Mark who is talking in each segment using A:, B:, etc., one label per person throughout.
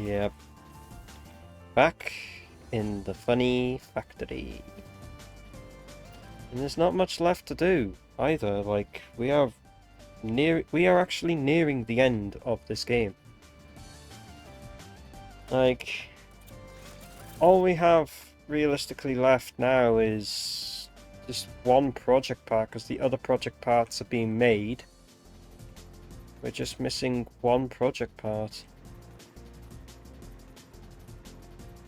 A: Yep. Back in the funny factory. And there's not much left to do either. Like, we are actually nearing the end of this game. Like, all we have realistically left now is just one project part, because the other project parts are being made. We're just missing one project part.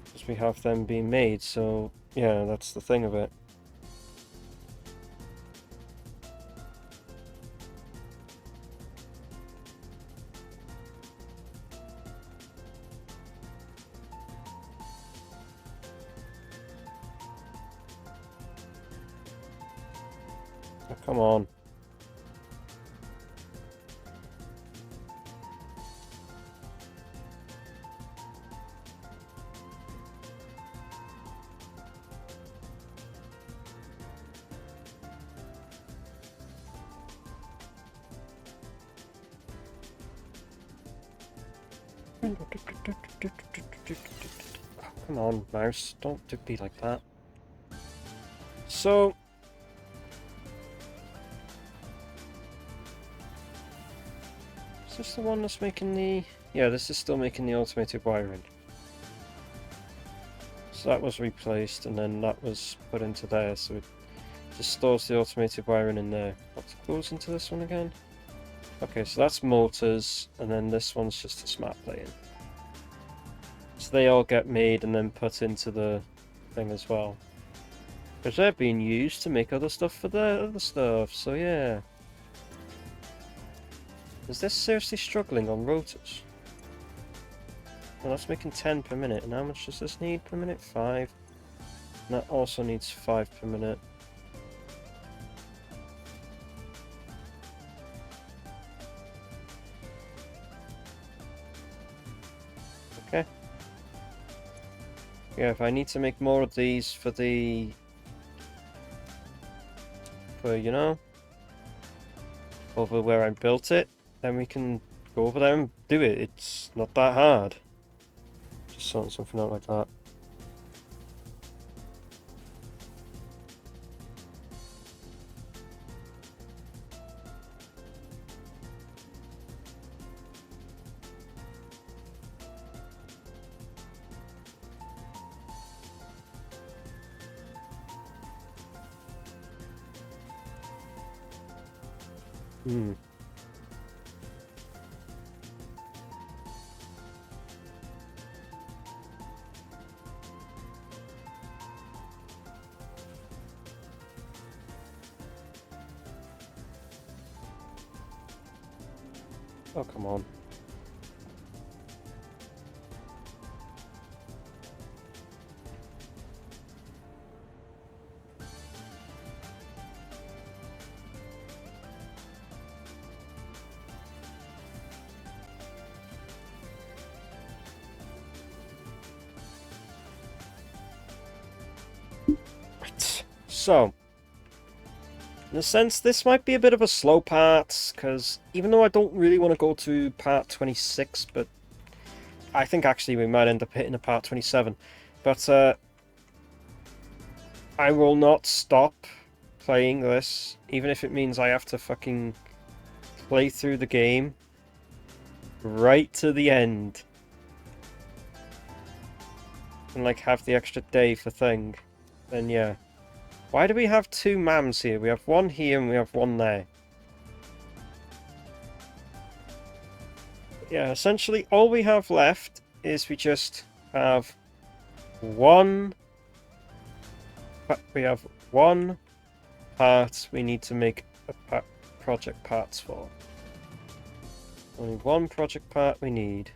A: Because we have them being made, so yeah, that's the thing of it. Oh, come on. Come on, mouse, don't be like that. So, is this the one that's making the... Yeah, this is still making the automated wiring. So that was replaced, and then that was put into there, so it just stores the automated wiring in there. What goes into this one again? Okay, so that's motors, and then this one's just a smart plane. So they all get made and then put into the thing as well. Because they're being used to make other stuff for the other stuff, so yeah. Is this seriously struggling on rotors? Well, that's making 10 per minute, and how much does this need per minute? 5. And that also needs 5 per minute. Okay. Yeah, if I need to make more of these for the... you know, over where I built it, then we can go over there and do it. It's not that hard. Just sorting something out like that. Hmm. Oh, come on. Right. So, in a sense, this might be a bit of a slow part, because even though I don't really want to go to part 26, but I think actually we might end up hitting a part 27. But I will not stop playing this, even if it means I have to fucking play through the game right to the end. And like have the extra day for thing. Then yeah. Why do we have 2 mams here? We have one here and we have one there. Yeah, essentially all we have left is we just have one... We have one part we need to make a project parts for. Only one project part we need.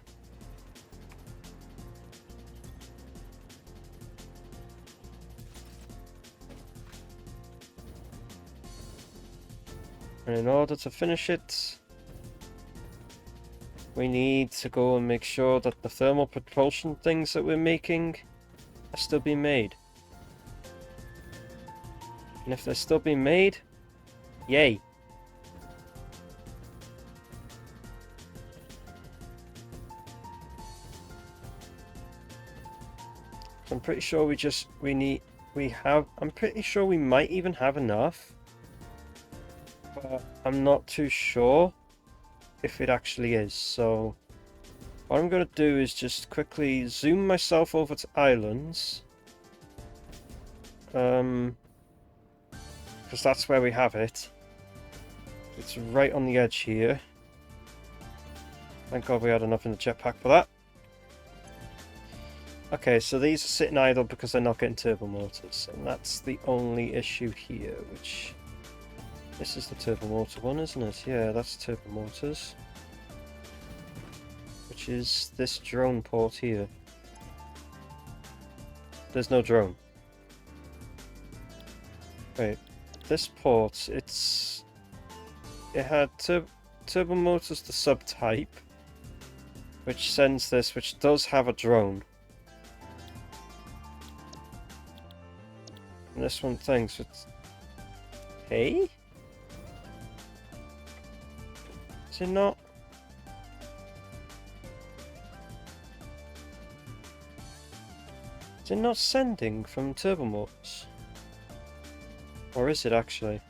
A: And in order to finish it, we need to go and make sure that the thermal propulsion things that we're making are still being made. And if they're still being made, yay! I'm pretty sure I'm pretty sure we might even have enough. But I'm not too sure if it actually is. So what I'm going to do is just quickly zoom myself over to islands. Because that's where we have it. It's right on the edge here. Thank God we had enough in the jetpack for that. Okay, so these are sitting idle because they're not getting turbo motors, and that's the only issue here, which... This is the turbo motor one, isn't it? Yeah, that's turbo motors. Which is this drone port here. There's no drone. Wait, this port, it had turbo motors, the subtype, which sends this, which does have a drone. And this one thinks it's... Hey? Is it not? Is it not sending from turbo motors? Or is it actually?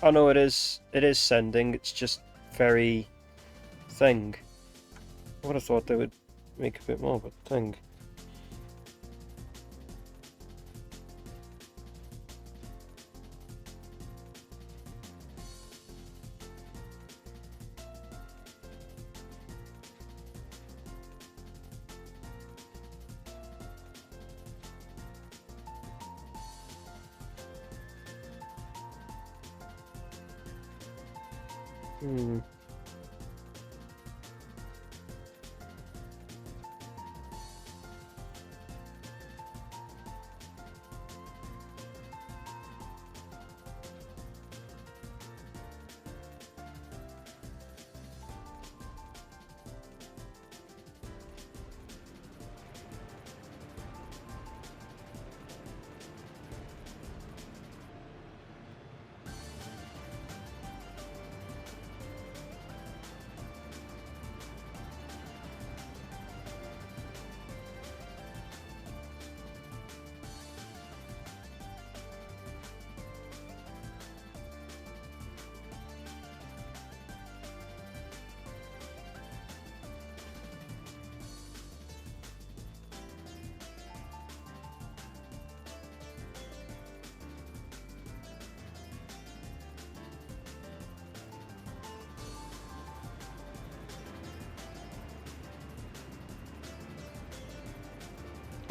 A: Oh no, it is sending, it's just very... thing. I would have thought they would make a bit more, but thing.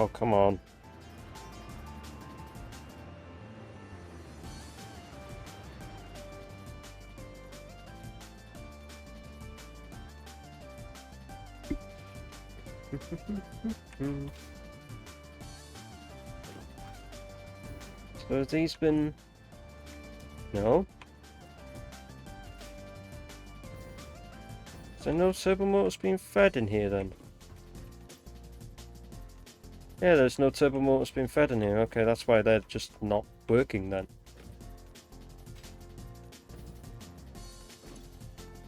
A: Oh, come on. So have these been... No? Is there no turbo motors being fed in here then? Yeah, there's no turbo motors being fed in here. Okay, that's why they're just not working then.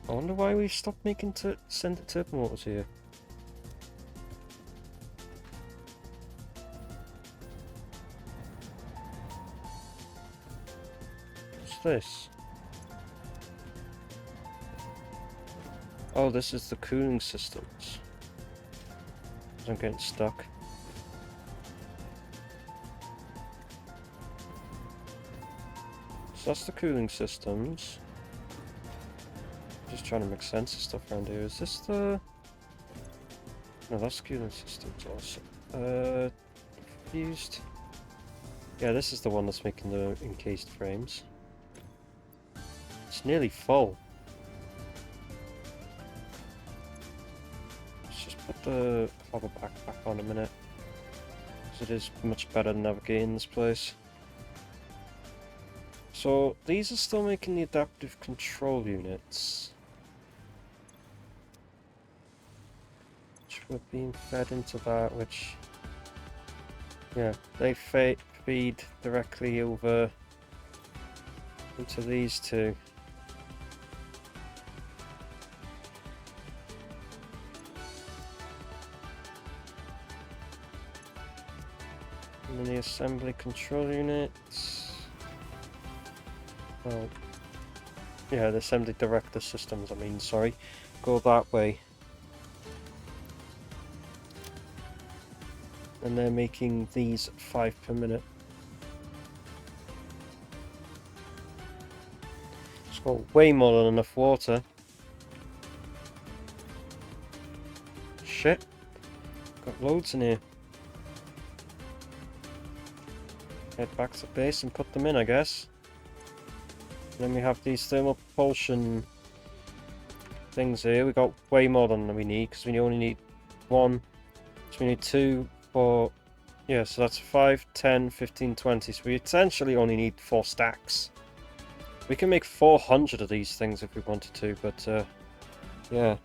A: I wonder why we stopped making send the turbo motors here. What's this? Oh, this is the cooling systems. I'm getting stuck. So that's the cooling systems. Just trying to make sense of stuff around here. Is this the... No, that's the cooling systems also. Fused. Yeah, this is the one that's making the encased frames. It's nearly full. Let's just put the hover pack back on a minute. Because it is much better than navigating this place. So, these are still making the adaptive control units. Which were being fed into that, which... Yeah, they feed directly over into these two. And then the assembly control units. Oh, yeah, the assembly director systems, I mean, sorry. Go that way. And they're making these 5 per minute. It's got way more than enough water. Shit. Got loads in here. Head back to base and put them in, I guess. And then we have these thermal propulsion things here. We got way more than we need because we only need 1. So we need 2, 4. Yeah, so that's 5, 10, 15, 20. So we essentially only need 4 stacks. We can make 400 of these things if we wanted to, but yeah.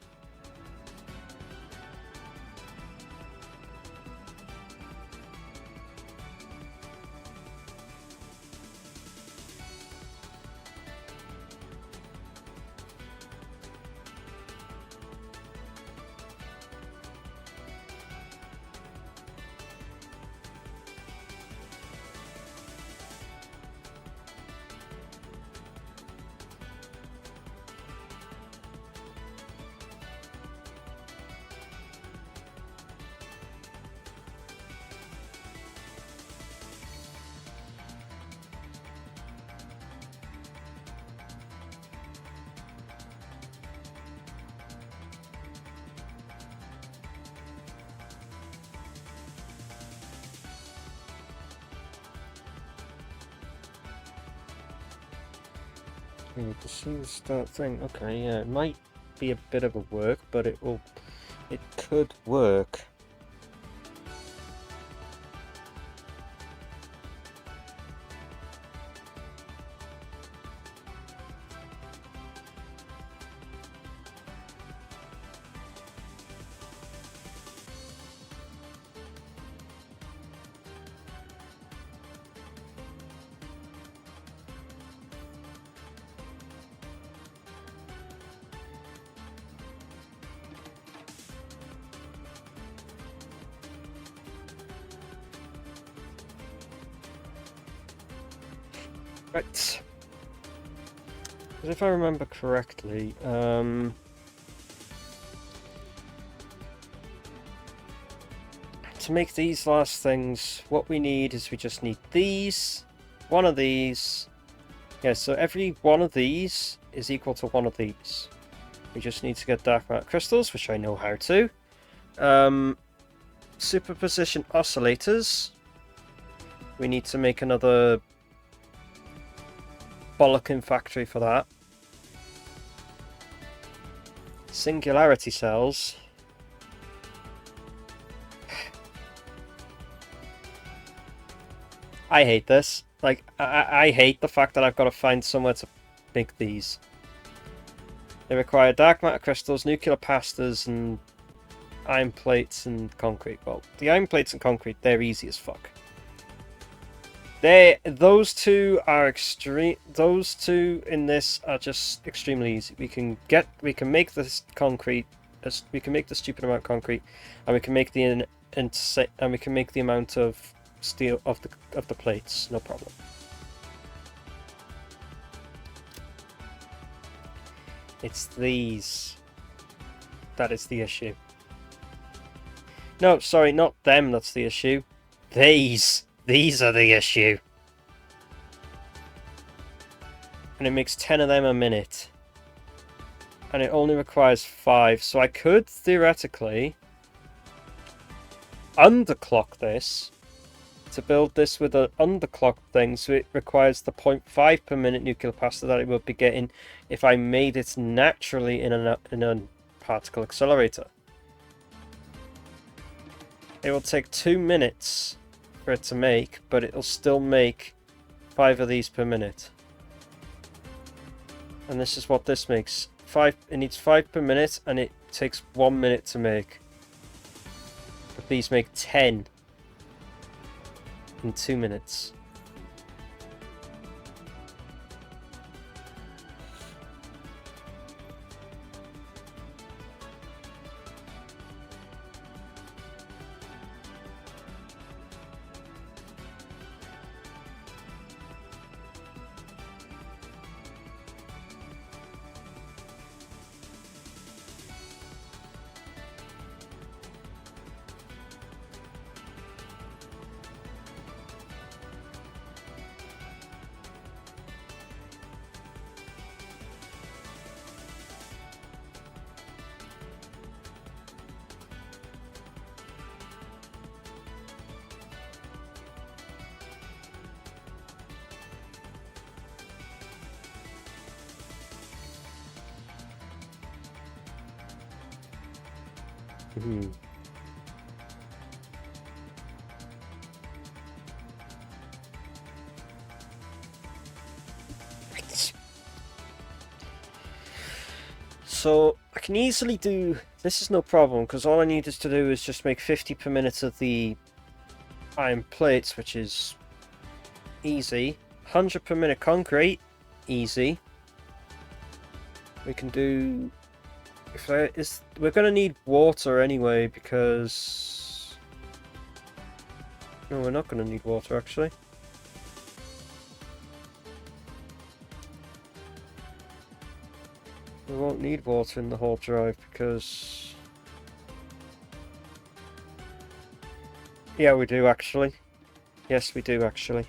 A: To see the start thing. Okay, yeah, it might be a bit of a work, but it could work. Right. Because if I remember correctly, to make these last things, what we need is we just need these, one of these. Yeah, so every one of these is equal to one of these. We just need to get dark matter crystals, which I know how to. Superposition oscillators. We need to make another bollocking factory for that. Singularity cells. I hate this. Like, I hate the fact that I've got to find somewhere to make these. They require dark matter crystals, nuclear pastas, and iron plates and concrete. Well, the iron plates and concrete, they're easy as fuck. Those two are extreme. Those two in this are just extremely easy. We can make this concrete. We can make the stupid amount of concrete, and we can make the amount of steel of the plates. No problem. It's these that is the issue. No, sorry, not them. That's the issue. These are the issue. And it makes 10 of them a minute. And it only requires 5. So I could theoretically underclock this to build this with an underclock thing. So it requires the 0.5 per minute nuclear pasta that it would be getting if I made it naturally in a particle accelerator. It will take 2 minutes for it to make, but it'll still make 5 of these per minute. And this is what this makes. It needs 5 per minute, and it takes 1 minute to make. But these make 10 in 2 minutes. Hmm. So I can easily do this, is no problem, because all I need is to do is just make 50 per minute of the iron plates, which is easy. 100 per minute concrete, easy. We can do, if there is, we're going to need water anyway, because no, we're not going to need water actually. We won't need water in the whole drive because... yeah, we do actually. Yes, we do actually.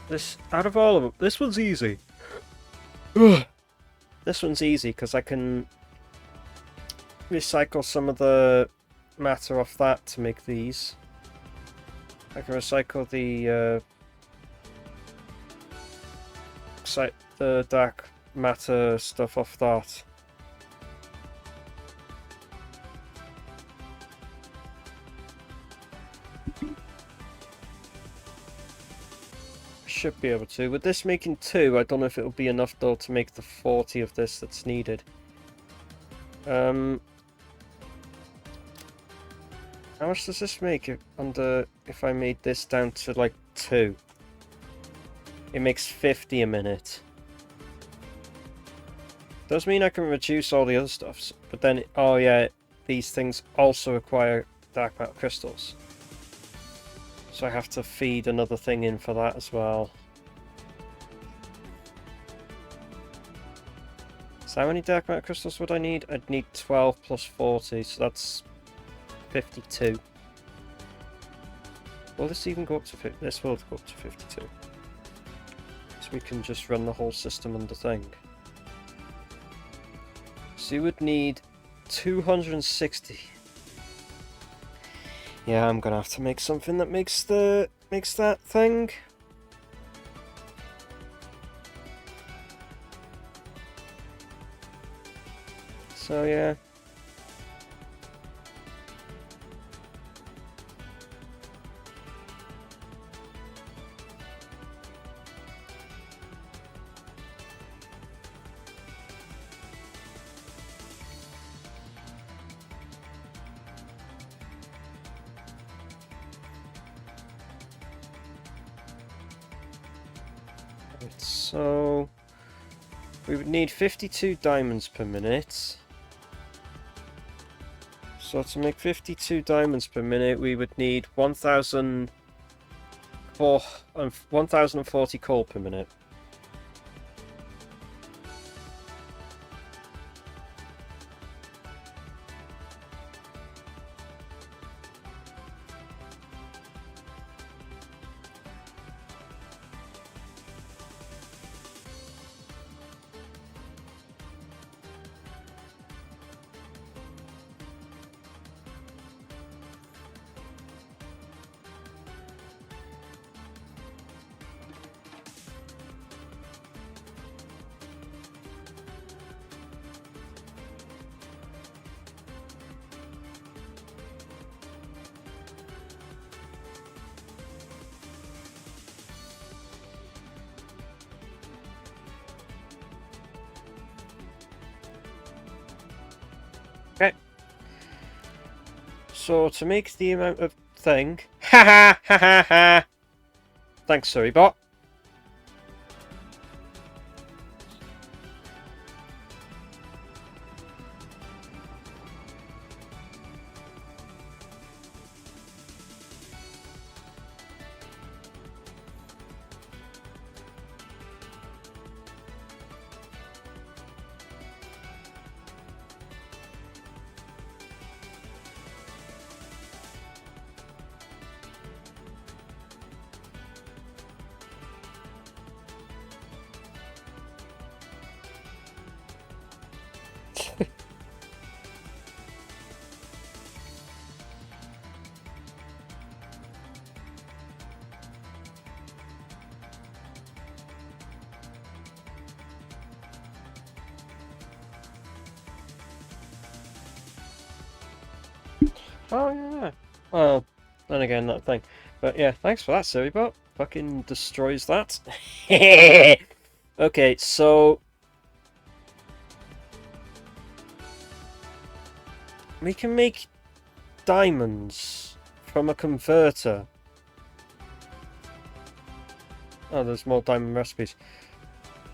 A: This, out of all of them, this one's easy. This one's easy because I can recycle some of the matter off that to make these. I can recycle the dark matter stuff off that. Should be able to. With this making 2, I don't know if it'll be enough though to make the 40 of this that's needed. How much does this make it under if I made this down to like 2? It makes 50 a minute. Does mean I can reduce all the other stuffs, but then, oh yeah, these things also require dark matter crystals. So I have to feed another thing in for that as well. So how many dark matter crystals would I need? I'd need 12 plus 40, so that's 52. Will this even go up to 50? This will go up to 52. So we can just run the whole system under thing. So you would need 260. Yeah, I'm gonna have to make something that makes that thing. So yeah. So we would need 52 diamonds per minute. So to make 52 diamonds per minute, we would need 1,040 coal per minute. So to make the amount of thing, ha ha ha ha ha. Thanks, sorry bot. Oh yeah. Well, then again, that thing. But yeah, thanks for that, Siribot. Fucking destroys that. Okay, so we can make diamonds from a converter. Oh, there's more diamond recipes.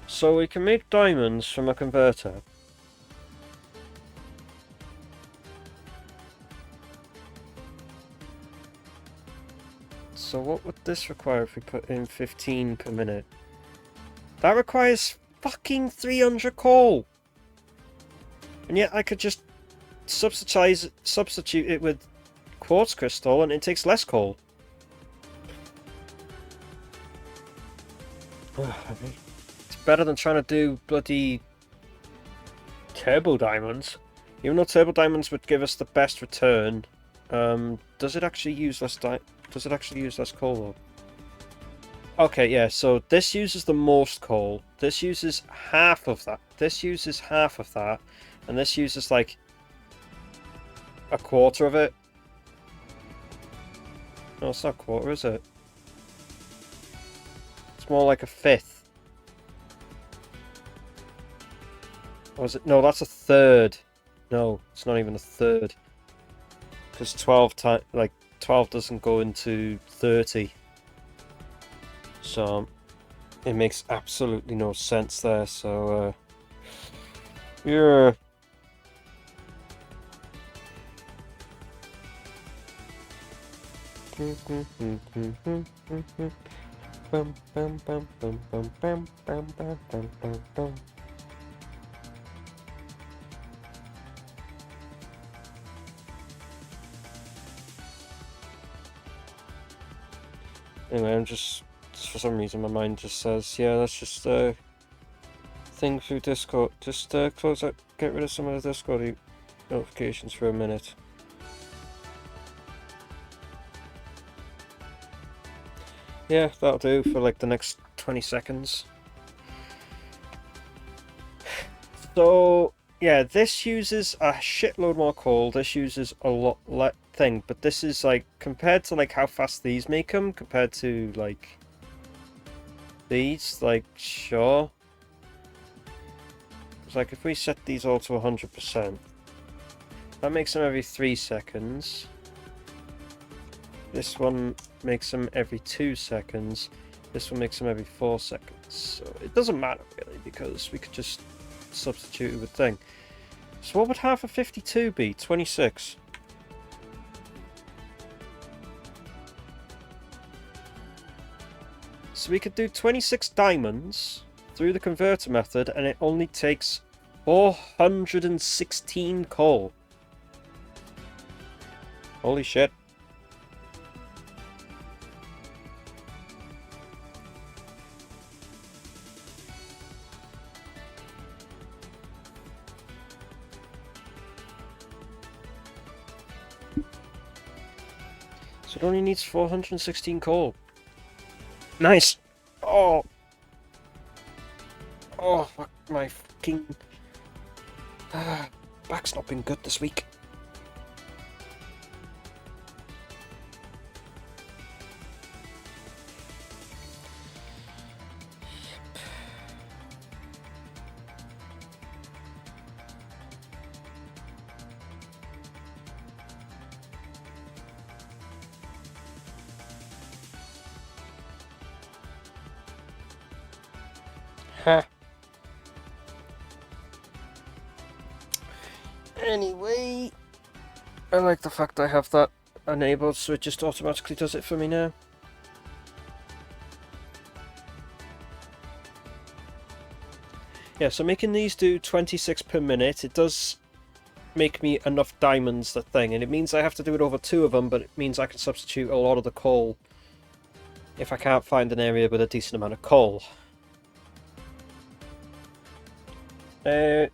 A: So we can make diamonds from a converter. So what would this require if we put in 15 per minute? That requires fucking 300 coal! And yet I could just substitute it with quartz crystal and it takes less coal. It's better than trying to do bloody turbo diamonds. Even though turbo diamonds would give us the best return, does it actually use less coal though? Okay, yeah, so this uses the most coal. This uses half of that. This uses half of that. And this uses like a quarter of it. No, it's not a quarter, is it? It's more like a fifth. Or is it? No, that's a third. No, it's not even a third. Because 12 doesn't go into 30. So it makes absolutely no sense there. So yeah. Anyway, I'm just for some reason my mind just says, yeah, let's just thing through Discord. Just close out, get rid of some of the Discord notifications for a minute. Yeah, that'll do for like the next 20 seconds. So yeah, this uses a shitload more coal. This uses a lot less thing, but this is like compared to like how fast these make them, compared to like these, like sure. It's like if we set these all to 100%, that makes them every 3 seconds. This one makes them every 2 seconds. This one makes them every 4 seconds. So it doesn't matter really because we could just substitute it with thing. So what would half of 52 be? 26. So we could do 26 diamonds through the converter method and it only takes 416 coal. Holy shit. So it only needs 416 coal. Nice! Oh! Oh, fuck my fucking... back's not been good this week. Anyway, I like the fact I have that enabled, so it just automatically does it for me now. Yeah, so making these do 26 per minute, it does make me enough diamonds, the thing, and it means I have to do it over 2 of them, but it means I can substitute a lot of the coal if I can't find an area with a decent amount of coal. I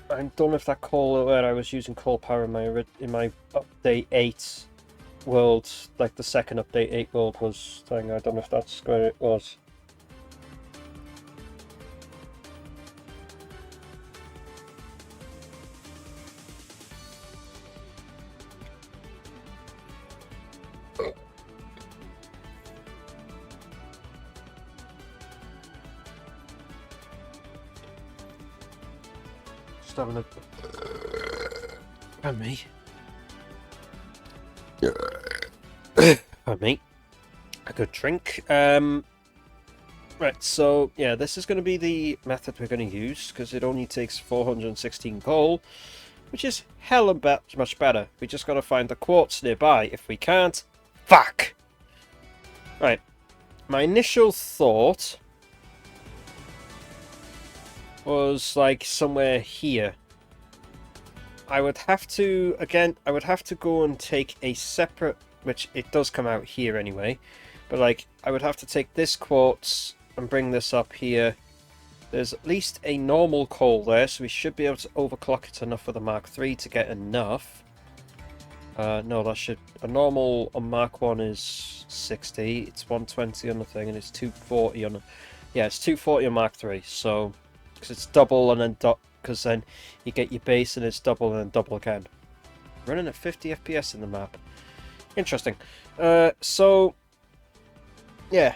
A: don't know if that coal where I was using coal power in my update 8 world, like the second update 8 world was thing. I don't know if that's where it was. Just having a... Pardon me. Pardon me. A good drink. Right, so yeah, this is going to be the method we're going to use, because it only takes 416 coal, which is hella much better. We just got to find the quartz nearby. If we can't, fuck! Right, my initial thought was like somewhere here. I would have to, again, I would have to go and take a separate, which it does come out here anyway, but like, I would have to take this quartz and bring this up here. There's at least a normal coal there, so we should be able to overclock it enough for the Mark III to get enough. No, that should... A normal on Mark 1 is 60, it's 120 on the thing, and it's 240 on... Yeah, it's 240 on Mark 3, so... Because it's double and then... Because then you get your base and it's double and then double again. Running at 50 FPS in the map. Interesting. So... Yeah.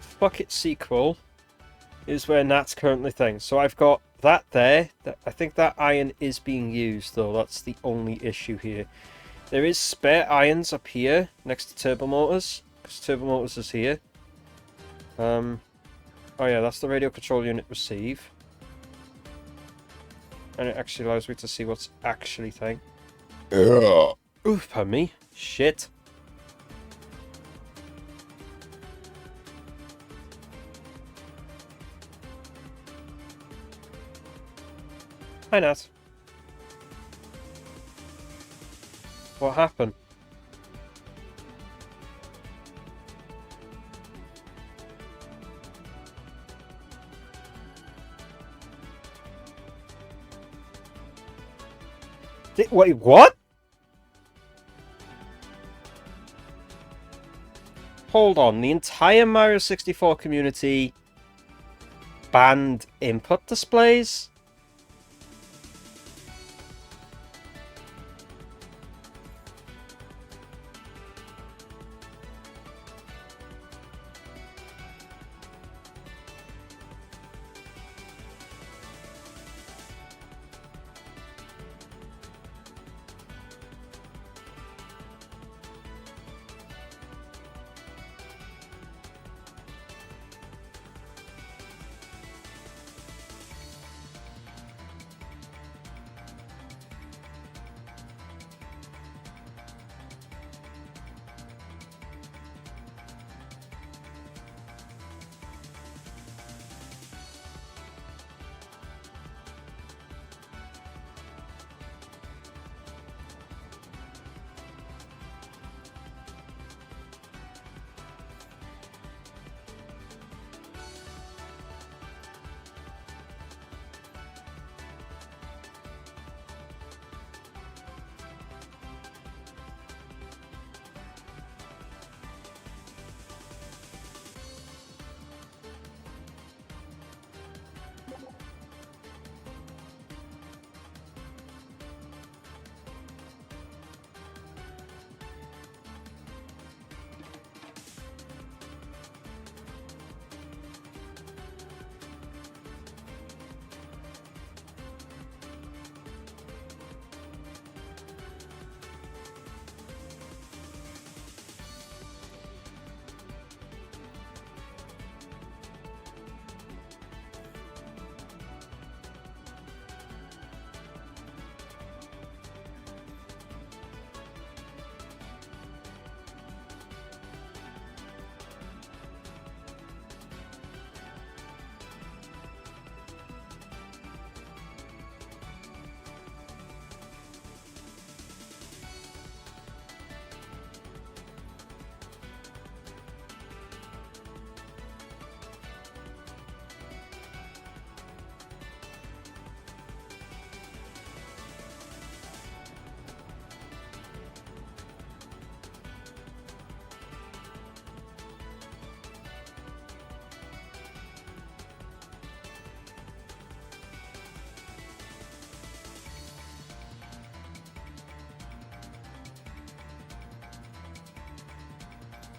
A: Fuck It sequel is where Nat's currently thing. So I've got that there. I think that iron is being used, though. That's the only issue here. There is spare irons up here next to turbo motors, because turbo motors is here. Oh yeah, that's the radio control unit receive. And it actually allows me to see what's actually thing. Oof, pardon me. Shit. Hi, Nat. What happened? Wait, what? Hold on, the entire Mario 64 community banned input displays?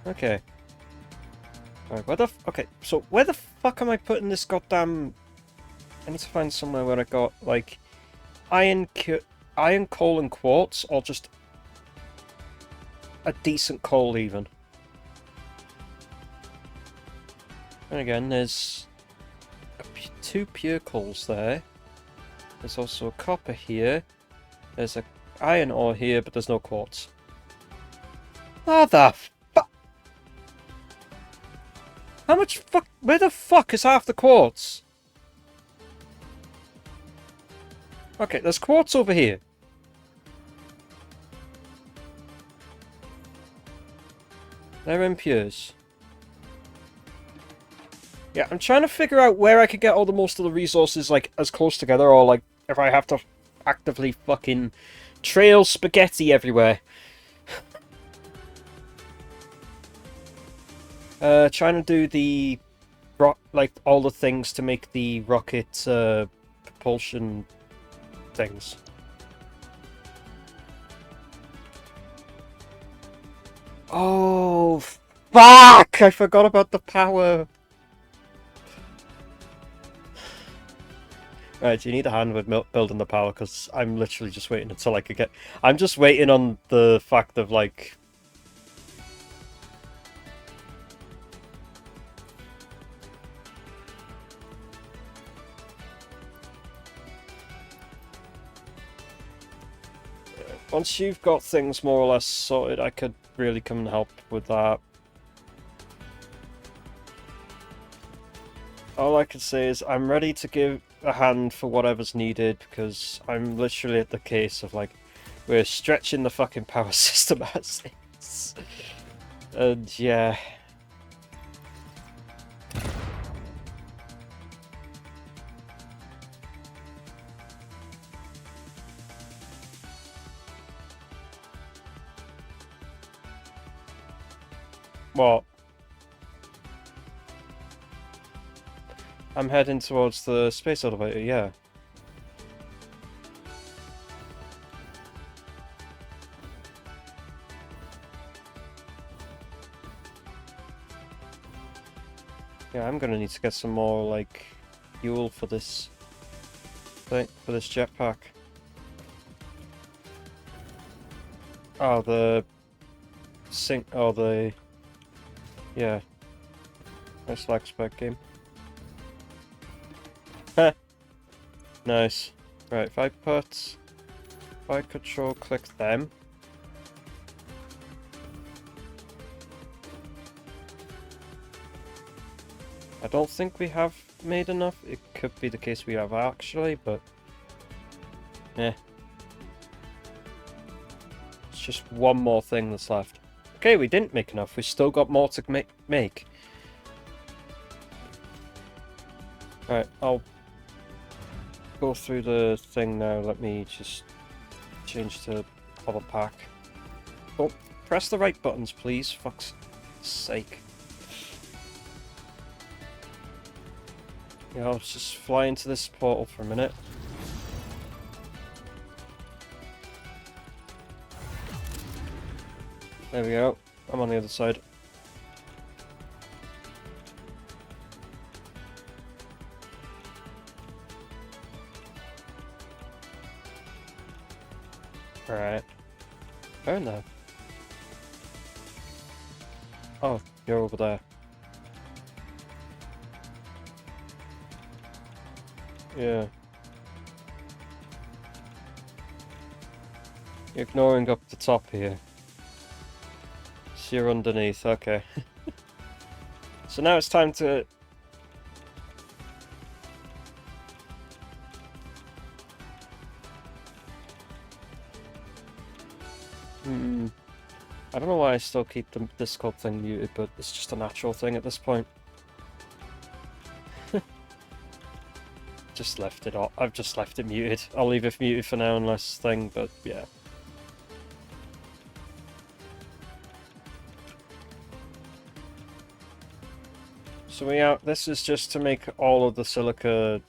A: Okay. Alright, okay, so where the fuck am I putting this goddamn... I need to find somewhere where I got, like, iron, coal and quartz, or just a decent coal even. And again, there's two pure coals there. There's also a copper here. There's a iron ore here, but there's no quartz. How the fuck? How much fuck? Where the fuck is half the quartz? Okay, there's quartz over here. They're impures. Yeah, I'm trying to figure out where I could get all the most of the resources, like, as close together, or, like, if I have to actively fucking trail spaghetti everywhere. Trying to do the, like, all the things to make the rocket, propulsion things. Oh, fuck! I forgot about the power. Right, do you need a hand with building the power? Because I'm literally just waiting until I could get... I'm just waiting on the fact of, like... Once you've got things more or less sorted, I could really come and help with that. All I can say is I'm ready to give a hand for whatever's needed, because I'm literally at the case of, like, we're stretching the fucking power system as is. And yeah. What? I'm heading towards the space elevator, yeah. Yeah, I'm gonna need to get some more, like, fuel for this thing, for this jetpack. Oh, the yeah. Nice lag spec game. Heh. Nice. Right, if I control click them. I don't think we have made enough. It could be the case we have actually, but... yeah. It's just one more thing that's left. Okay, we didn't make enough. We still got more to make. Alright, I'll go through the thing now. Let me just change to other pack. Oh, press the right buttons, please. Fuck's sake. Yeah, I'll just fly into this portal for a minute. There we go. I'm on the other side. Alright. Oh no. Oh, you're over there. Yeah. You're ignoring up the top here. So you're underneath, okay. So now it's time to... I don't know why I still keep the Discord thing muted, but it's just a natural thing at this point. Just left it off. I've just left it muted. I'll leave it muted for now unless thing, but yeah. So this is just to make all of the silica...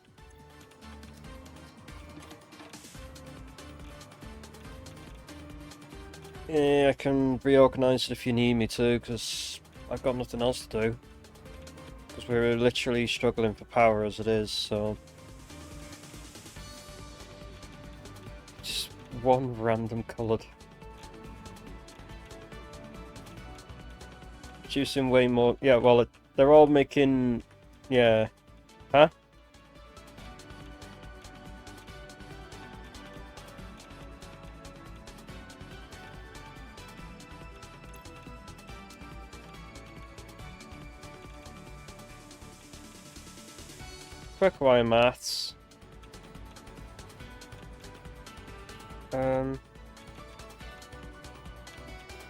A: Yeah, I can reorganize it if you need me to, because I've got nothing else to do. Because we're literally struggling for power as it is, so... Just one random coloured. Producing way more... Yeah, well, they're all making... Yeah. Huh? Quick wire maths.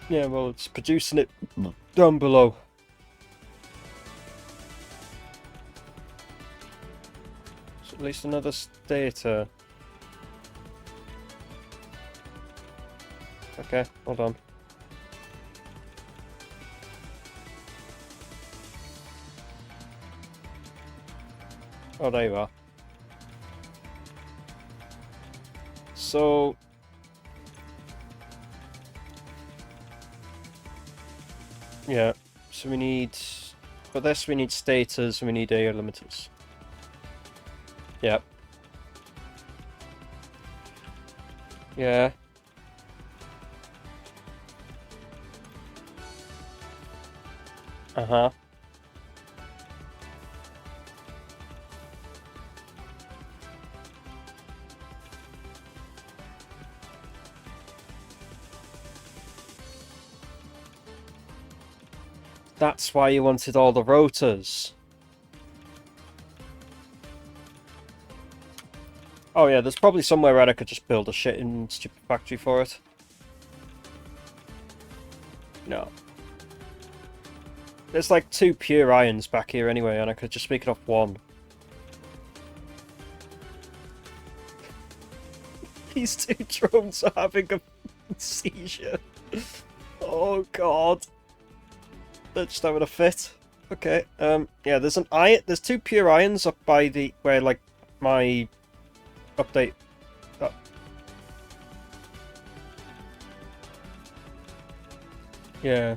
A: Yeah, well, it's producing it down below. So at least another stator. Okay, hold on. Oh, there you are. So... Yeah, so we need... For this we need stators and we need air limiters. Yep. Yeah. Uh-huh. That's why you wanted all the rotors. Oh yeah, there's probably somewhere where I could just build a shit in stupid factory for it. No. There's like 2 pure ions back here anyway, and I could just make it off 1. These 2 drones are having a seizure. Oh god. They're just having a fit. Okay, yeah, there's an ion. There's 2 pure ions up by the where like my update. Yeah.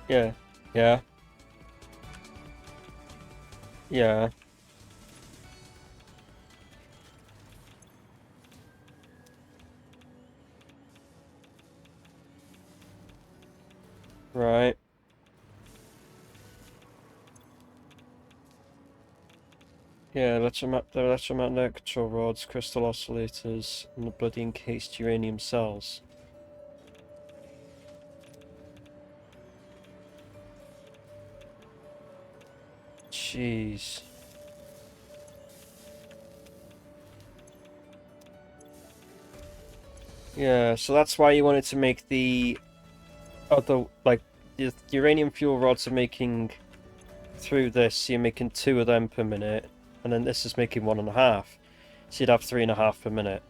A: Yeah. Yeah. Yeah. Right. Yeah, the electromagnetic control rods, crystal oscillators, and the bloody encased uranium cells. Jeez. Yeah, so that's why you wanted to make the other, like, the uranium fuel rods are making through this, so you're making 2 of them per minute, and then this is making 1.5. So you'd have 3.5 per minute.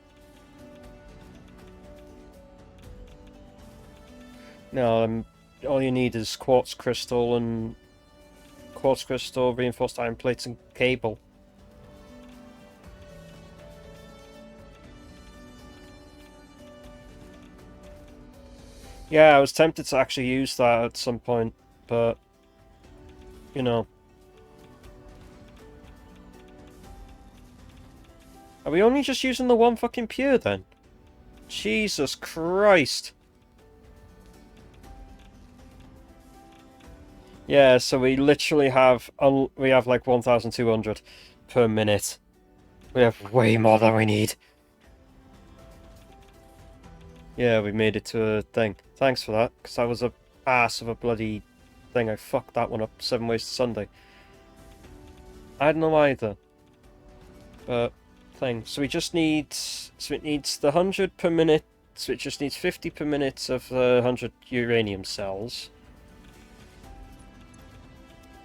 A: No, all you need is quartz crystal, reinforced iron plates, and cable. Yeah, I was tempted to actually use that at some point, but, you know. Are we only just using the 1 fucking pure then? Jesus Christ. Yeah, so we literally have, like 1,200 per minute. We have way more than we need. Yeah, we made it to a thing. Thanks for that, because that was a ass of a bloody thing. I fucked that one up 7 ways to Sunday. I don't know either. But, thing. So we just need... So it needs the 100 per minute. So it just needs 50 per minute of the 100 uranium cells.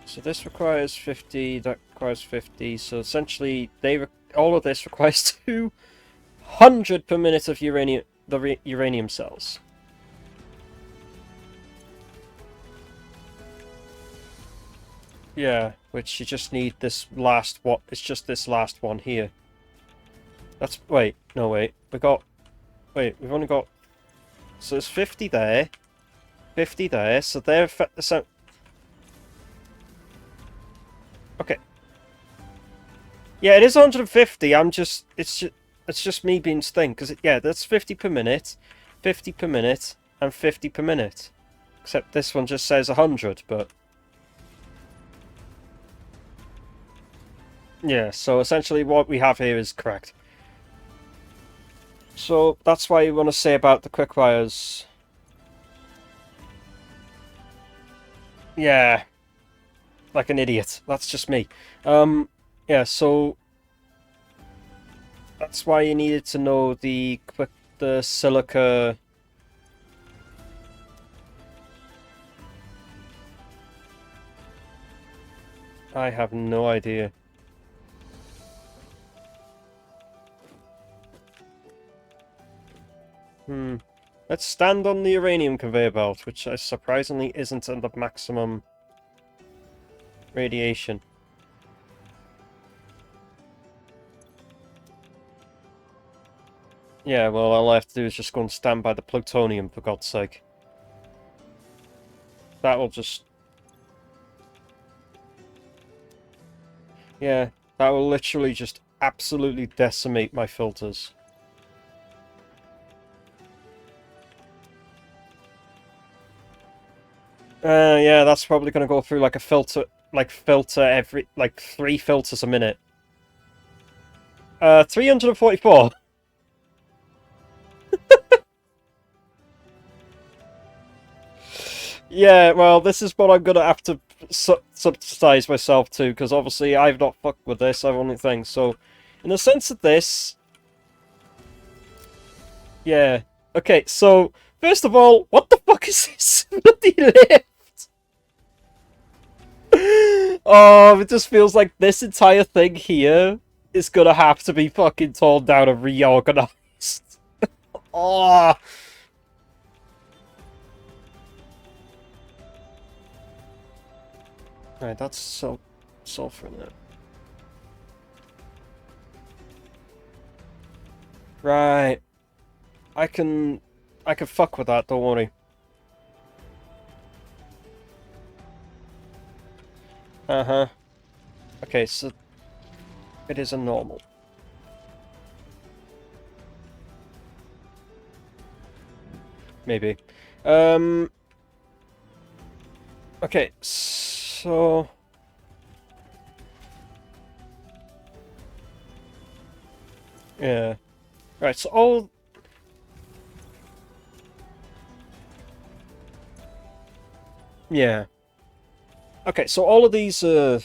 A: So this requires 50, that requires 50. So essentially, all of this requires 200 per minute of uranium cells. Yeah, which you just need this last one. It's just this last one here. That's wait, no wait. We've only got. So there's 50 there. 50 there, so they're... So... Okay. Yeah, it is 150, I'm just... It's just me being sting, because, yeah, that's 50 per minute, 50 per minute, and 50 per minute. Except this one just says 100, but... Yeah, so essentially what we have here is correct. So that's why you want to say about the quick wires. Yeah, like an idiot. That's just me. Yeah, so that's why you needed to know the silica. I have no idea. Let's stand on the uranium conveyor belt, which surprisingly isn't at the maximum radiation. Yeah, well, all I have to do is just go and stand by the plutonium, for God's sake. That'll just... Yeah, that will literally just absolutely decimate my filters. Yeah, that's probably going to go through like a filter, filter every, 3 filters a minute. 344. Yeah, well, this is what I'm going to have to subsidize myself to, because obviously I've not fucked with this, I've only things. So, in the sense of this... Yeah. Okay, so, first of all, what the fuck is this bloody lift? Oh, it just feels like this entire thing here is gonna have to be fucking torn down and reorganized. Oh. Right, that's sulfur in it. Right. I can fuck with that, don't worry. Uh-huh. Okay, so it is a normal. Maybe. Okay, so... Yeah. Right, so all... Yeah. Okay, so all of these, Yeah,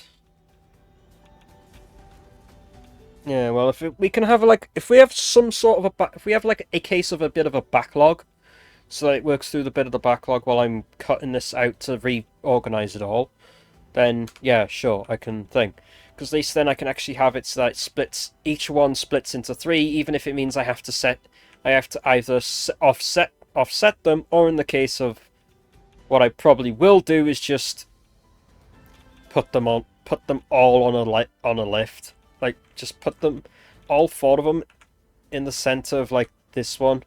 A: well, we can have, if we have some sort of if we have, a case of a bit of a backlog, so that it works through the bit of the backlog while I'm cutting this out to reorganize it all, then, yeah, sure, I can think. Because at least then I can actually have it so that it splits, each one splits into 3, even if it means I have to either offset them, or in the case of what I probably will do is just put them all on a lift. Like, just put them, all 4 of them, in the center of, this one,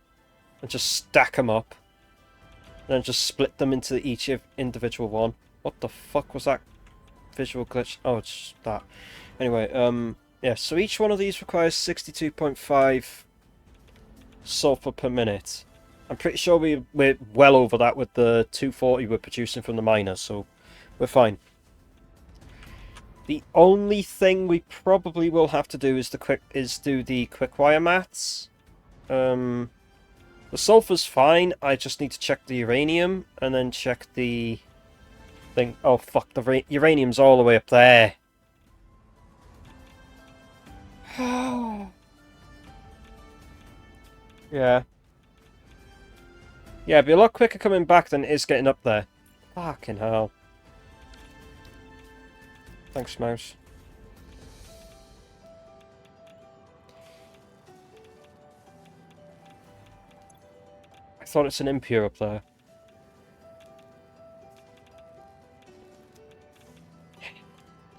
A: and just stack them up. And then just split them into each individual one. What the fuck was that visual glitch? Oh, it's that. Anyway, yeah, so each one of these requires 62.5 sulfur per minute. I'm pretty sure we're well over that with the 240 we're producing from the miner, so we're fine. The only thing we probably will have to do is do the quick wire mats. The sulfur's fine. I just need to check the uranium and then check the thing. Oh fuck! The uranium's all the way up there. Yeah. Yeah, it'd be a lot quicker coming back than it is getting up there. Fucking hell. Thanks, mouse. I thought it's an impure up there.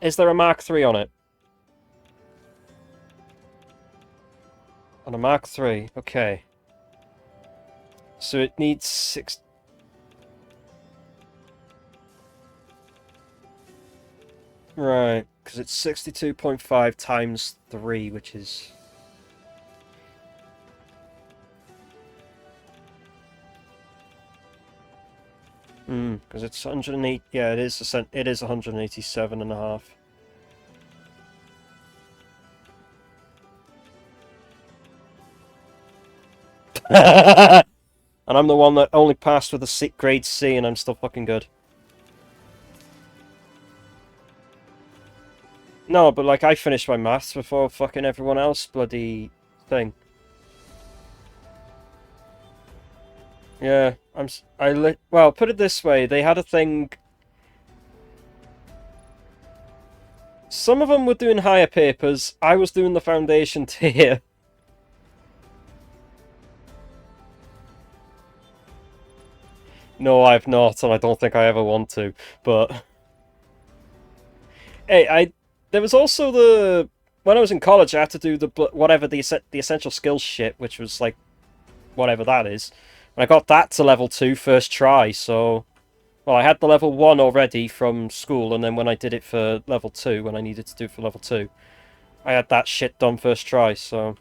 A: Is there a Mark III on it? On a Mark III, okay. So it needs 6... Right, because it's 62.5 times 3, which is... because it's 108... Yeah, it is 187 and a half. And I'm the one that only passed with a grade C, and I'm still fucking good. No, but like, I finished my maths before fucking everyone else bloody thing. Yeah, well, put it this way, they had a thing... Some of them were doing higher papers, I was doing the foundation tier. No, I've not, and I don't think I ever want to, but... Hey, there was also the... When I was in college, I had to do the essential skills shit, which was like, whatever that is. And I got that to level 2 first try, so... Well, I had the level 1 already from school, and then when I did it for level 2, when I needed to do it for level 2, I had that shit done first try, so...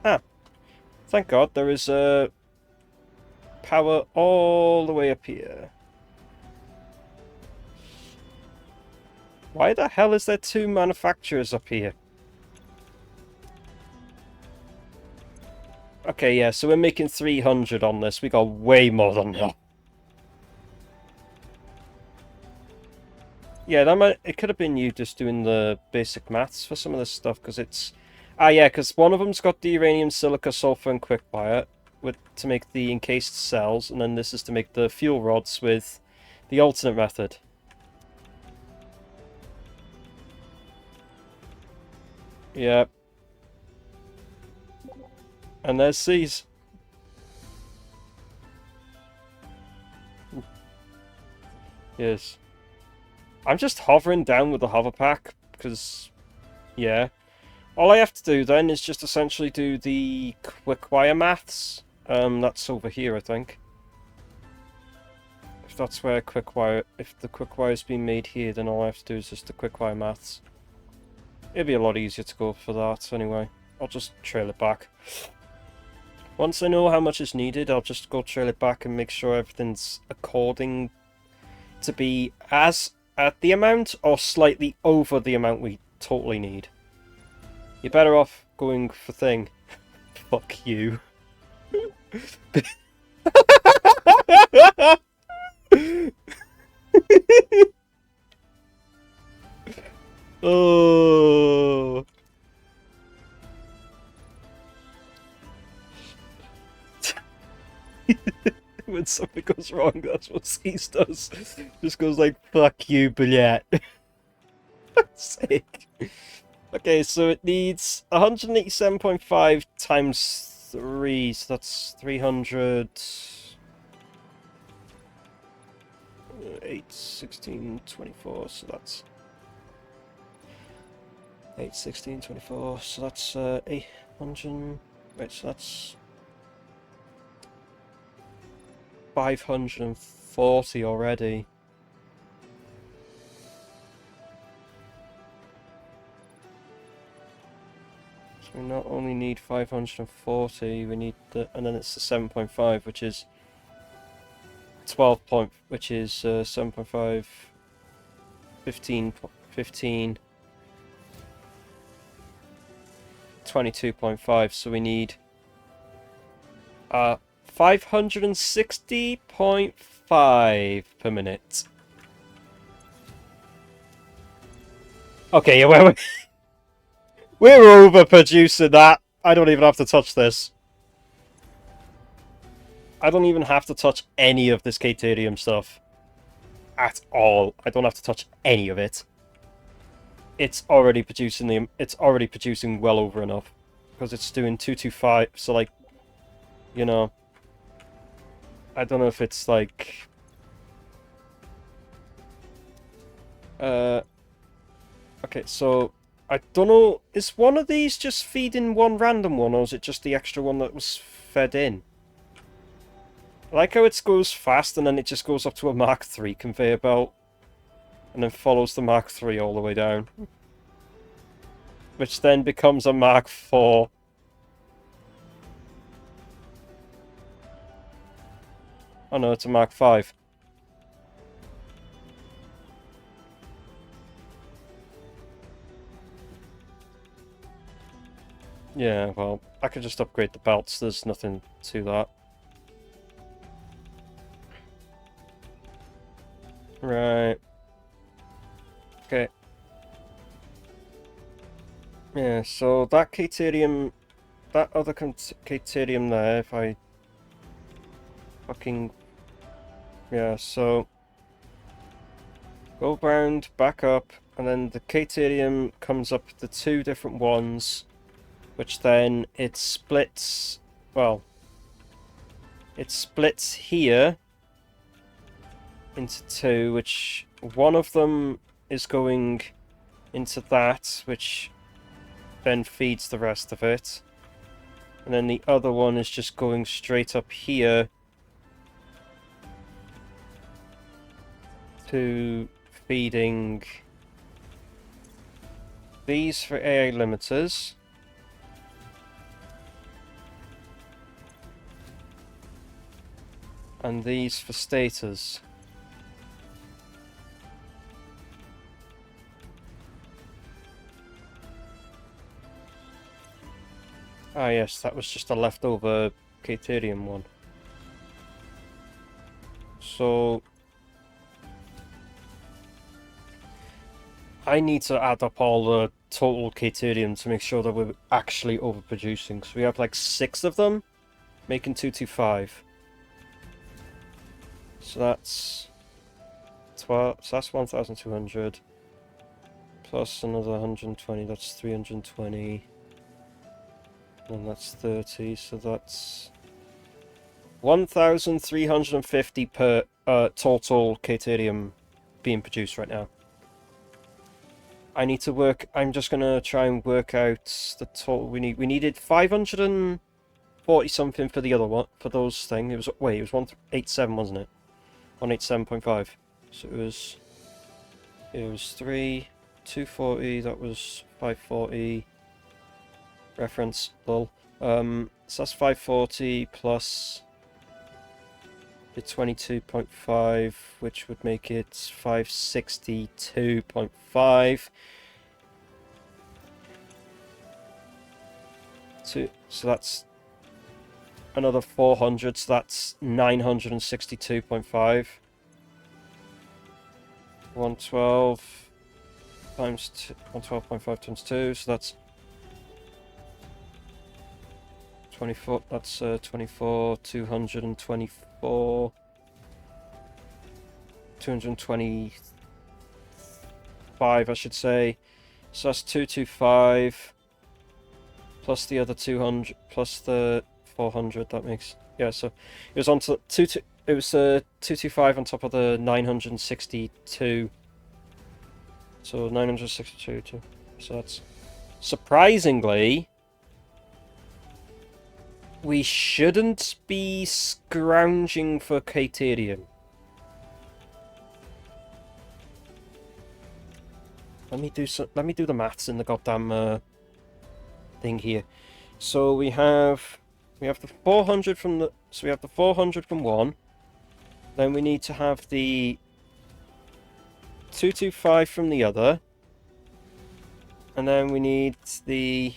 A: Ah, thank God, there is power all the way up here. Why the hell is there 2 manufacturers up here? Okay, yeah, so we're making 300 on this. We got way more than that. Yeah, it could have been you just doing the basic maths for some of this stuff, because it's... Ah, yeah, because one of them's got the uranium, silica, sulfur, and quickfire to make the encased cells, and then this is to make the fuel rods with the alternate method. Yeah. And there's C's. Yes. I'm just hovering down with the hover pack, because... Yeah. All I have to do then is just essentially do the quickfire maths. That's over here, I think. If that's where if the quickwire's been made here, then all I have to do is just the quickfire maths. It'd be a lot easier to go for that anyway. I'll just trail it back. Once I know how much is needed, I'll just go trail it back and make sure everything's according to be as at the amount or slightly over the amount we totally need. You're better off going for thing. Fuck you. Oh. When something goes wrong, that's what Cease does. Just goes like, fuck you, Bullet. Sick. Okay, so it needs 187.5 times 3, so that's 300... 8, 16, 24, so that's... 8, 16, 24, so that's 800... Wait, so that's... 540 already. So we not only need 540, we need the... And then it's the 7.5, which is... 12 point, which is 7.5, 15, 15, 22.5, so we need 560.5 per minute. Okay, yeah, we're overproducing that. I don't even have to touch this. I don't even have to touch any of this Caterium stuff. At all. I don't have to touch any of it. It's already producing well over enough. Because it's doing 225, so like, you know, I don't know if it's like okay, so I don't know, is one of these just feeding one random one, or is it just the extra one that was fed in? I like how it goes fast and then it just goes up to a Mark III conveyor belt. And then follows the Mark III all the way down. Which then becomes a Mark IV. Oh no, it's a Mark V. Yeah, well, I could just upgrade the belts. There's nothing to that. Right. Okay. Yeah, so that Caterium, that other Caterium there, if I fucking... Yeah, so... Go round, back up, and then the Caterium comes up the two different ones, which then it splits... Well... It splits here into two, which one of them is going into that, which then feeds the rest of it. And then the other one is just going straight up here to feeding these for AA limiters. And these for stators. Ah yes, that was just a leftover Caterium one. So... I need to add up all the total Caterium to make sure that we're actually overproducing. So we have like 6 of them, making 225. So that's 12, so that's 1,200. Plus another 120, that's 320. And that's 30, so that's 1,350 per total Caterium being produced right now. I need to work, I'm just gonna try and work out the total we needed 540 something for the other one, for those things. It was, wait, it was 187, wasn't it? 187.5. So it was 240, that was 540. Reference, lol. So that's 540 plus the 22.5, which would make it 562.5. So that's another 400, so that's 962.5. 112 times 112.5 times 2, so that's 24, that's 24, 224, 225, I should say. So that's 225, plus the other 200, plus the 400, that makes, yeah, so it was on to, it was 225 on top of the 962, so 962, so that's, surprisingly, we shouldn't be scrounging for Caterium. Let me do the maths in the goddamn thing here. So we have the 400 from the, so we have the 400 from one. Then we need to have the 225 from the other. And then we need the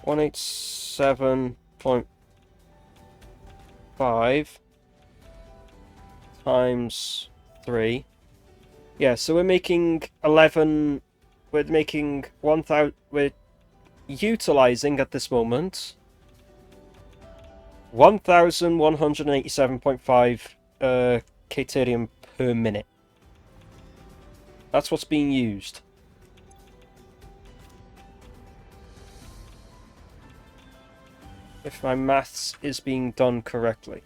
A: 187.5 times 3. Yeah, so we're making 11, we're making 1,000, we're utilizing at this moment 1,187.5 Caterium per minute. That's what's being used. If my maths is being done correctly.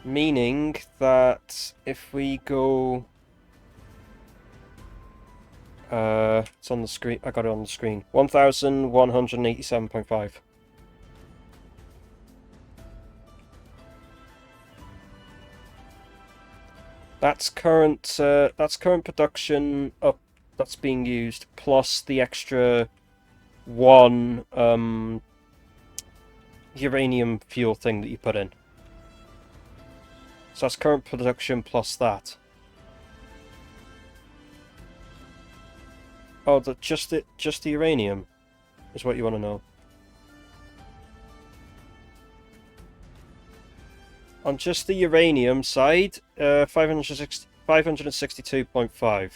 A: Meaning that if we go It's on the screen. I got it on the screen. 1,187.5. That's current. That's current production up. That's being used plus the extra one uranium fuel thing that you put in. So that's current production plus that. Oh, just the uranium is what you want to know. On just the uranium side, 562.5.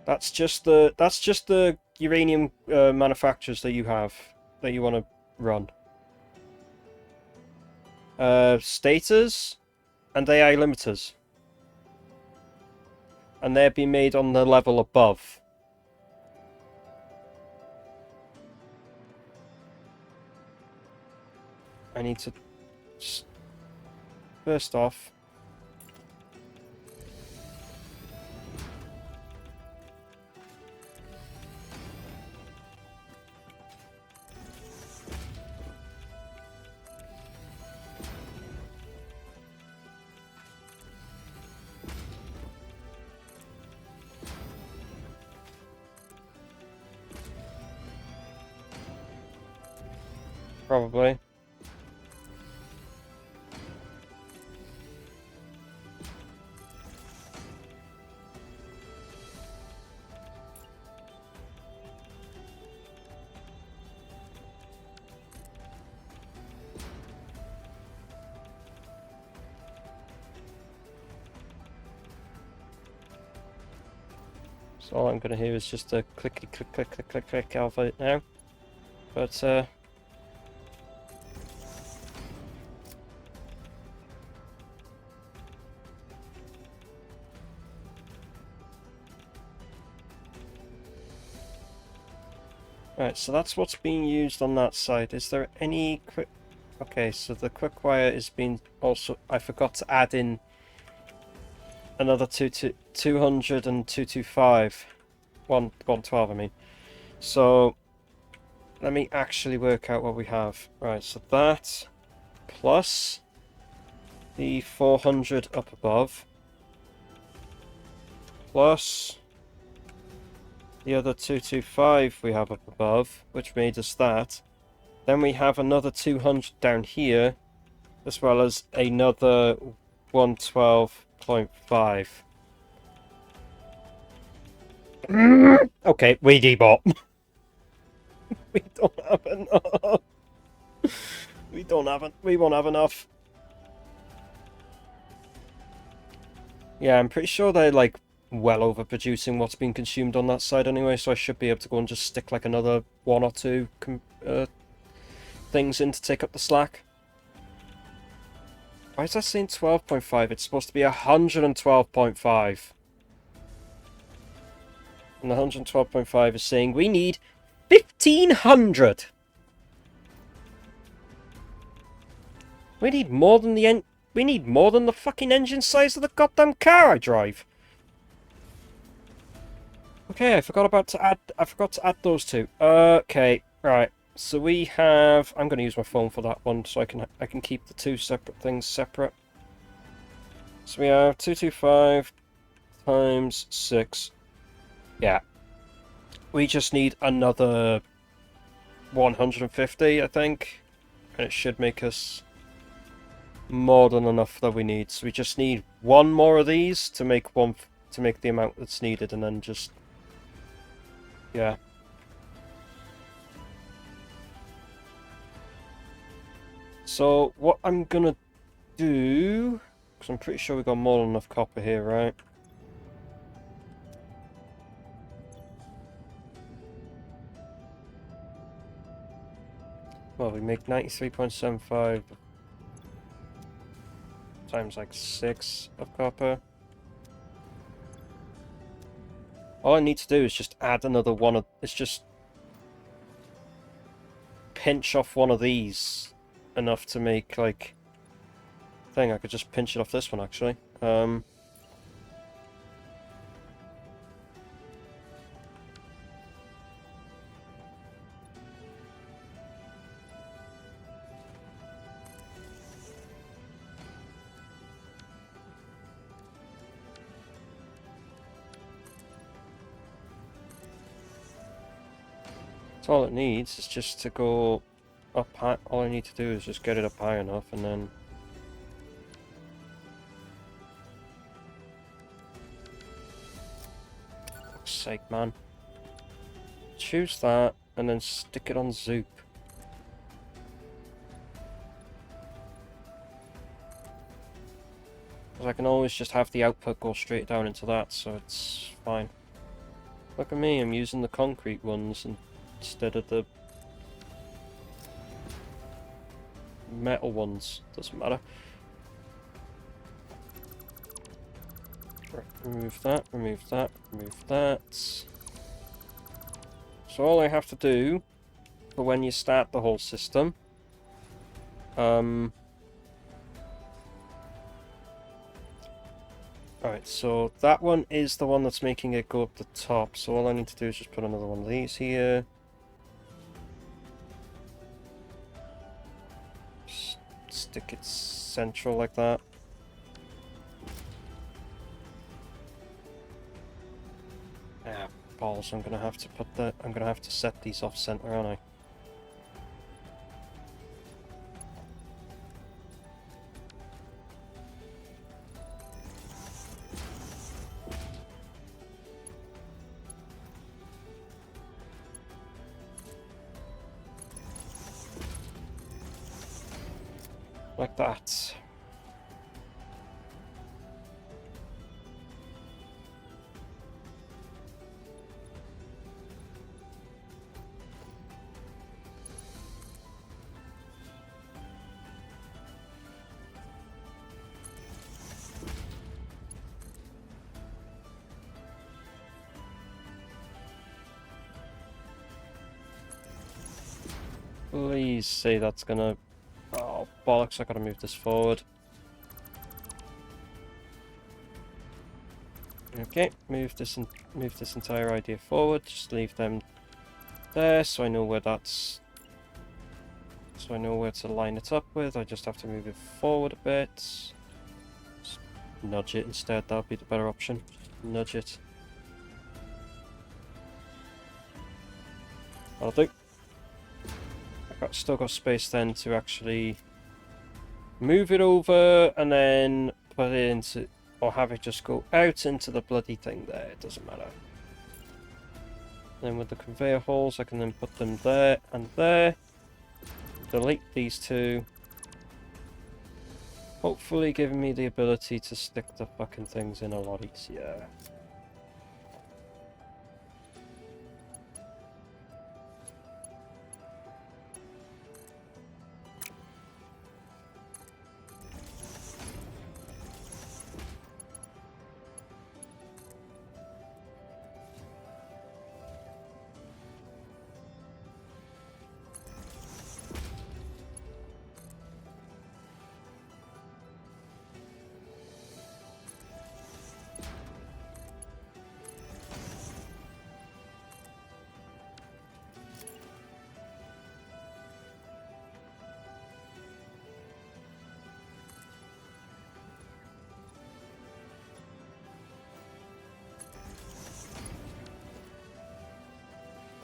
A: That's just the uranium manufacturers that you have that you want to run. Stators and AI limiters, and they're being made on the level above. I need to first off. Probably. So all I'm going to hear is just a clickety click click click click click of it now. But right, so that's what's being used on that side. Is there any quick... Okay, so the quick wire is being also... I forgot to add in another 200 and 225. 112, I mean. So, let me actually work out what we have. Right, so that plus the 400 up above plus the other 225 we have up above, which made us that. Then we have another 200 down here, as well as another 112.5. Okay, we debot. We don't have enough. We won't have enough. Yeah, I'm pretty sure they're like well overproducing what's being consumed on that side anyway, so I should be able to go and just stick like another one or two things in to take up the slack. Why is that saying 12.5? It's supposed to be 112.5. And the 112.5 is saying we need 1,500! We need more than the fucking engine size of the goddamn car I drive. Okay, I forgot to add those two. Okay, right. So we have... I'm going to use my phone for that one so I can keep the two separate things separate. So we have 225 times 6. Yeah. We just need another 150, I think. And it should make us more than enough that we need. So we just need one more of these to make the amount that's needed, and then just... Yeah. So what I'm gonna do, because I'm pretty sure we got more than enough copper here, right? Well, we make 93.75 times like 6 of copper. All I need to do is just add another one of... It's just pinch off one of these enough to make like thing. I could just pinch it off this one, actually. So all it needs is just to go up high. All I need to do is just get it up high enough, and then... Fuck's sake, man. Choose that, and then stick it on Zoop. Because I can always just have the output go straight down into that, so it's fine. Look at me, I'm using the concrete ones instead of the metal ones. Doesn't matter. Right, remove that, remove that, remove that. So all I have to do for when you start the whole system, alright, so that one is the one that's making it go up the top, so all I need to do is just put another one of these here. Stick it central like that. Ah, balls, I'm gonna have to set these off center, aren't I? Like that. Please say that's gonna... Oh, bollocks, I gotta move this forward. Okay, move this entire idea forward. Just leave them there, so I know where that's... So I know where to line it up with. I just have to move it forward a bit. Just nudge it instead, that would be the better option. Nudge it. That'll do. I've still got space then to actually move it over and then put it into... Or have it just go out into the bloody thing there, it doesn't matter. Then with the conveyor holes, I can then put them there and there. Delete these two. Hopefully giving me the ability to stick the fucking things in a lot easier.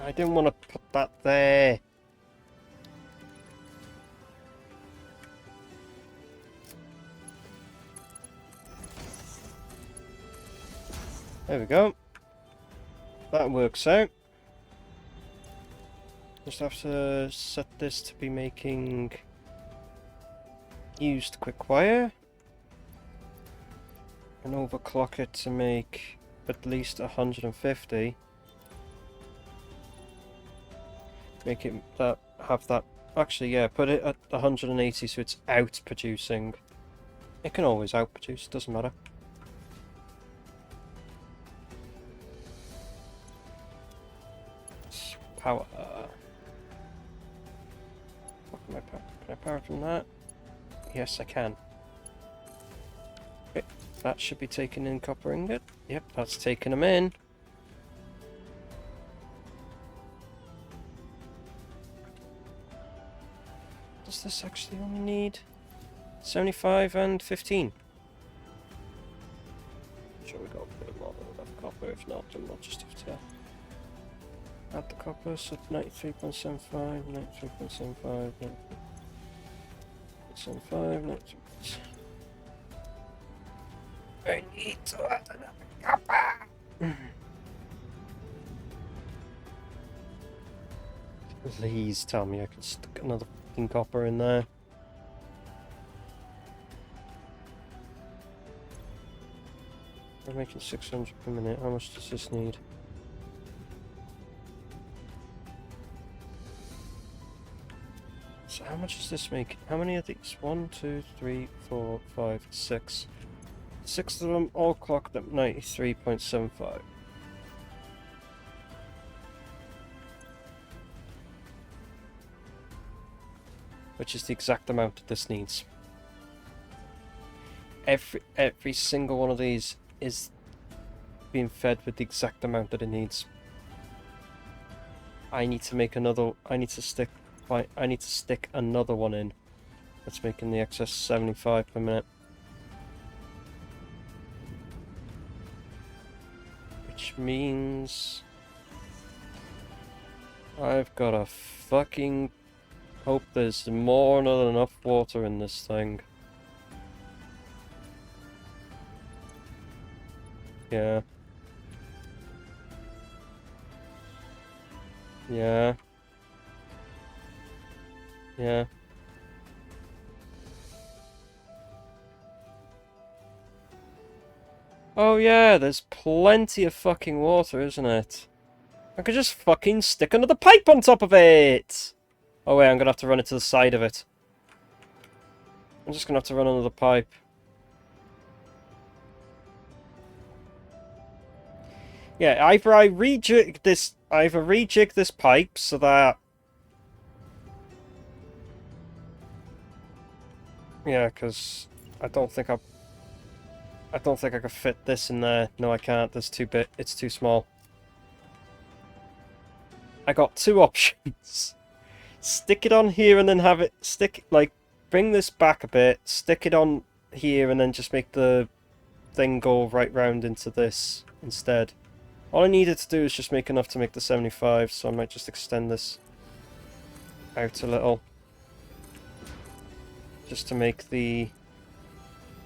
A: I didn't want to put that there. There we go. That works out. Just have to set this to be making used quick wire. And overclock it to make at least 150. Make it that have that. Actually, yeah, put it at 180 so it's out producing. It can always outproduce, doesn't matter. Power. Can I power from that? Yes, I can. That should be taking in copper ingot. Yep, that's taking them in. Does this actually only need 75 and 15? Sure, we got a bit more of copper. If not, then we'll just have to add the copper. So 93.75, 93.75, 93.75, 93. I need to add another copper. Please tell me I can stick another fucking copper in there. We're making 600 per minute. How much does this need? So how much is this making? How many of these? 1, 2, 3, 4, 5, 6. 6 of them all clocked at 93.75. Which is the exact amount that this needs. Every single one of these is being fed with the exact amount that it needs. I need to make another. I need to stick another one in. That's making the excess 75 per minute. Which means I've got to fucking hope there's more than enough water in this thing. Yeah. Yeah. Yeah. Oh yeah, there's plenty of fucking water, isn't it? I could just fucking stick another pipe on top of it! Oh wait, I'm gonna have to run it to the side of it. I'm just gonna have to run another pipe. Yeah, either I rejig this pipe so that... Yeah, because I don't think I could fit this in there. No, I can't. There's too big. It's too small. I got two options. Stick it on here and then have it bring this back a bit, stick it on here and then just make the thing go right round into this instead. All I needed to do is just make enough to make the 75, so I might just extend this out a little. Just to make the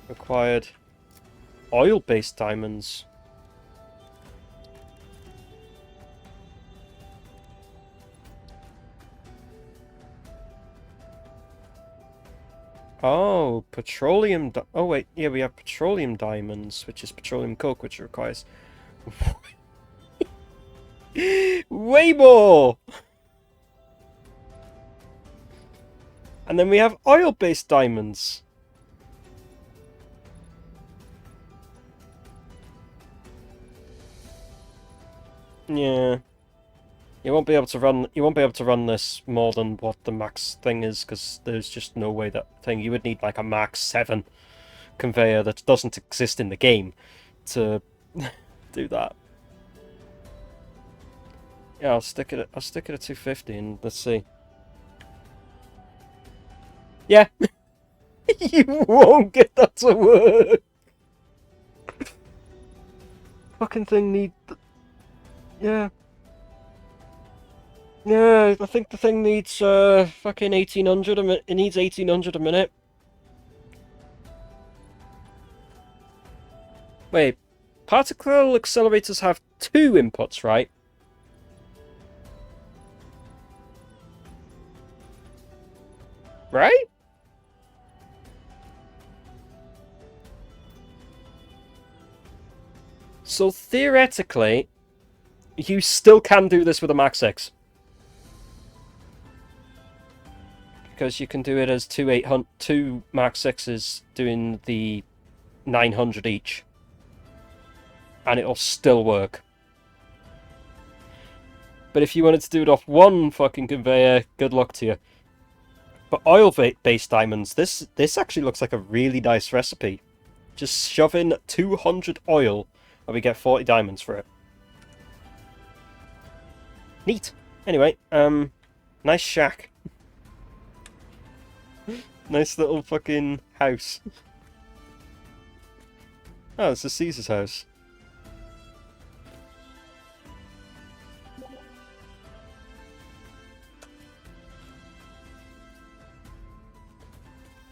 A: required oil-based diamonds. Oh, petroleum... Oh, wait. Yeah, we have petroleum diamonds, which is petroleum coke, which requires... way more! And then we have oil-based diamonds. Yeah. You won't be able to run this more than what the max thing is, because there's just no way that thing. You would need like a max 7 conveyor that doesn't exist in the game to do that. Yeah, I'll stick it at 250 and let's see. Yeah. You won't get that to work. Fucking thing need... Yeah. Yeah, I think the thing needs fucking 1800 a minute. It needs 1800 a minute. Wait, particle accelerators have 2 inputs, right? Right? So theoretically, you still can do this with a Max 6. Because you can do it as two Max 6s doing the 900 each. And it'll still work. But if you wanted to do it off one fucking conveyor, good luck to you. But oil-based diamonds, this actually looks like a really nice recipe. Just shove in 200 oil and we get 40 diamonds for it. Neat. Anyway, nice shack. Nice little fucking house. Oh, it's the Caesar's house.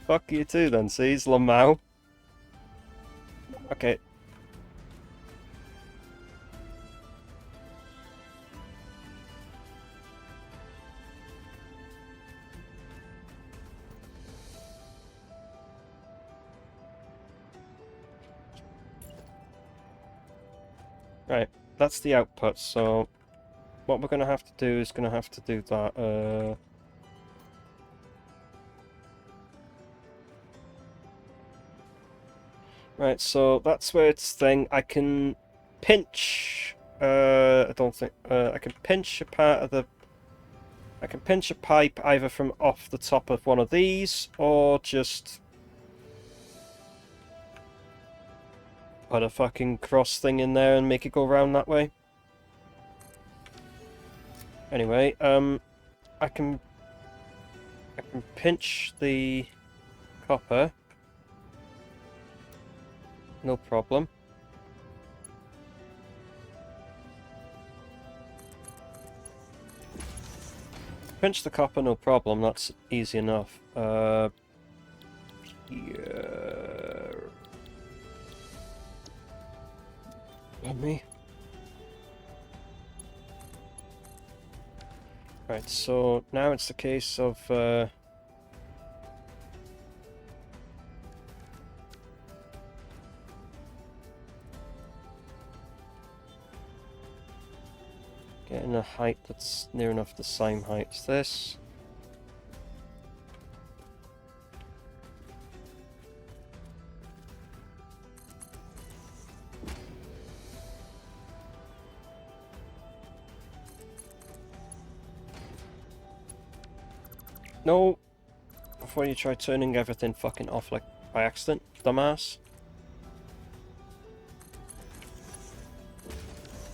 A: Fuck you too then, Caesar LMAO. Okay. Right, that's the output, so what we're going to have to do is going to have to do that, Right, so that's where it's thing. I can pinch, I don't think, I can pinch a part of the, I can pinch a pipe either from off the top of one of these, or just put a fucking cross thing in there and make it go round that way. Anyway, I can pinch the copper. No problem. Pinch the copper, no problem. That's easy enough. Yeah. Let me. Right, so now it's the case of getting a height that's near enough the same height as this. No! Before you try turning everything fucking off like by accident, dumbass.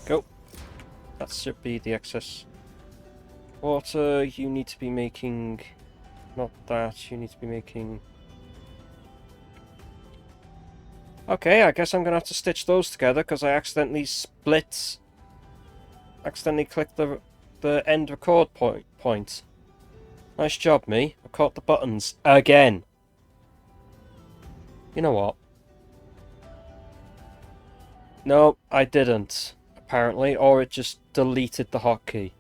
A: Go. That should be the excess water. You need to be making... Not that, you need to be making... Okay, I guess I'm gonna have to stitch those together because I accidentally clicked the end record point. Nice job, me. I caught the buttons again. You know what? No, I didn't, apparently, or it just deleted the hotkey.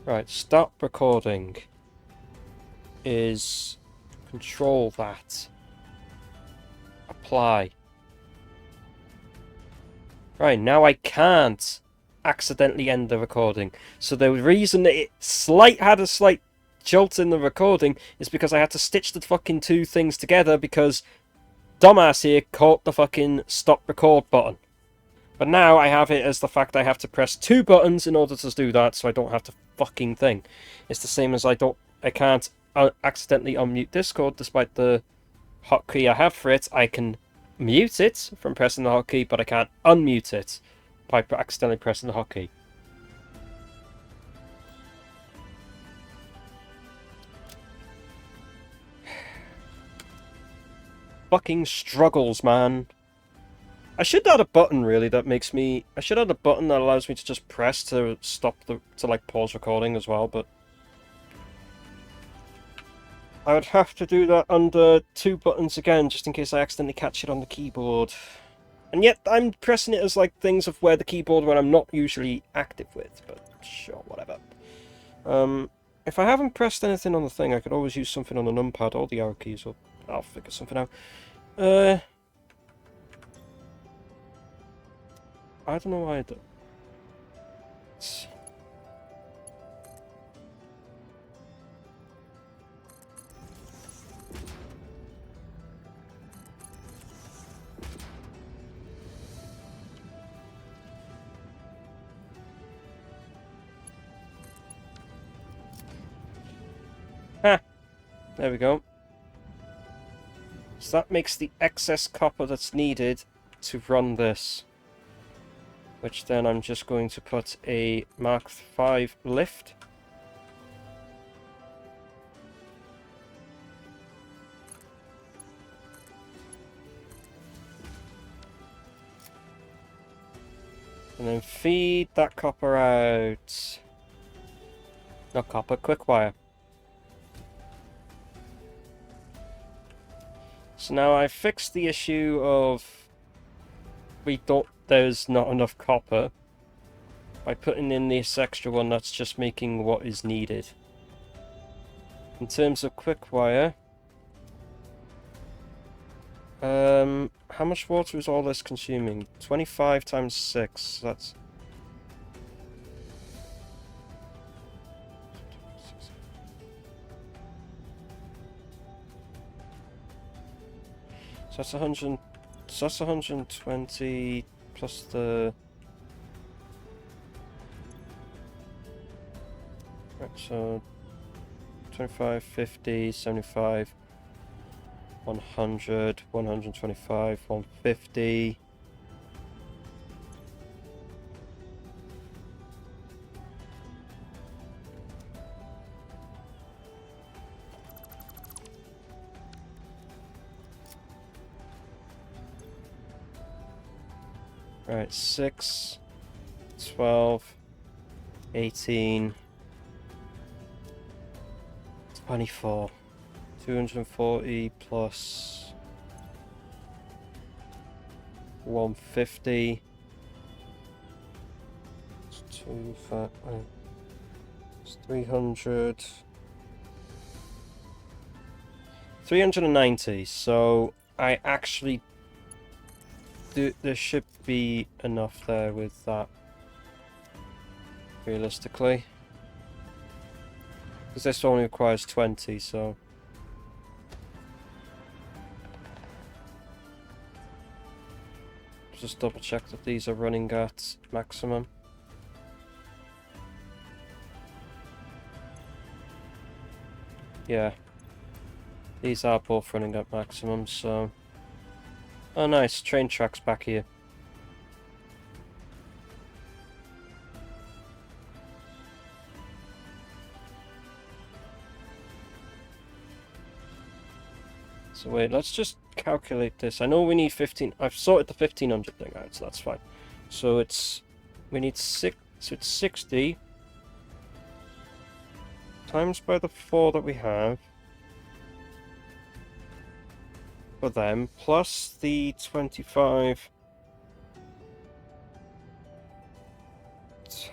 A: Right, stop recording is control that. Apply. Right, now I can't accidentally end the recording. So the reason that it had a slight jolt in the recording is because I had to stitch the fucking two things together because dumbass here caught the fucking stop record button. But now I have it as the fact I have to press two buttons in order to do that, so I don't have to fucking thing. It's the same as I can't accidentally unmute Discord despite the hotkey I have for it. I can mute it from pressing the hotkey, but I can't unmute it by accidentally pressing the hotkey. Fucking struggles, man. I should add a button really that makes me... I should add a button that allows me to just press to stop to like pause recording as well, but I would have to do that under two buttons again just in case I accidentally catch it on the keyboard. And yet I'm pressing it as like things of where the keyboard when I'm not usually active with, but sure, whatever. If I haven't pressed anything on the thing, I could always use something on the numpad or the arrow keys, or I'll figure something out. I don't know why I don't. Ha! There we go. So that makes the excess copper that's needed to run this. Which then I'm just going to put a Mark V lift. And then feed that copper out. Not copper, quick wire. So now I've fixed the issue of there's not enough copper by putting in this extra one that's just making what is needed. In terms of quick wire, how much water is all this consuming? 25 times 6, that's... So that's 100... So that's 120 plus the... Right, so... 25, 50, 75... 100, 125, 150. Right, 6, 12, 18, 24. 240 plus 150. It's 300. 390. So I actually do. There should be enough there with that. Realistically, because this only requires 20. So. Just double check that these are running at maximum. Yeah, these are both running at maximum, so... Oh nice, train tracks back here. So wait, let's just calculate this. I know we need 15. I've sorted the 1500 thing out, so that's fine. So it's we need 6. So it's 60 times by the 4 that we have for them, plus the 25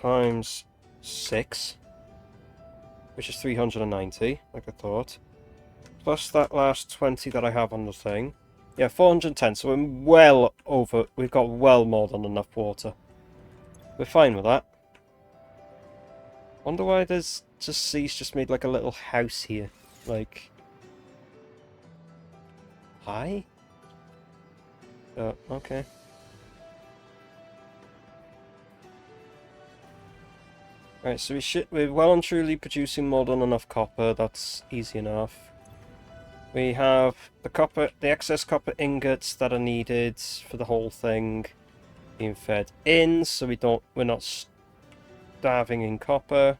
A: times 6, which is 390, like I thought. Plus that last 20 that I have on the thing. Yeah, 410, so we're well over... We've got well more than enough water. We're fine with that. Wonder why there's just... He's just made like a little house here. Like... Hi? Oh, okay. Right, so we're well and truly producing more than enough copper. That's easy enough. We have the excess copper ingots that are needed for the whole thing being fed in, so we're not starving in copper.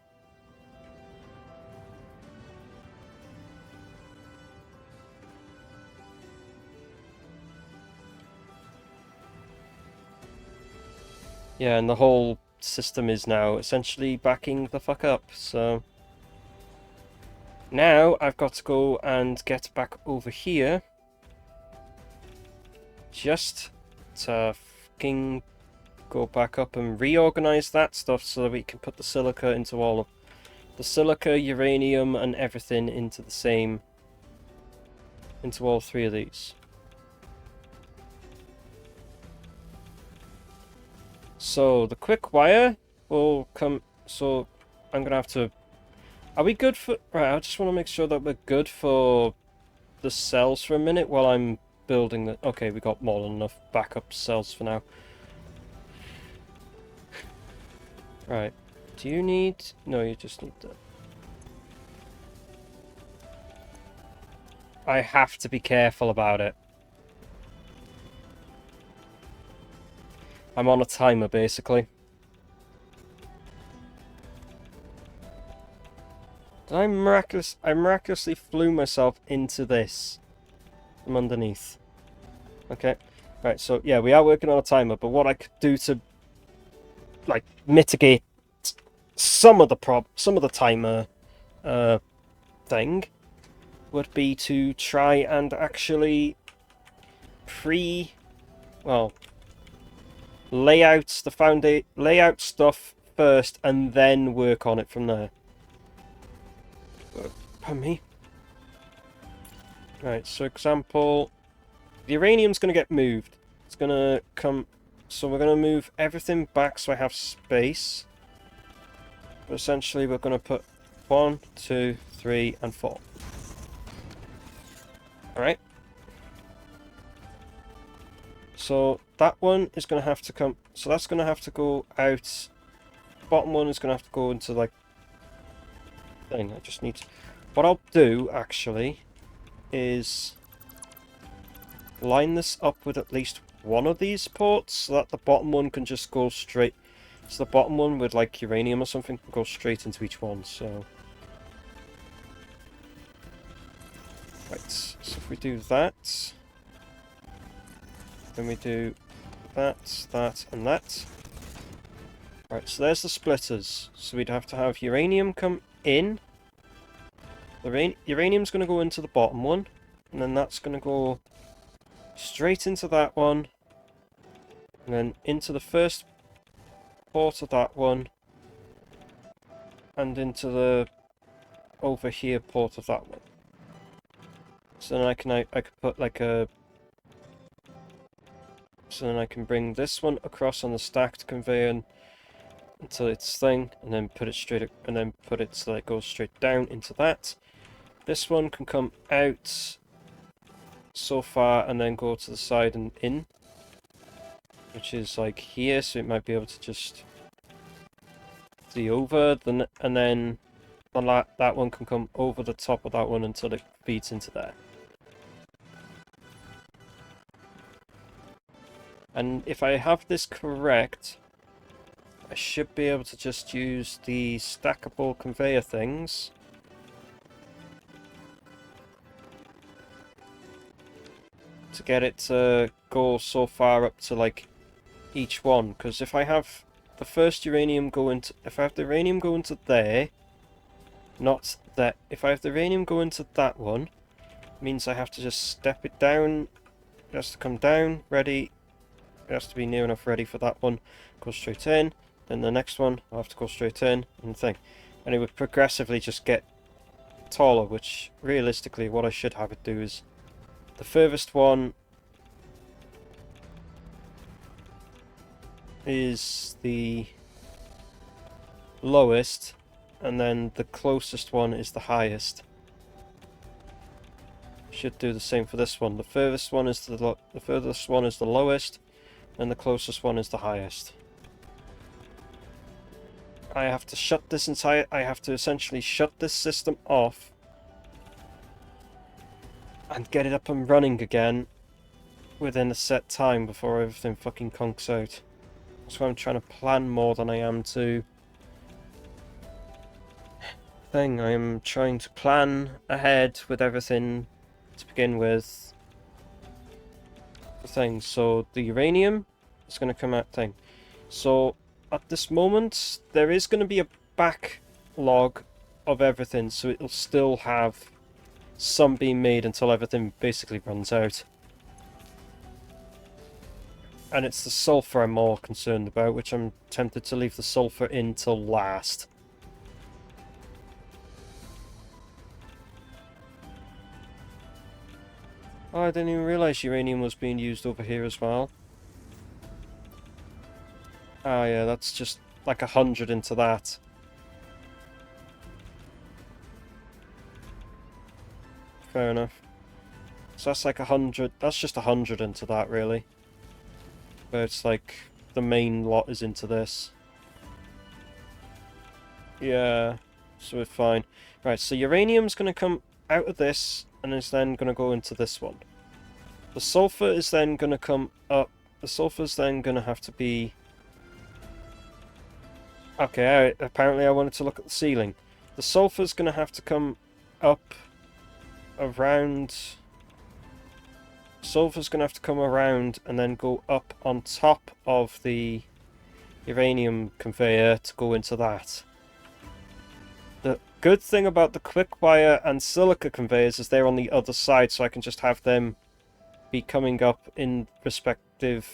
A: Yeah, and the whole system is now essentially backing the fuck up, so... Now, I've got to go and get back over here. Just to fucking go back up and reorganize that stuff so that we can put the silica into all of... The silica, uranium, and everything into the same... Into all 3 of these. So, the quick wire will come... So, I'm gonna have to... Are we good for... Right, I just want to make sure that we're good for the cells for a minute while I'm building the... Okay, we got more than enough backup cells for now. Right. Do you need... No, you just need that. I have to be careful about it. I'm on a timer, basically. Did I miraculously flew myself into this from underneath. Okay. Right, so yeah, we are working on a timer, but what I could do to like mitigate some of the timer thing would be to try and actually lay out stuff first and then work on it from there. Pardon me. Right, so example, the uranium's going to get moved. It's going to come, so we're going to move everything back so I have space. But essentially we're going to put 1, 2, 3, and 4. Alright. So that one is going to have to come, so that's going to have to go out. Bottom one is going to have to go into like thing. I just need to, what I'll do actually is line this up with at least one of these ports so that the bottom one can just go straight. So the bottom one with like uranium or something can go straight into each one. So right, so if we do that, then we do that, that, and that. Right, so there's the splitters. So we'd have to have uranium come in. The uranium's going to go into the bottom one, and then that's going to go straight into that one, and then into the first port of that one, and into the over here port of that one. So then I could put like a, so then I can bring this one across on the stacked conveyor until its thing, and then put it straight, and then put it so that it goes straight down into that. This one can come out so far and then go to the side and in, which is like here, so it might be able to just see over, and then that one can come over the top of that one until it feeds into there. And if I have this correct, I should be able to just use the stackable conveyor things to get it to go so far up to like each one, because if I have the first uranium go into, if I have the uranium go into there, not that, if I have the uranium go into that one, it means I have to just step it down. It has to come down, ready, it has to be near enough ready for that one, go straight in, then the next one I'll have to go straight in, and thing. And it would progressively just get taller, which realistically what I should have it do is the furthest one is the lowest, and then the closest one is the highest. Should do the same for this one. The furthest one is the furthest one is the lowest, and the closest one is the highest. I have to shut this entire, I have to essentially shut this system off and get it up and running again within a set time before everything fucking conks out. That's why I'm trying to plan more than I am to thing. I am trying to plan ahead with everything to begin with. The thing. So the uranium is going to come out thing. So at this moment there is going to be a backlog of everything, so it'll still have some being made until everything basically runs out. And it's the sulfur I'm more concerned about, which I'm tempted to leave the sulfur in till last. Oh, I didn't even realise uranium was being used over here as well. Ah, yeah, that's just like 100 into that. Fair enough. So that's like 100, that's just 100 into that, really. But it's like, the main lot is into this. Yeah, so we're fine. Right, so uranium's going to come out of this, and is then going to go into this one. The sulfur is then going to come up the sulfur's then going to have to be... Okay, apparently I wanted to look at the ceiling. The sulfur's going to have to come up around... Sulfur's going to have to come around and then go up on top of the uranium conveyor to go into that. The good thing about the quick wire and silica conveyors is they're on the other side, so I can just have them be coming up in respective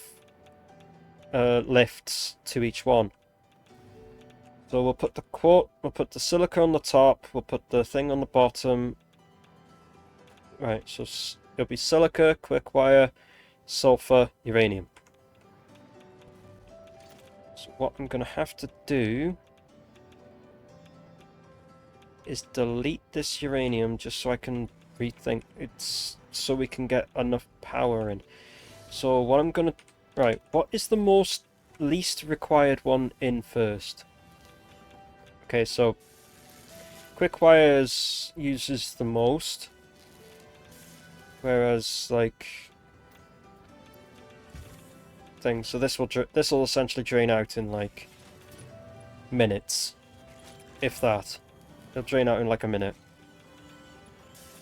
A: lifts to each one. So we'll put the silica on the top, we'll put the thing on the bottom. Right, so it'll be silica, quick wire, sulfur, uranium. So what I'm going to have to do is delete this uranium just so I can rethink it's so we can get enough power in. So what I'm going to... Right, what is the least required one in first? Okay, so quick wires uses the most, whereas like things. So this will essentially drain out in like minutes, if that. It'll drain out in like a minute,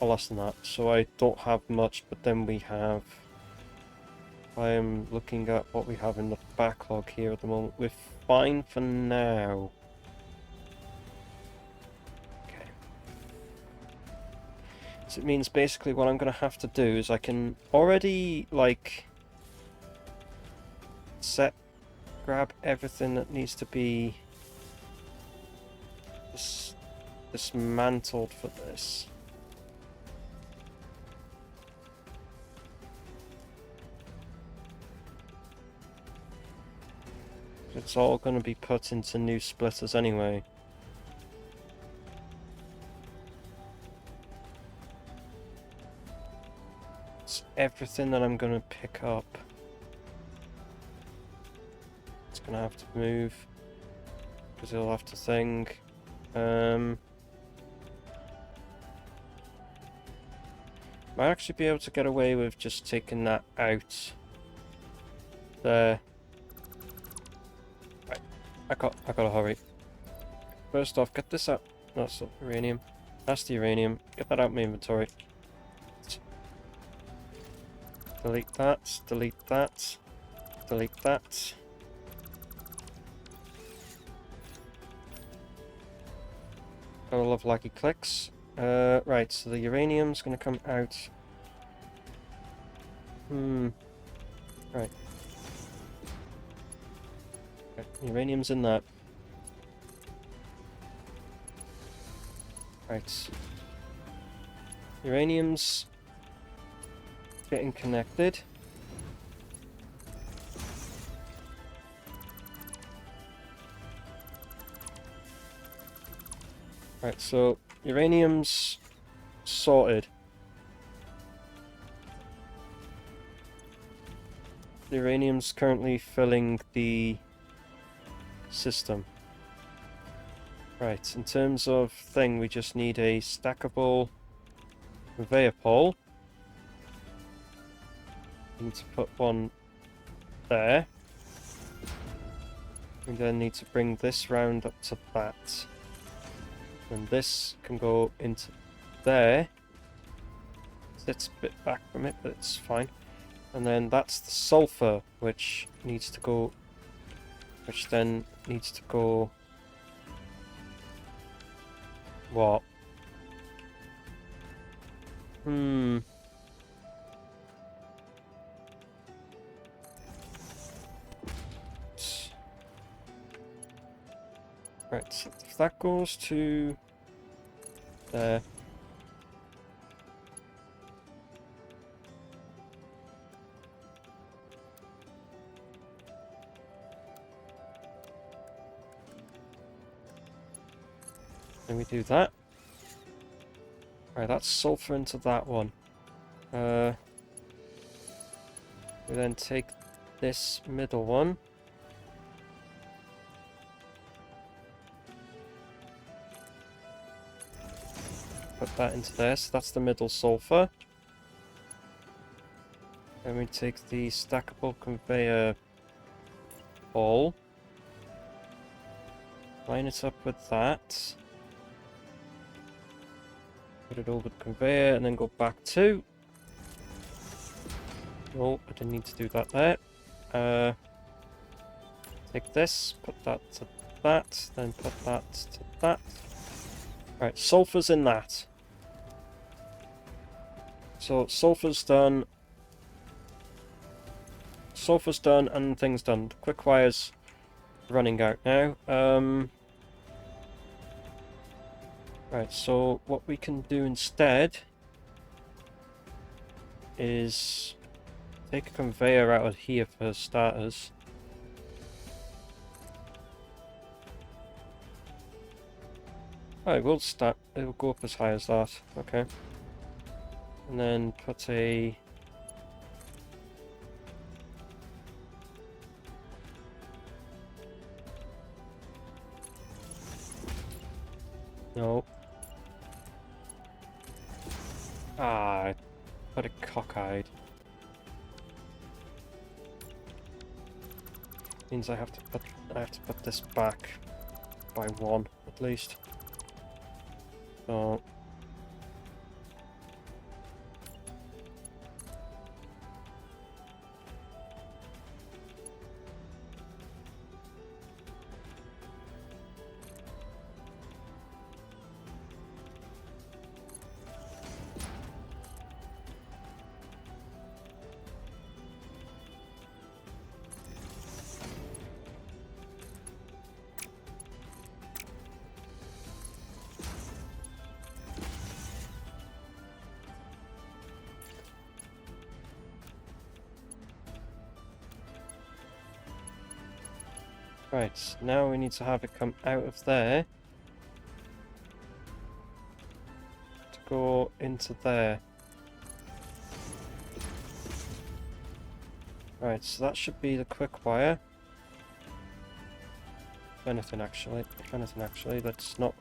A: or less than that. So I don't have much, but then we have. I am looking at what we have in the backlog here at the moment. We're fine for now. So it means basically what I'm going to have to do is I can already, like, grab everything that needs to be dismantled for this. It's all going to be put into new splitters anyway. Everything that I'm going to pick up, it's going to have to move because it'll have to think. Might actually be able to get away with just taking that out there. Right, I gotta hurry. First off, get this out. No, that's the uranium. That's the uranium. Get that out of my inventory. Delete that, delete that, delete that. Gotta love laggy clicks. Right, so the uranium's gonna come out. Right. Okay, uranium's in that. Right. Uranium's getting connected. Right, so uranium's sorted. The uranium's currently filling the system. Right, in terms of thing, we just need a stackable conveyor pole. Need to put one there. We then need to bring this round up to that. And this can go into there. Sits a bit back from it, but it's fine. And then that's the sulfur, which needs to go... Which then needs to go... What? Right, so if that goes to there. Then we do that. Right, that's sulfur into that one. We then take this middle one. Put that into there, so that's the middle sulfur. Then we take the stackable conveyor ball, line it up with that, put it over the conveyor, and then go back to. No, I didn't need to do that there. Take this, put that to that, then put that to that. Right, sulfur's in that. So sulfur's done. Sulfur's done and things done. The quick wire's running out now. Right, so what we can do instead is take a conveyor out of here for starters. Alright, we'll start. It'll go up as high as that. Okay. And then put a. No. Ah, I put it cockeyed. Means I have to put this back by 1 at least. So right, now we need to have it come out of there to go into there. Right, so that should be the quick wire. If anything actually, let's not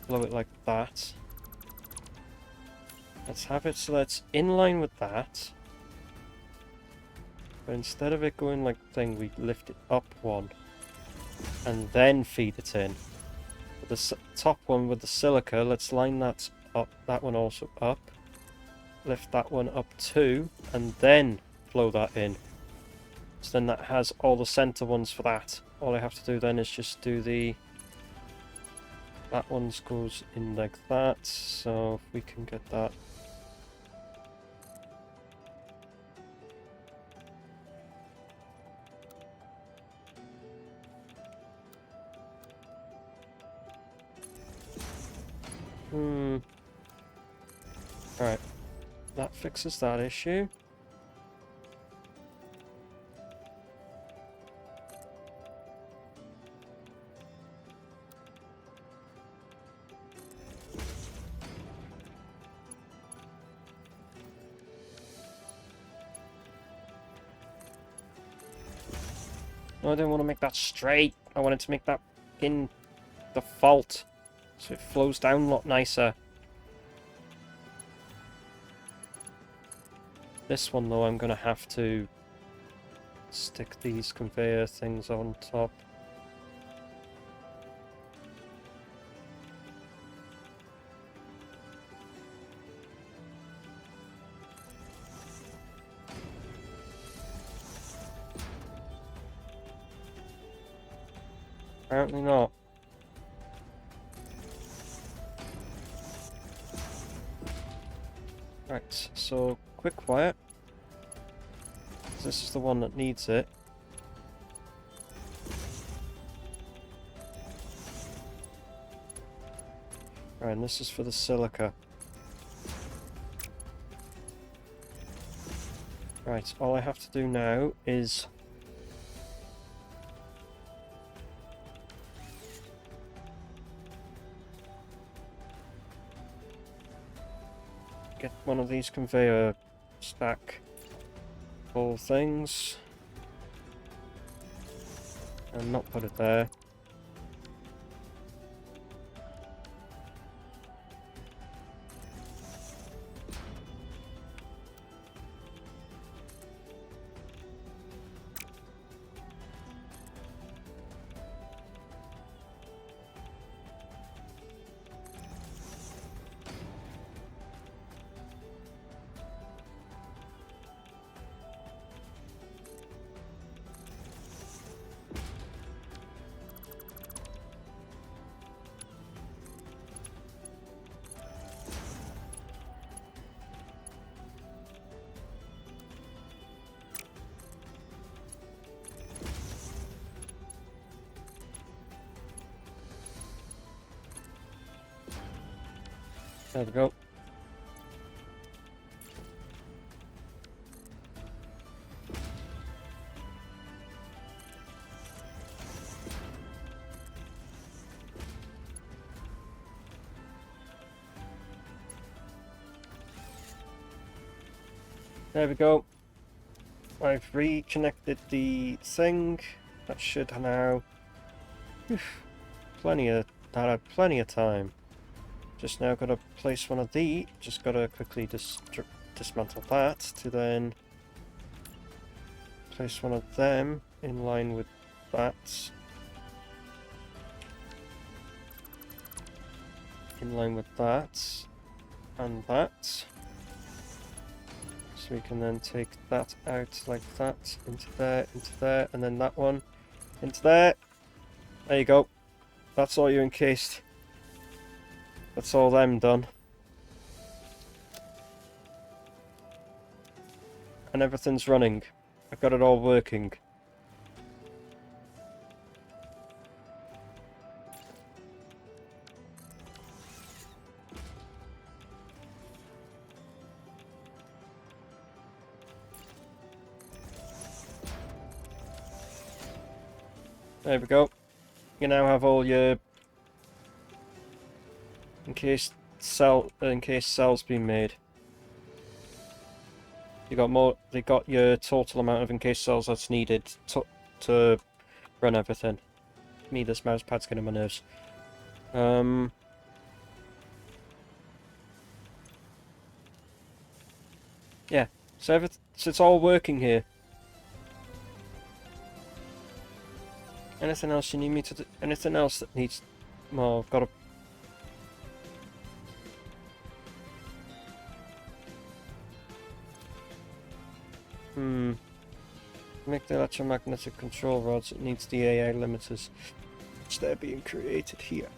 A: blow it like that. Let's have it so that's in line with that. But instead of it going like thing, we lift it up 1. And then feed it in. With the top one with the silica, let's line that up, that one also up. Lift that one up too, and then flow that in. So then that has all the center ones for that. All I have to do then is just do the... That one goes in like that, so if we can get that... Alright, that fixes that issue. No, I don't want to make that straight. I wanted to make that in the fault, so it flows down a lot nicer. This one though, I'm going to have to stick these conveyor things on top. Apparently not. Right, so quick wire. This is the one that needs it. Right, and this is for the silica. Right, all I have to do now is get one of these conveyor stack full things and not put it there. There we go. There we go. I've reconnected the thing. That should now... That had plenty of time. Just now gotta place one of the... Just gotta quickly dismantle that to then... Place one of them in line with that. In line with that. And that. So we can then take that out like that, into there, and then that one into there. There you go. That's all you encased. That's all them done. And everything's running. I've got it all working. There we go. You now have all your encased cells being made. You got more. They got your total amount of encased cells that's needed to run everything. Me, this mouse pad's getting on my nerves. Yeah. So it's all working here. Anything else you need me to do? Anything else that needs... Well, I've got to... Make the electromagnetic control rods. It needs the AI limiters. Which they're being created here.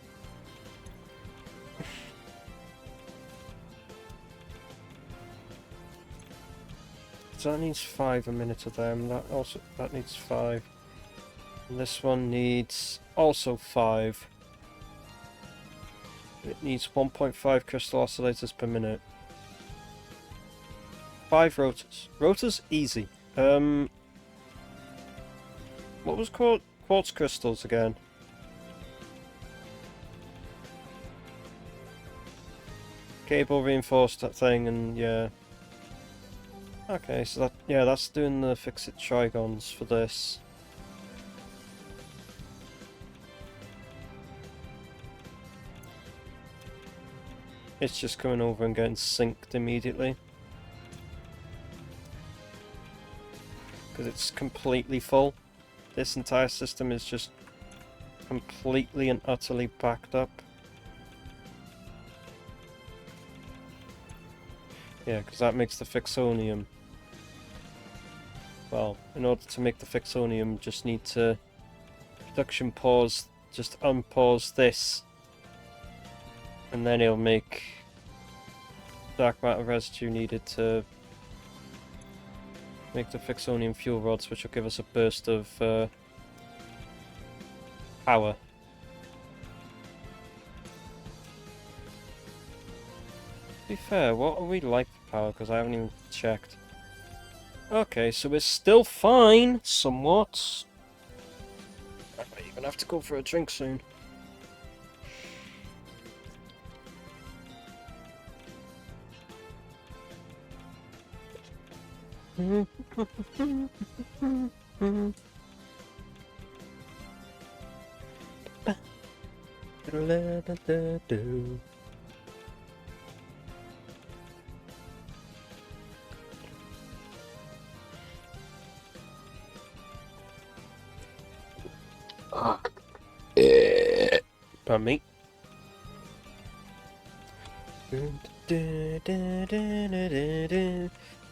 A: So that needs 5 a minute of them. That needs 5. And this one needs also 5. It needs 1.5 crystal oscillators per minute. 5 rotors. Rotors easy. What was called quartz crystals again? Cable reinforced that thing, and yeah. Okay, so that's doing the fix-it trigons for this. It's just coming over and getting synced immediately. Because it's completely full. This entire system is just completely and utterly backed up. Yeah, because that makes the fixonium. Well, in order to make the fixonium, just need to production pause, just unpause this. And then it'll make dark matter residue needed to make the fixonium fuel rods, which will give us a burst of power. To be fair, what are we like for power? Because I haven't even checked. Okay, so we're still fine, somewhat. I might even have to go for a drink soon. Pardon me.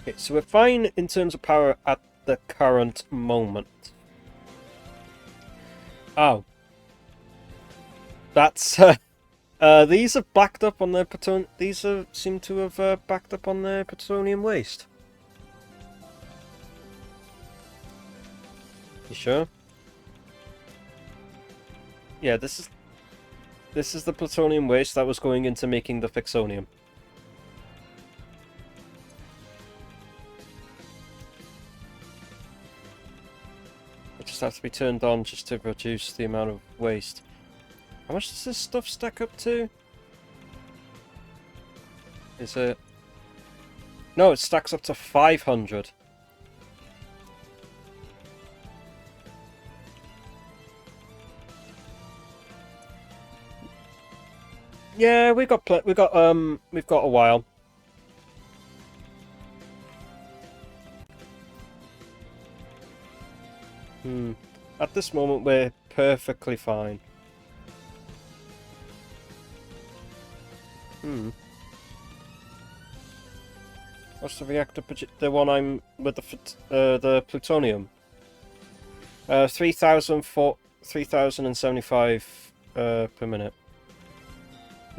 A: Okay, so we're fine in terms of power at the current moment. Oh. That's, these are backed up on their plutonium... These seem to have backed up on their plutonium waste. You sure? Yeah, this is... This is the plutonium waste that was going into making the fixonium. It just has to be turned on just to reduce the amount of waste. How much does this stuff stack up to? Is it... No, it stacks up to 500. Yeah, we've got a while. At this moment, we're perfectly fine. What's the reactor? The one I'm with the plutonium. 3075 per minute.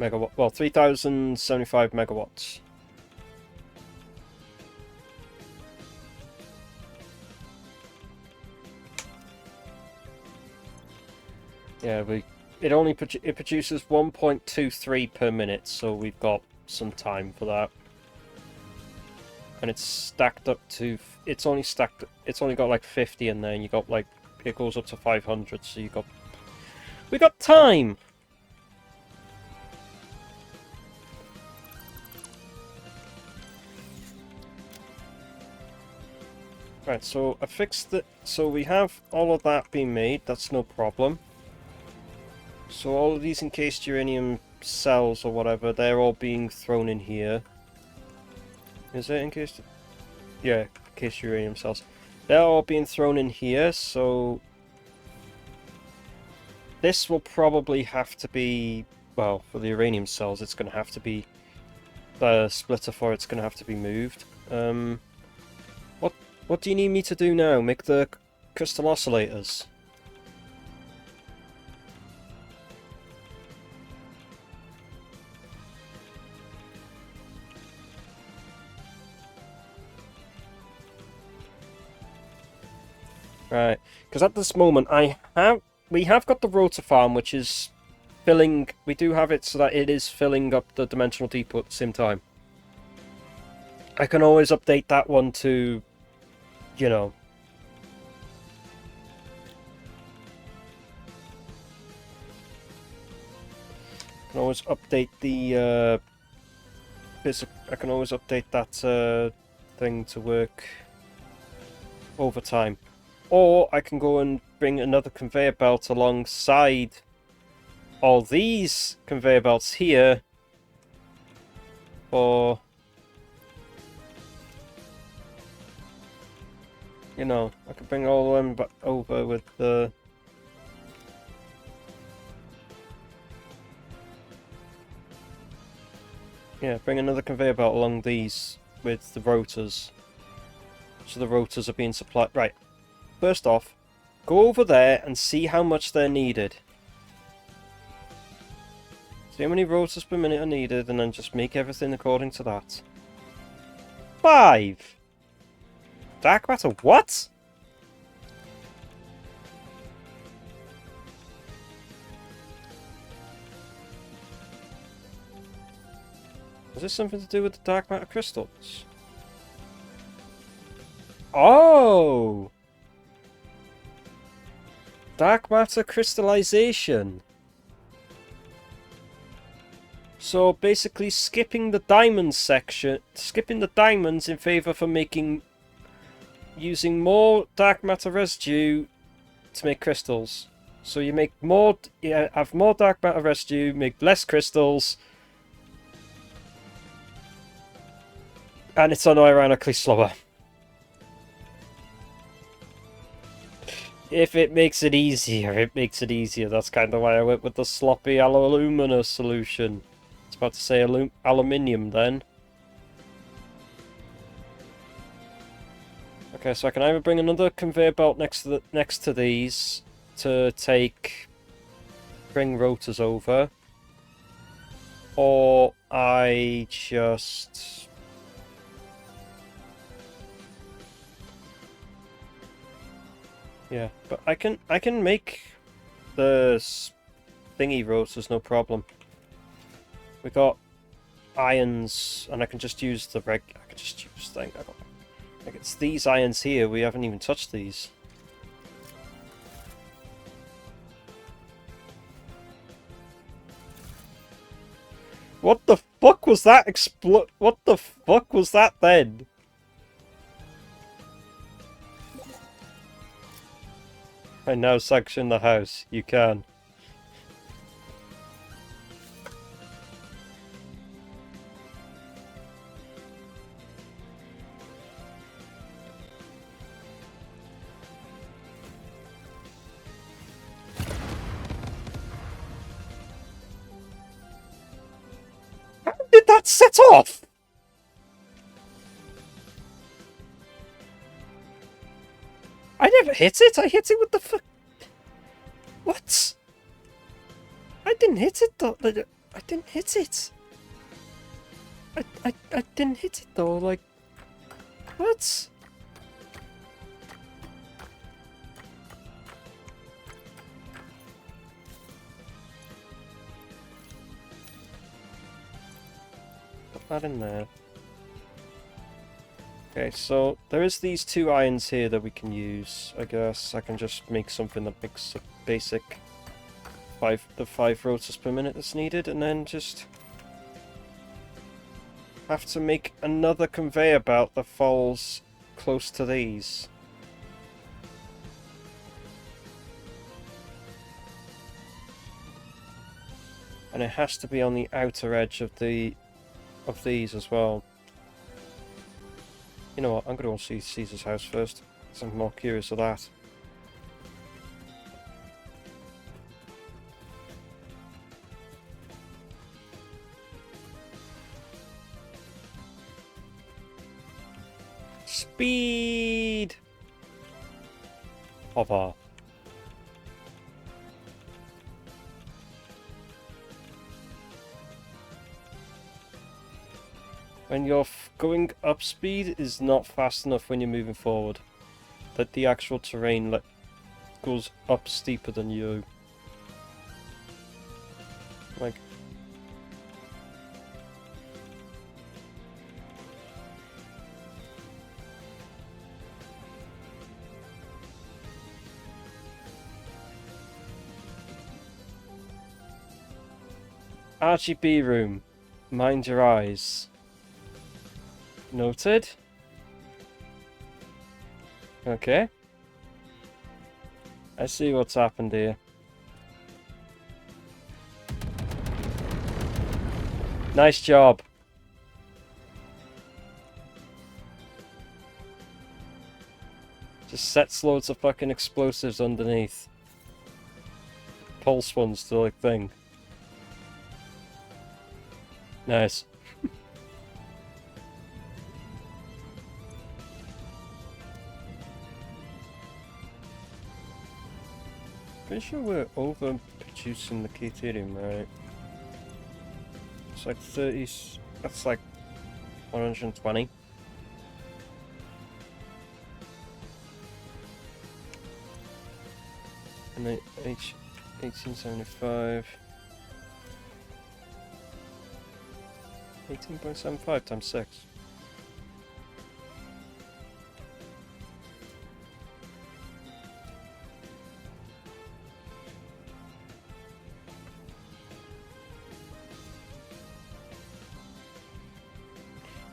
A: Megawatt. Well, 3075 megawatts. Yeah, it produces 1.23 per minute, so we've got some time for that. And it's stacked up to... It's only got like 50 in there, and you got like... It goes up to 500, so we got time! Right, so I fixed it. So we have all of that being made, that's no problem. So all of these encased uranium cells or whatever, they're all being thrown in here. Is it encased? Yeah, encased uranium cells. They're all being thrown in here, so... This will probably have to be... Well, for the uranium cells, it's going to have to be... The splitter for it's going to have to be moved. What do you need me to do now? Make the crystal oscillators? Right, because at this moment we have got the rotor farm, which is filling. We do have it so that it is filling up the dimensional depot at the same time. I can always update that one to, you know. I can always update the I can always update that thing to work over time. Or I can go and bring another conveyor belt alongside all these conveyor belts here for, you know, I could bring all of them over with the... Yeah, bring another conveyor belt along these with the rotors. So the rotors are being supplied... Right. First off, go over there and see how much they're needed. See how many rotors per minute are needed, and then just make everything according to that. 5! Dark matter, what? Is this something to do with the dark matter crystals? Oh! Dark matter crystallization. So basically skipping the diamonds section, skipping the diamonds in favour for using more dark matter residue to make crystals. So you make more, have more dark matter residue, make less crystals, and it's unironically slower. If it makes it easier, it makes it easier. That's kind of why I went with the sloppy alumina solution. I was about to say aluminium then. Okay, so I can either bring another conveyor belt next to these to bring rotors over, or I just... Yeah, but I can make the thingy rotors, no problem. We got irons, and I can just use the I can just use thing. Like, it's these irons here, we haven't even touched these. What the fuck was that what the fuck was that then? I now section the house. You can. How did that set off? I never hit it. I hit it with the fuck. What? I didn't hit it though. I didn't hit it. I didn't hit it though. Like, what? Put that in there. Okay, so there is these two irons here that we can use. I guess I can just make something that makes a basic 5 rotors per minute that's needed, and then just have to make another conveyor belt that falls close to these. And it has to be on the outer edge of these as well. You know what, I'm going to go see Caesar's house first, because I'm more curious of that. Speed! Hover. When you're going up, speed is not fast enough when you're moving forward. That the actual terrain goes up steeper than you. Like... RGB room. Mind your eyes. Noted. Okay. I see what's happened here. Nice job. Just sets loads of fucking explosives underneath. Pulse ones to like thing. Nice. Pretty sure we're overproducing the Keterium, right? It's like 30, that's like 120. And then 1875. 18.75 times 6.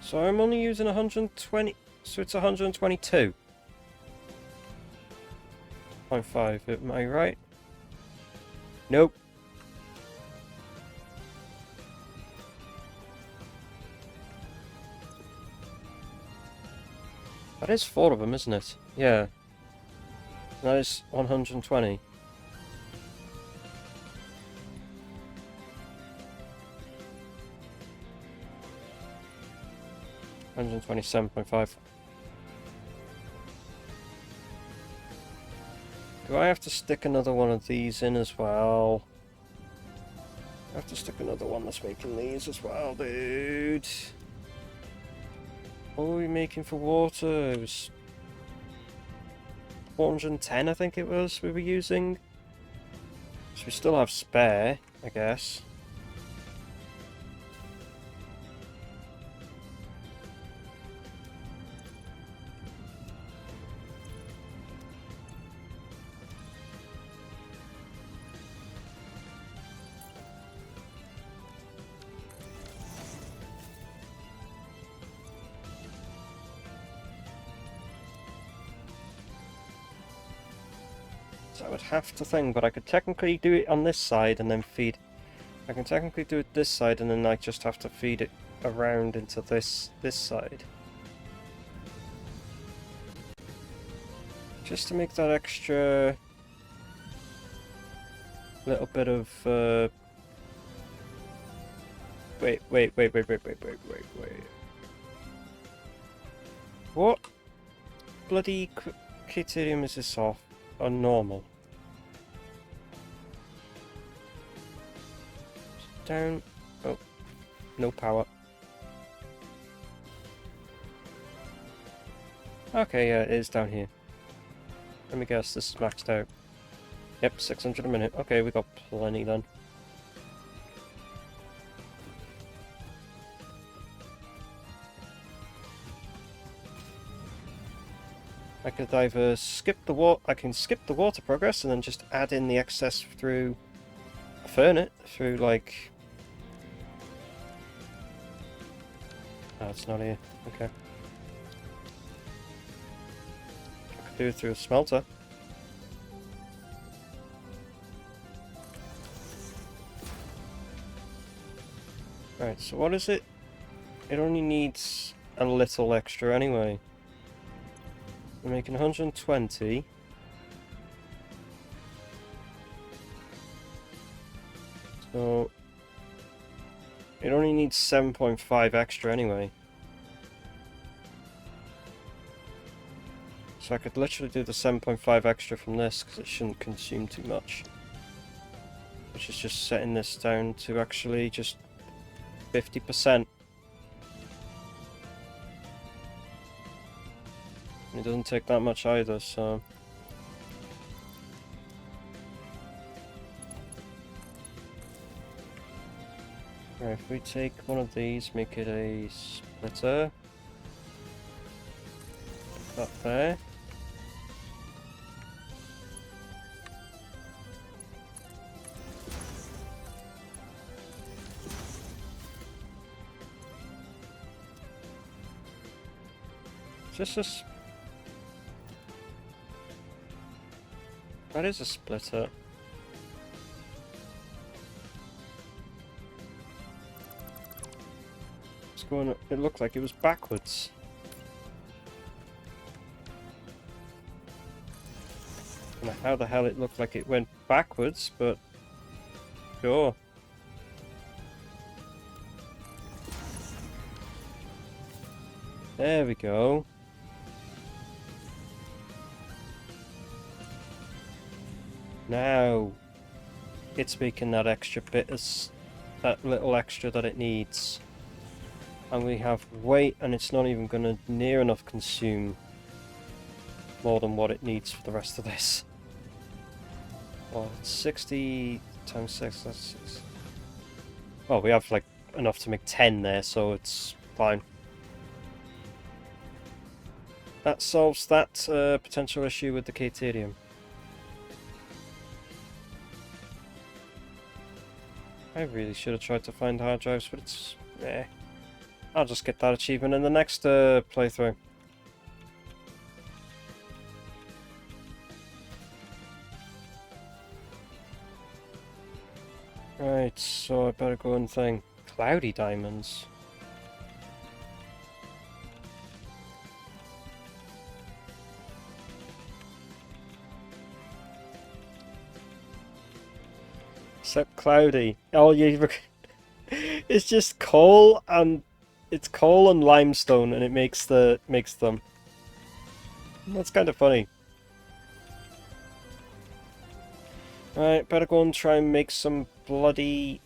A: So I'm only using 120, so it's 122.5, am I right? Nope. That is 4 of them, isn't it? Yeah. That is 120. $127.5. Do I have to stick another one of these in as well? I have to stick another one that's making these as well, dude. What were we making for water? It was 410, I think it was, we were using. So we still have spare, I guess. So I would have to think, but I could technically do it on this side and then feed. I can technically do it this side and then I just have to feed it around into this side. Just to make that extra little bit of wait. What bloody criterium is this off? On normal. Down. Oh, no power. Okay, yeah, it is down here. Let me guess, this is maxed out. Yep, 600 a minute. Okay, we got plenty then. I could either skip the I can skip the water progress and then just add in the excess through a furnace, through like... Oh, it's not here. Okay. I could do it through a smelter. Right, so what is it? It only needs a little extra anyway. We're making 120. So it only needs 7.5 extra anyway. So I could literally do the 7.5 extra from this because it shouldn't consume too much. Which is just setting this down to actually just 50%. It doesn't take that much either, so... Right, if we take one of these, make it a splitter. Put that there. Just a... That is a splitter. It's going... It looked like it was backwards. I don't know how the hell it looked like it went backwards, but... Sure. There we go. Now, it's making that extra bit as that little extra that it needs. And we have weight, and it's not even going to near enough consume more than what it needs for the rest of this. Well, it's 60 times 6, that's 6. Well, we have like enough to make 10 there, so it's fine. That solves that potential issue with the Caterium. I really should have tried to find hard drives, but it's... eh. I'll just get that achievement in the next playthrough. Right, so I better go and think. Cloudy diamonds. Except cloudy. Oh, you... It's just coal and... It's coal and limestone, and it makes them. That's kind of funny. Right, better go and try and make some bloody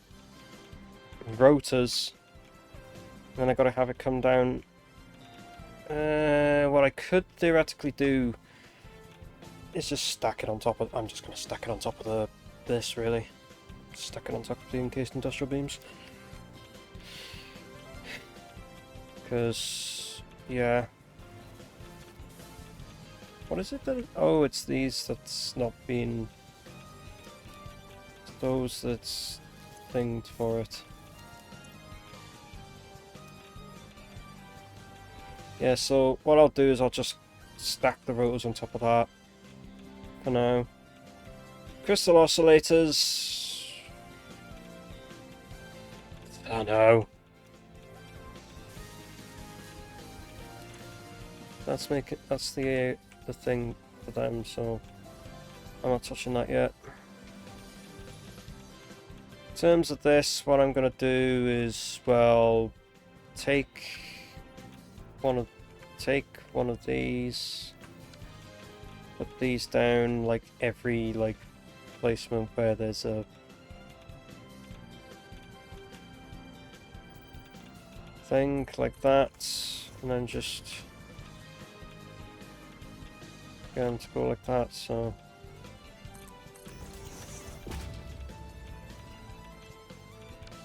A: rotors. Then I gotta have it come down. What I could theoretically do is just stack it on top of... I'm just gonna stack it on top of the this really. Stuck it on top of the encased industrial beams. Because, yeah. What is it that... Oh, it's these that's not been... It's those that's thinged for it. Yeah, so what I'll do is I'll just stack the rotors on top of that for now. Crystal oscillators. Oh no. That's the thing for them, so I'm not touching that yet. In terms of this, what I'm gonna do is, well, take one of these, put these down like every placement where there's a thing like that, and then just get them to go like that. So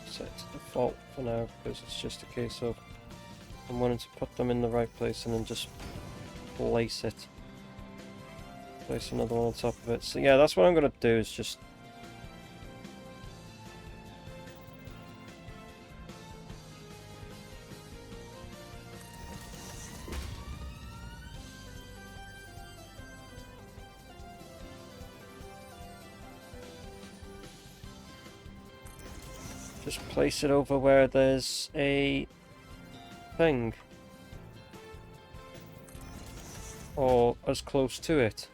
A: set to default for now because it's just a case of I'm wanting to put them in the right place and then just place it. Place another one on top of it. So yeah, that's what I'm going to do, is just place it over where there's a thing. Or as close to it.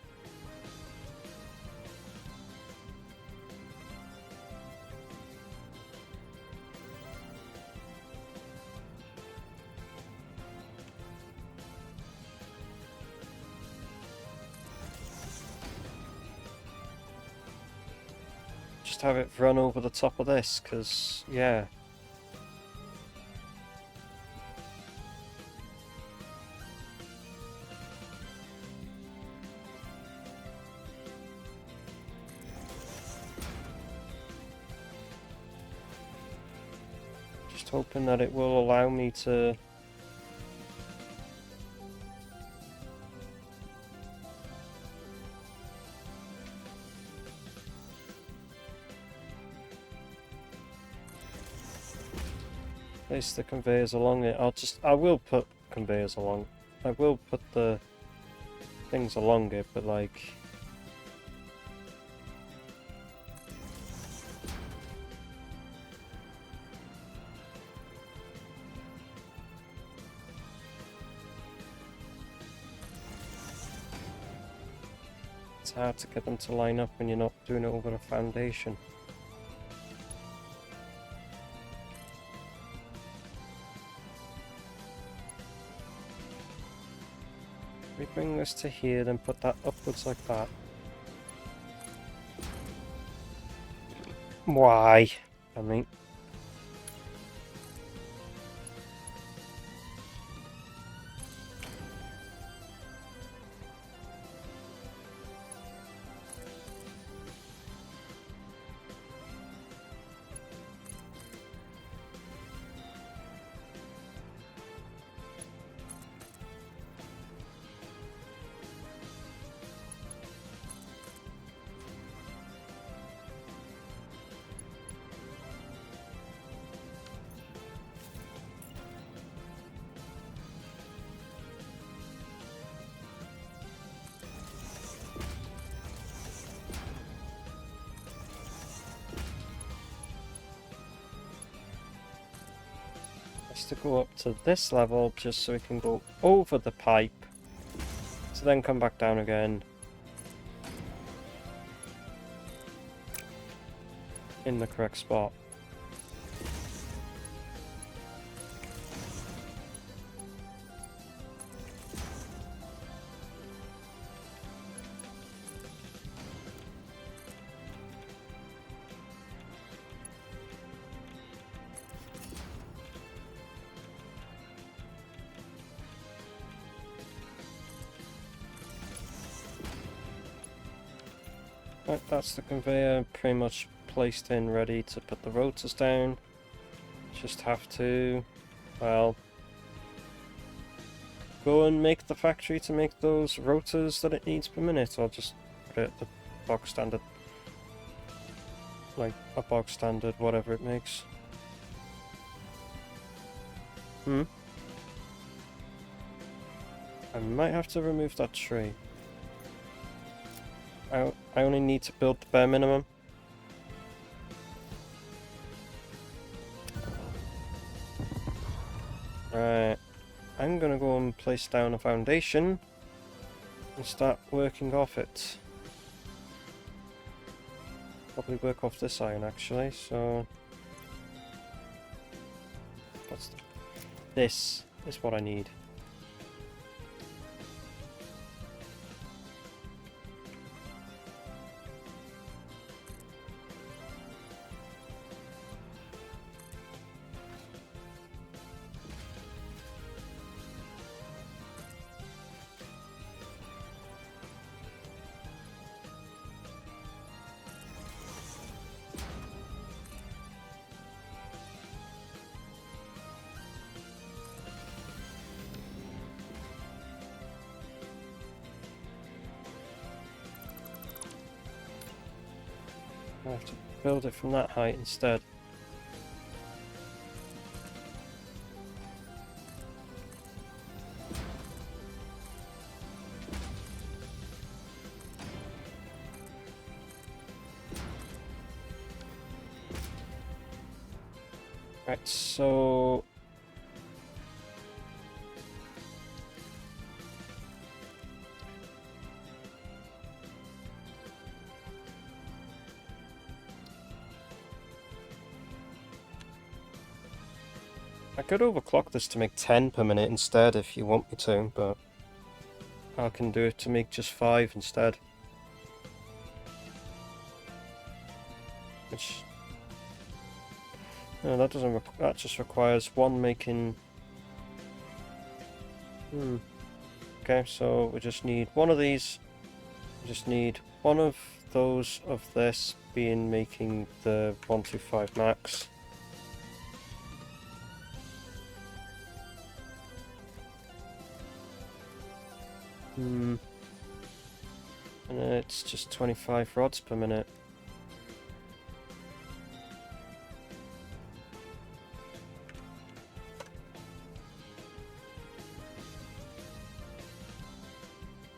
A: Just have it run over the top of this, because, yeah. Just hoping that it will allow me to place the conveyors along it. I will put conveyors along. I will put the things along it, but like... It's hard to get them to line up when you're not doing it over a foundation. We bring this to here, then put that upwards like that. Why? I mean... to go up to this level just so we can go over the pipe to then come back down again in the correct spot. Right, that's the conveyor pretty much placed in, ready to put the rotors down. Just have to, well, go and make the factory to make those rotors that it needs per minute, or just put it at the bog standard, like a bog standard, whatever it makes. I might have to remove that tree. I only need to build the bare minimum. Right, I'm gonna go and place down a foundation and start working off it. Probably work off this iron actually, so this is what I need. I have to build it from that height instead. Right, so I could overclock this to make 10 per minute instead if you want me to, but I can do it to make just 5 instead. Which, no, that doesn't. That just requires one making. Okay, so we just need one of these. We just need one of those of this being making the 125 max. And then it's just 25 rods per minute.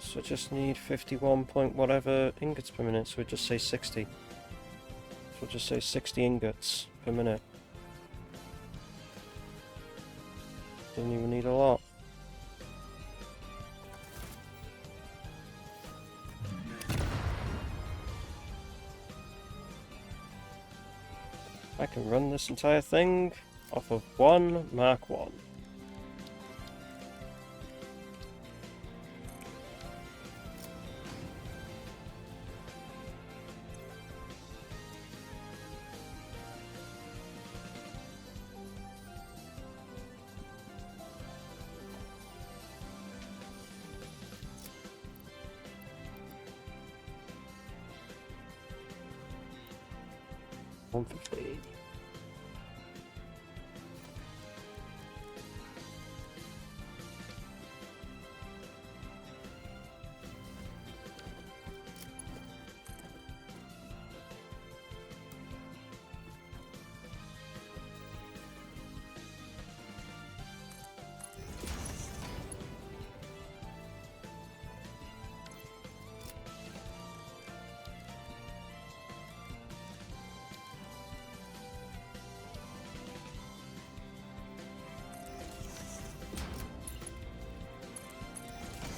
A: So just need 51 point whatever ingots per minute, so we just say 60. So we'll just say 60 ingots per minute. Don't even need a lot. I can run this entire thing off of one Mark 1. $150.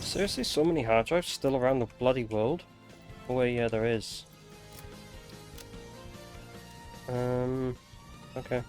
A: Seriously, so many hard drives still around the bloody world? Oh wait, yeah, there is. Okay.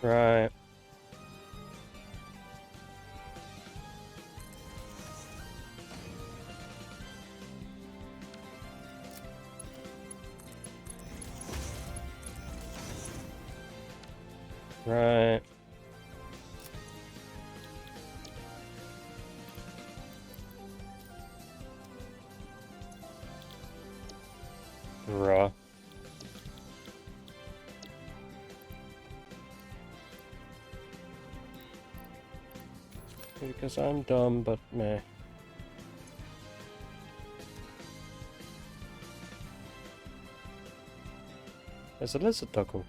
A: Right. Right. Bruh. Because I'm dumb, but meh. There's a lizard doggo.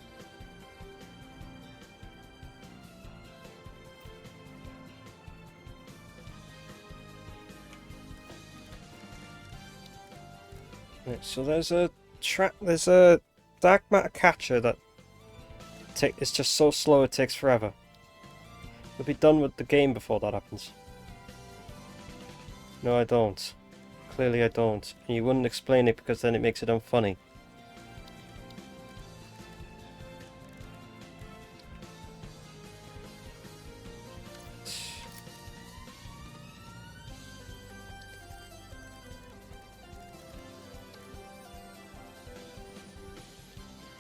A: Right, so there's a dark matter catcher that it's just so slow it takes forever. We'll be done with the game before that happens. No, I don't. Clearly I don't. And you wouldn't explain it because then it makes it unfunny.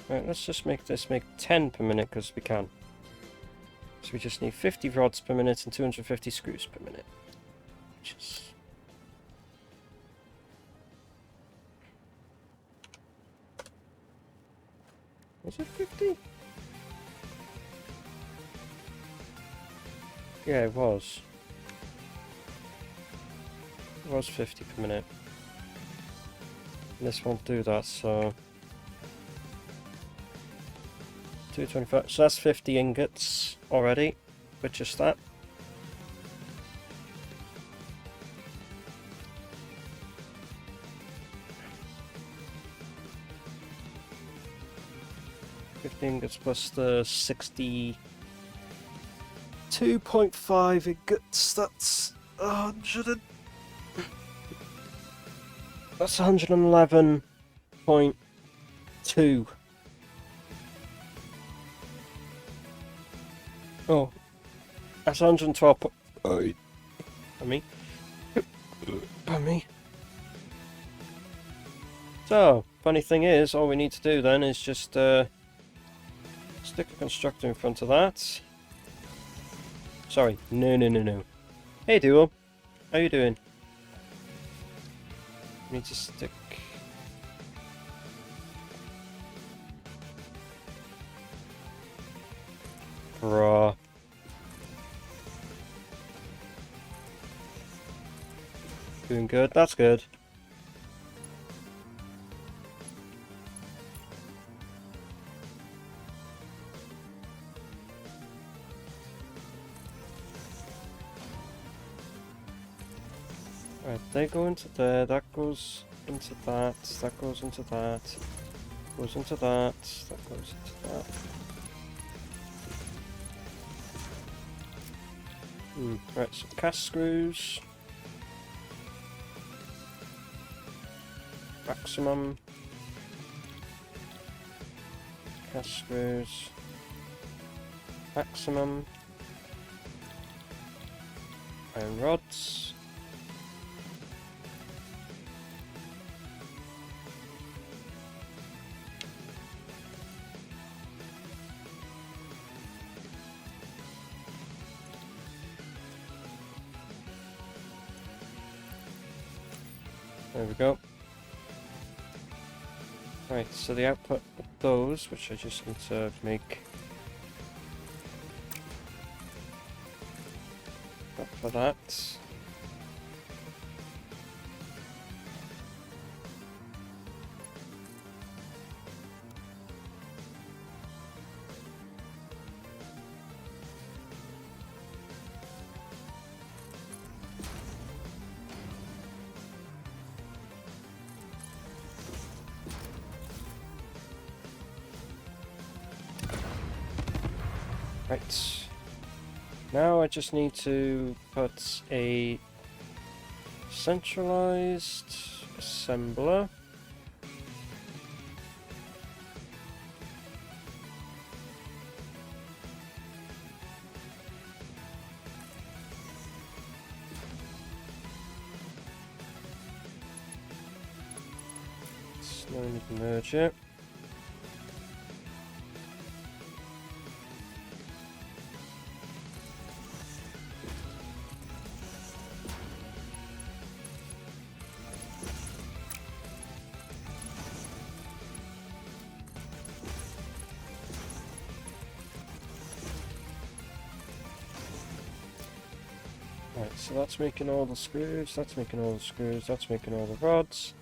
A: Right, let's just make this make 10 per minute because we can. So we just need 50 rods per minute and 250 screws per minute. Which is... Was it 50? Yeah, it was. It was 50 per minute. And this won't do that, so... 225. So that's 50 ingots already, with just that. Ingots plus the 62.5 ingots. That's 100. That's 111.2. Oh, that's 112. Pardon me. Pardon me. So, funny thing is, all we need to do then is just stick a constructor in front of that. Sorry, no. Hey Duo, how you doing? We need to stick... Bruh. Doing good, that's good. Right, they go into there, that goes into that, that goes into that, goes into that, that goes into that. Right, so cast screws. Maximum. Cast screws. Maximum. Iron rods. There we go. Right, so the output of those, which I just need to make up for that. Right. Now I just need to put a centralized assembler. No need to merge it. Right, so that's making all the screws, that's making all the screws, that's making all the rods,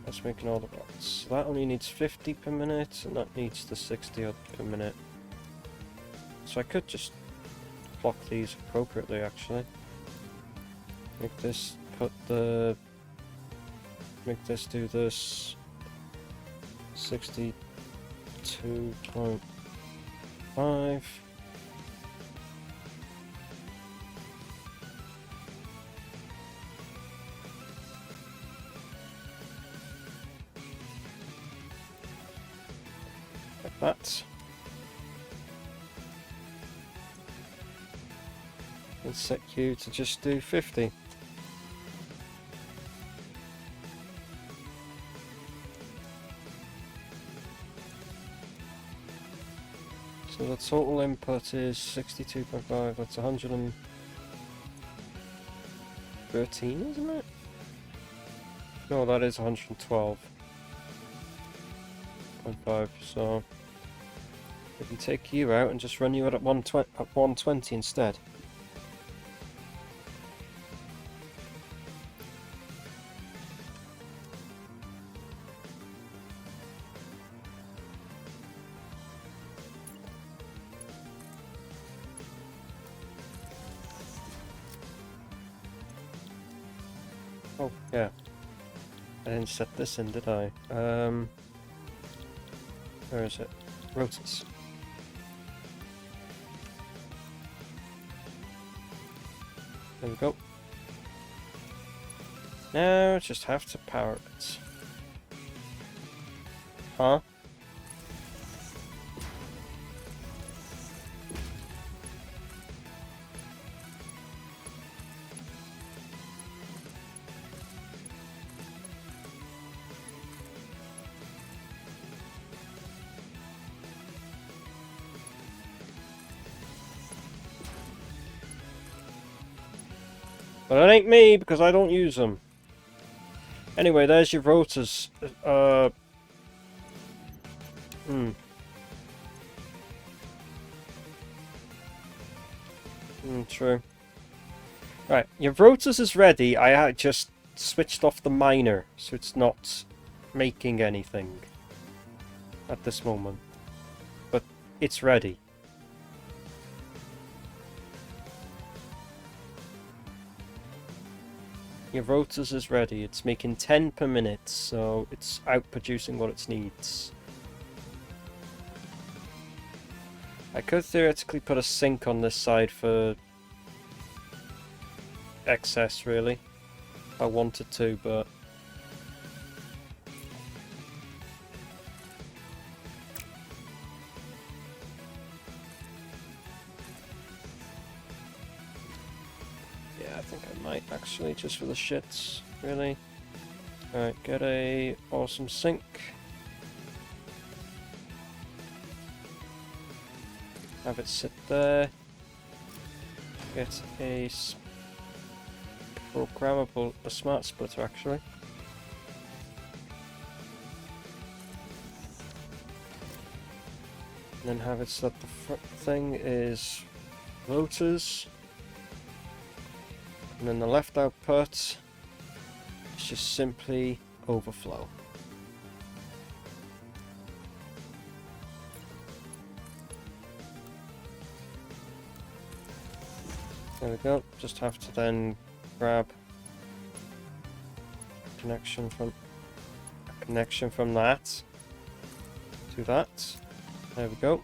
A: that's making all the rods. So that only needs 50 per minute, and that needs the 60 odd per minute. So I could just block these appropriately, actually. Make this do this 62.5. Like that. And set you to just do 50. So the total input is 62.5, that's 113, isn't it? No, that is 112.5, so we can take you out and just run you at 120 instead. Oh, yeah. I didn't set this in, did I? Where is it? Rotors. There we go. Now, just have to power it. Huh? But it ain't me, because I don't use them. Anyway, there's your rotors. True. Right, your rotors is ready. I just switched off the miner, so it's not making anything at this moment. But it's ready. Your rotors is ready. It's making 10 per minute, so it's out producing what it needs. I could theoretically put a sink on this side for excess, really, if I wanted to, but yeah, I think I might actually, just for the shits, really. Alright, get a awesome sink. Have it sit there. Get a programmable, a smart splitter actually. And then have it so that the thing is rotors. And then the left output is just simply overflow. There we go, just have to then grab a connection from that to that. There we go.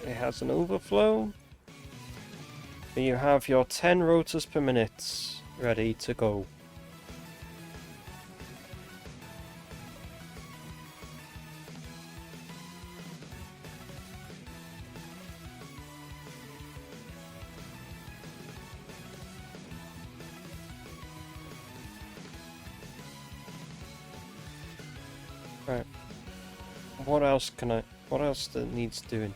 A: It has an overflow. You have your 10 rotors per minute ready to go. what else can I... What else that needs doing?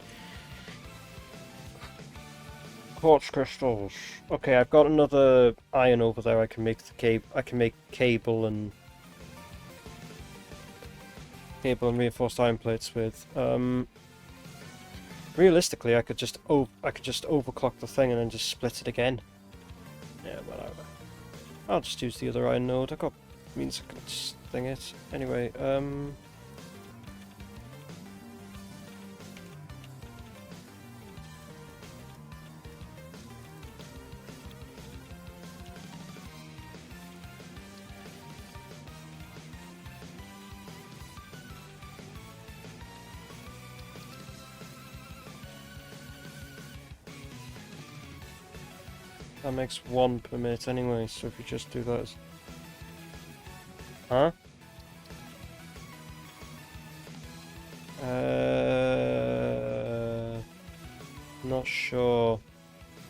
A: Quartz crystals. Okay, I've got another iron over there. I can make the cable. I can make cable and reinforced iron plates with. Realistically, I could just overclock the thing and then just split it again. Yeah, whatever. I'll just use the other iron node. I got means I can sting it anyway. That makes 1 per minute anyway, so if you just do that as... Huh? Not sure.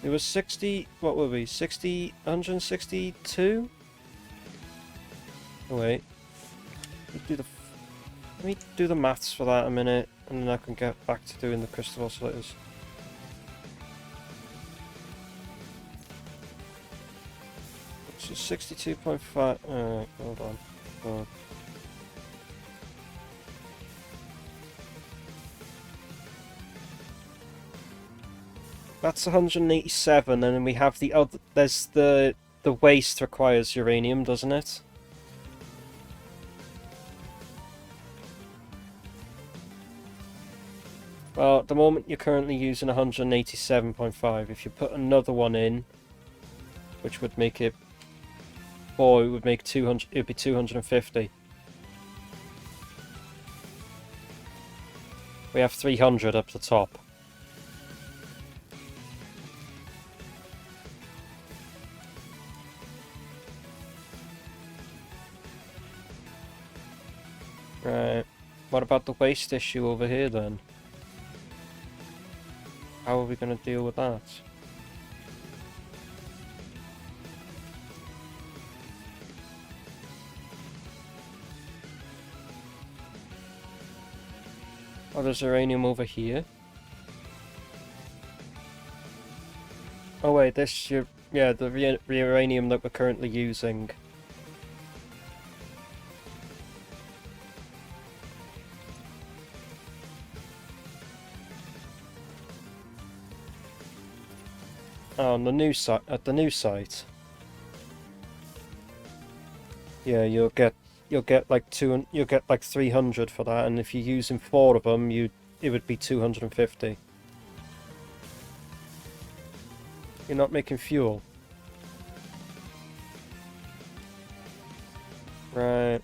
A: It was 60... What were we? 60... 162? Oh, wait. Let me do the maths for that a minute, and then I can get back to doing the crystal oscillators. So 62.5. Alright, hold on. Oh. That's 187, and then we have the other. There's the waste requires uranium, doesn't it? Well, at the moment you're currently using 187.5. If you put another one in, which would make it... Or it would make 200. It would be 250. We have 300 up the top. Right. What about the waste issue over here then? How are we going to deal with that? Oh, there's uranium over here. Oh wait, this... Yeah, the uranium that we're currently using. Oh, on the new site, at the new site. Yeah, you'll get like 300 for that, and if you're using 4 of them, it would be 250. You're not making fuel. Right.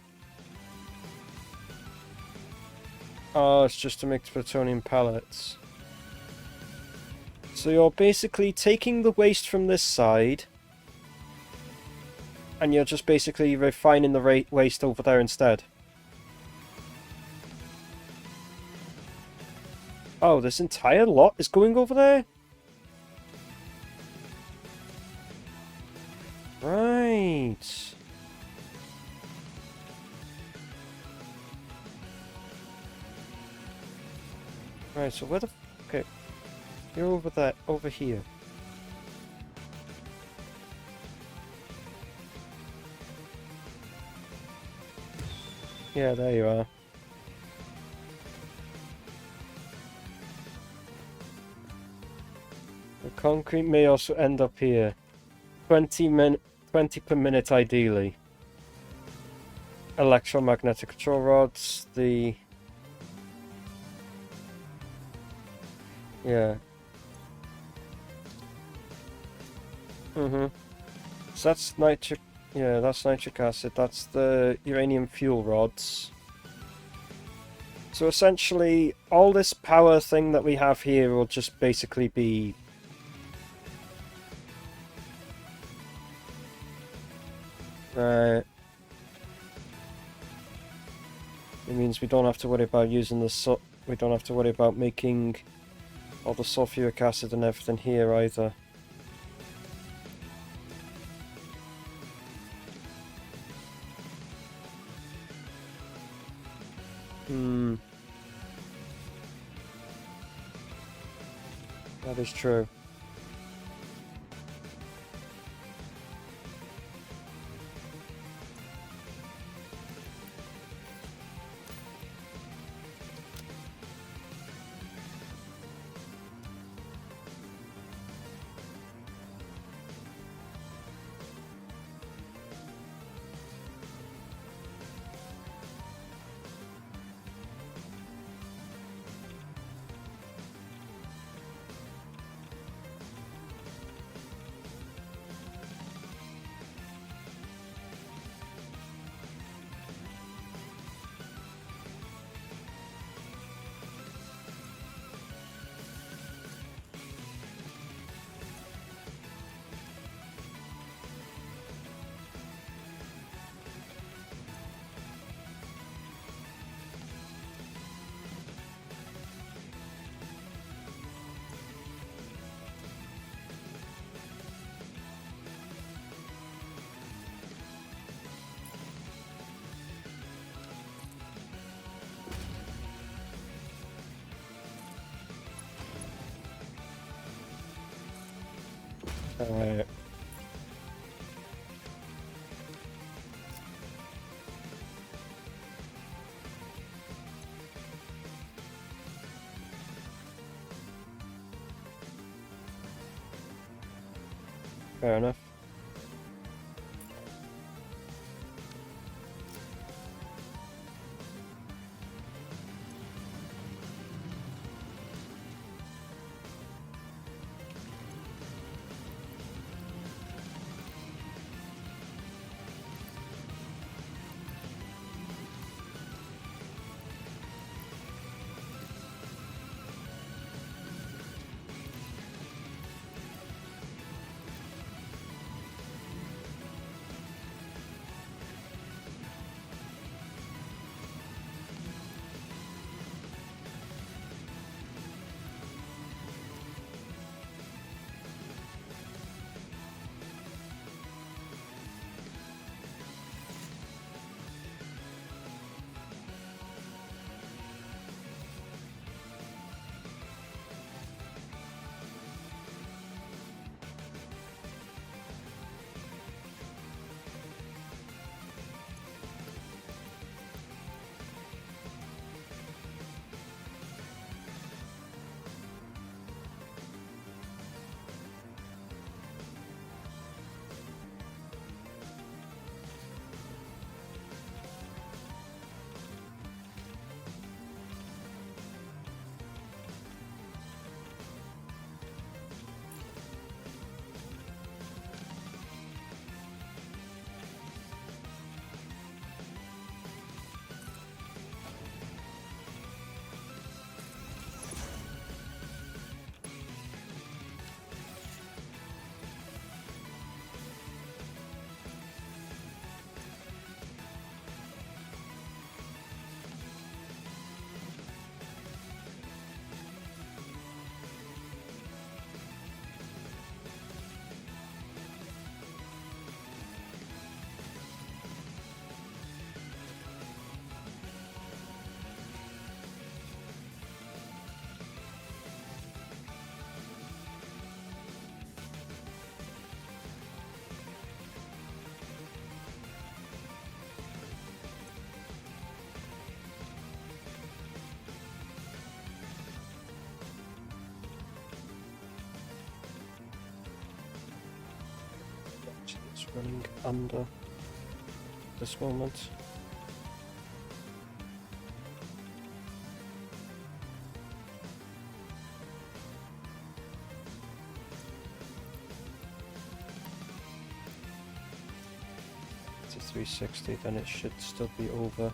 A: Oh, it's just to make plutonium pellets. So you're basically taking the waste from this side, and you're just basically refining the waste over there instead. Oh, this entire lot is going over there? Right. Right, so where the... Okay. You're over there, over here. Yeah, there you are. The concrete may also end up here. 20 per minute ideally. Electromagnetic control rods, the... Yeah. So that's nitric... Yeah, that's nitric acid. That's the uranium fuel rods. So essentially, all this power thing that we have here will just basically be... Right. It means we don't have to worry about using the we don't have to worry about making all the sulfuric acid and everything here either. That is true. Alright. Fair enough. It's running under this moment. To 360, then it should still be over.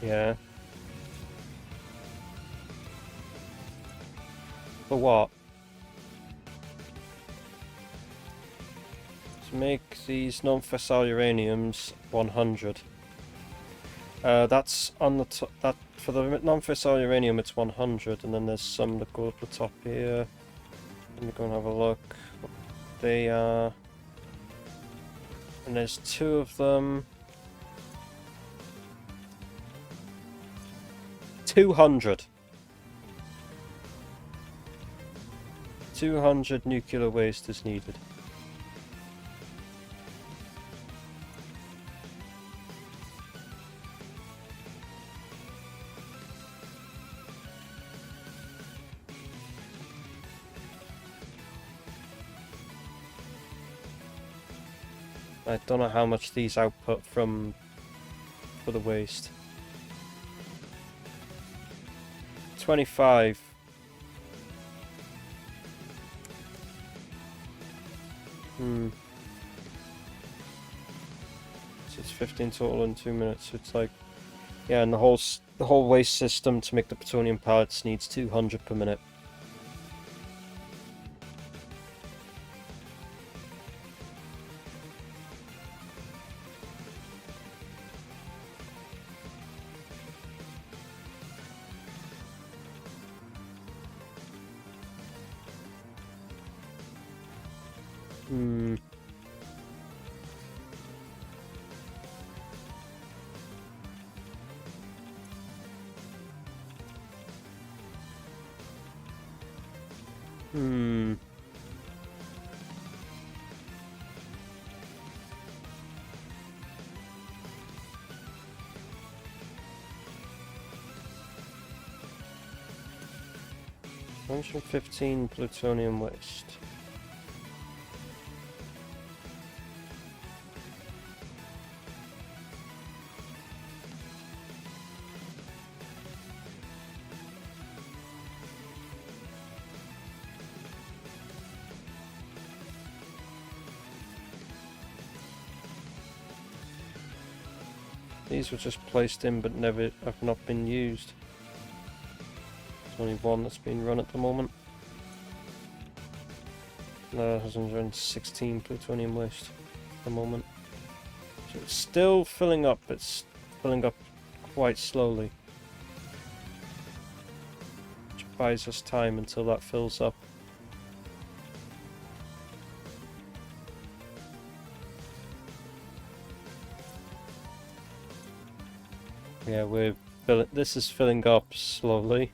A: Yeah. For what? To make these non-fissile uraniums 100. That's on the top. That for the non-fissile uranium, it's 100, and then there's some that go up the top here. Let me go and have a look. What they are, and there's 2 of them. 200. 200 nuclear waste is needed. I don't know how much these output for the waste. 25. So it's 15 total in 2 minutes. So it's like, yeah, and the whole waste system to make the plutonium pellets needs 200 per minute. $115 plutonium waste. These were just placed in but have not been used. There's only one that's being run at the moment. That has 116 plutonium waste at the moment. So it's still filling up, it's filling up quite slowly. Which buys us time until that fills up. Yeah, this is filling up slowly.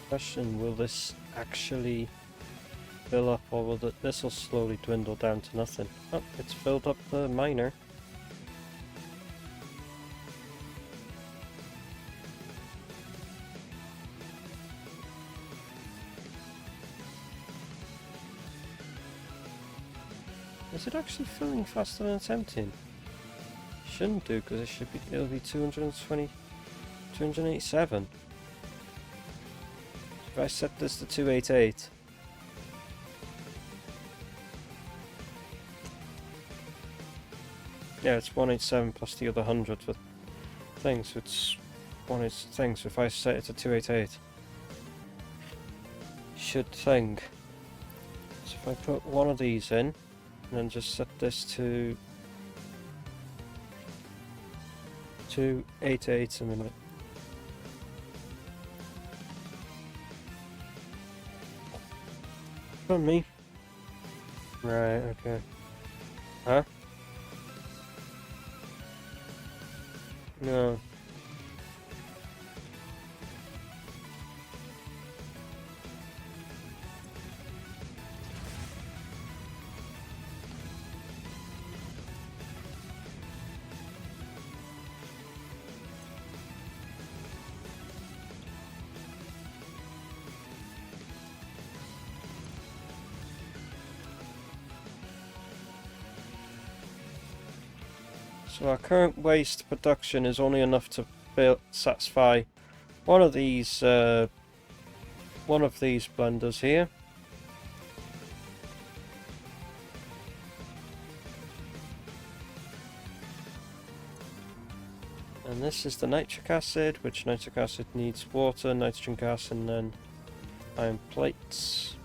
A: Question, will this actually fill up, or will this will slowly dwindle down to nothing? Oh, it's filled up the miner. Is it actually filling faster than it's emptying? Shouldn't do, because it'll be 220 287. If I set this to 288. Yeah, it's 187 plus the other 100 for things. It's 180 things. If I set it to 288, should thing. So if I put one of these in, and then just set this to 288 a minute. From me. Right, okay. Huh? No. So our current waste production is only enough to satisfy one of these blenders here. And this is the nitric acid, which nitric acid needs water, nitrogen gas, and then iron plates.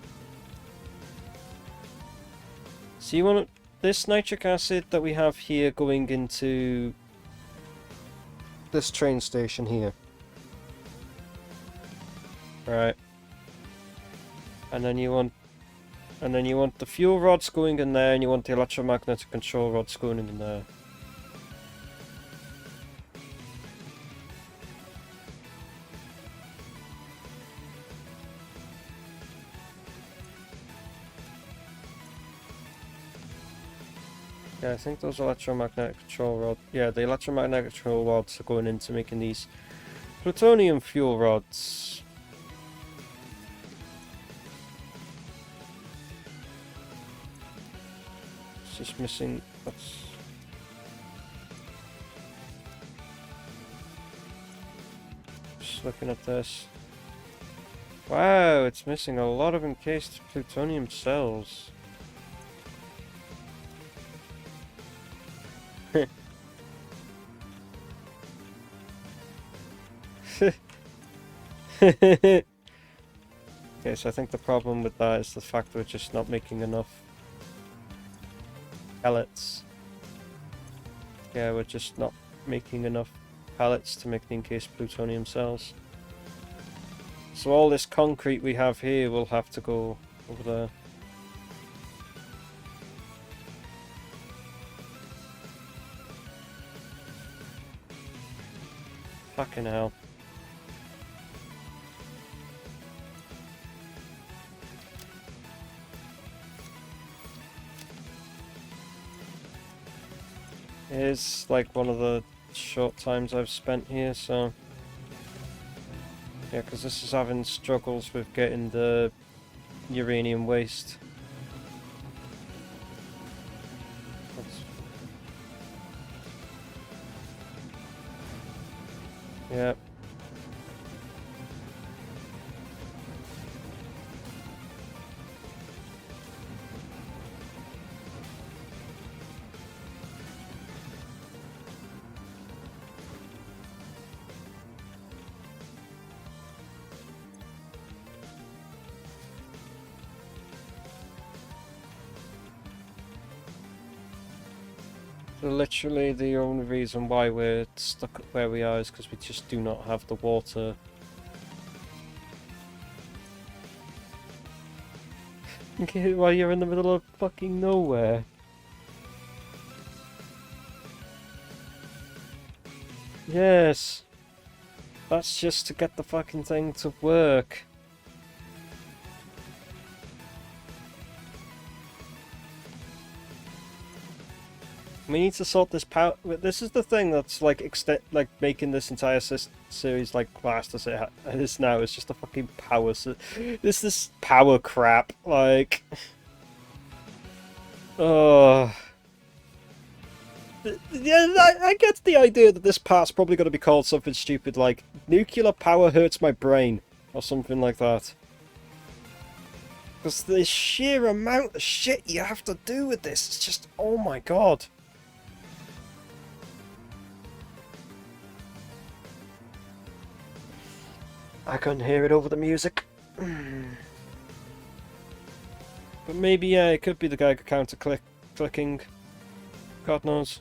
A: So you want this nitric acid that we have here going into this train station here. Right. And then you want the fuel rods going in there, and you want the electromagnetic control rods going in there. Yeah, I think those electromagnetic control rods. Yeah, the electromagnetic control rods are going into making these plutonium fuel rods. It's just missing. That's. Just looking at this. Wow, it's missing a lot of encased plutonium cells. Okay, so I think the problem with that is the fact that we're just not making enough pellets. Yeah, we're just not making enough pellets to make the encased plutonium cells. So all this concrete we have here will have to go over there. Fucking hell. It is like one of the short times I've spent here, so yeah, because this is having struggles with getting the uranium waste. Yeah. So literally the only reason why we're stuck where we are is because we just do not have the water. Okay, while you're in the middle of fucking nowhere. Yes. That's just to get the fucking thing to work. We need to sort this power. This is the thing that's like making this entire series like fast as it is now. It's just a fucking power. This power crap. Like, oh, Yeah, I get the idea that this part's probably going to be called something stupid like "Nuclear power hurts my brain" or something like that. Because the sheer amount of shit you have to do with this, it's just, oh my god. I couldn't hear it over the music. But maybe, yeah, it could be the Geiger counter clicking. God knows.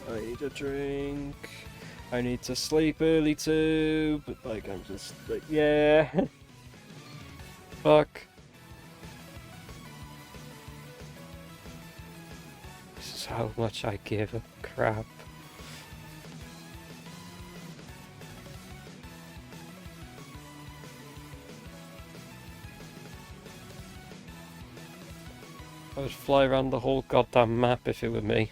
A: I need a drink. I need to sleep early too, but like I'm just like, yeah. Fuck. This is how much I give a crap. I would fly around the whole goddamn map if it were me.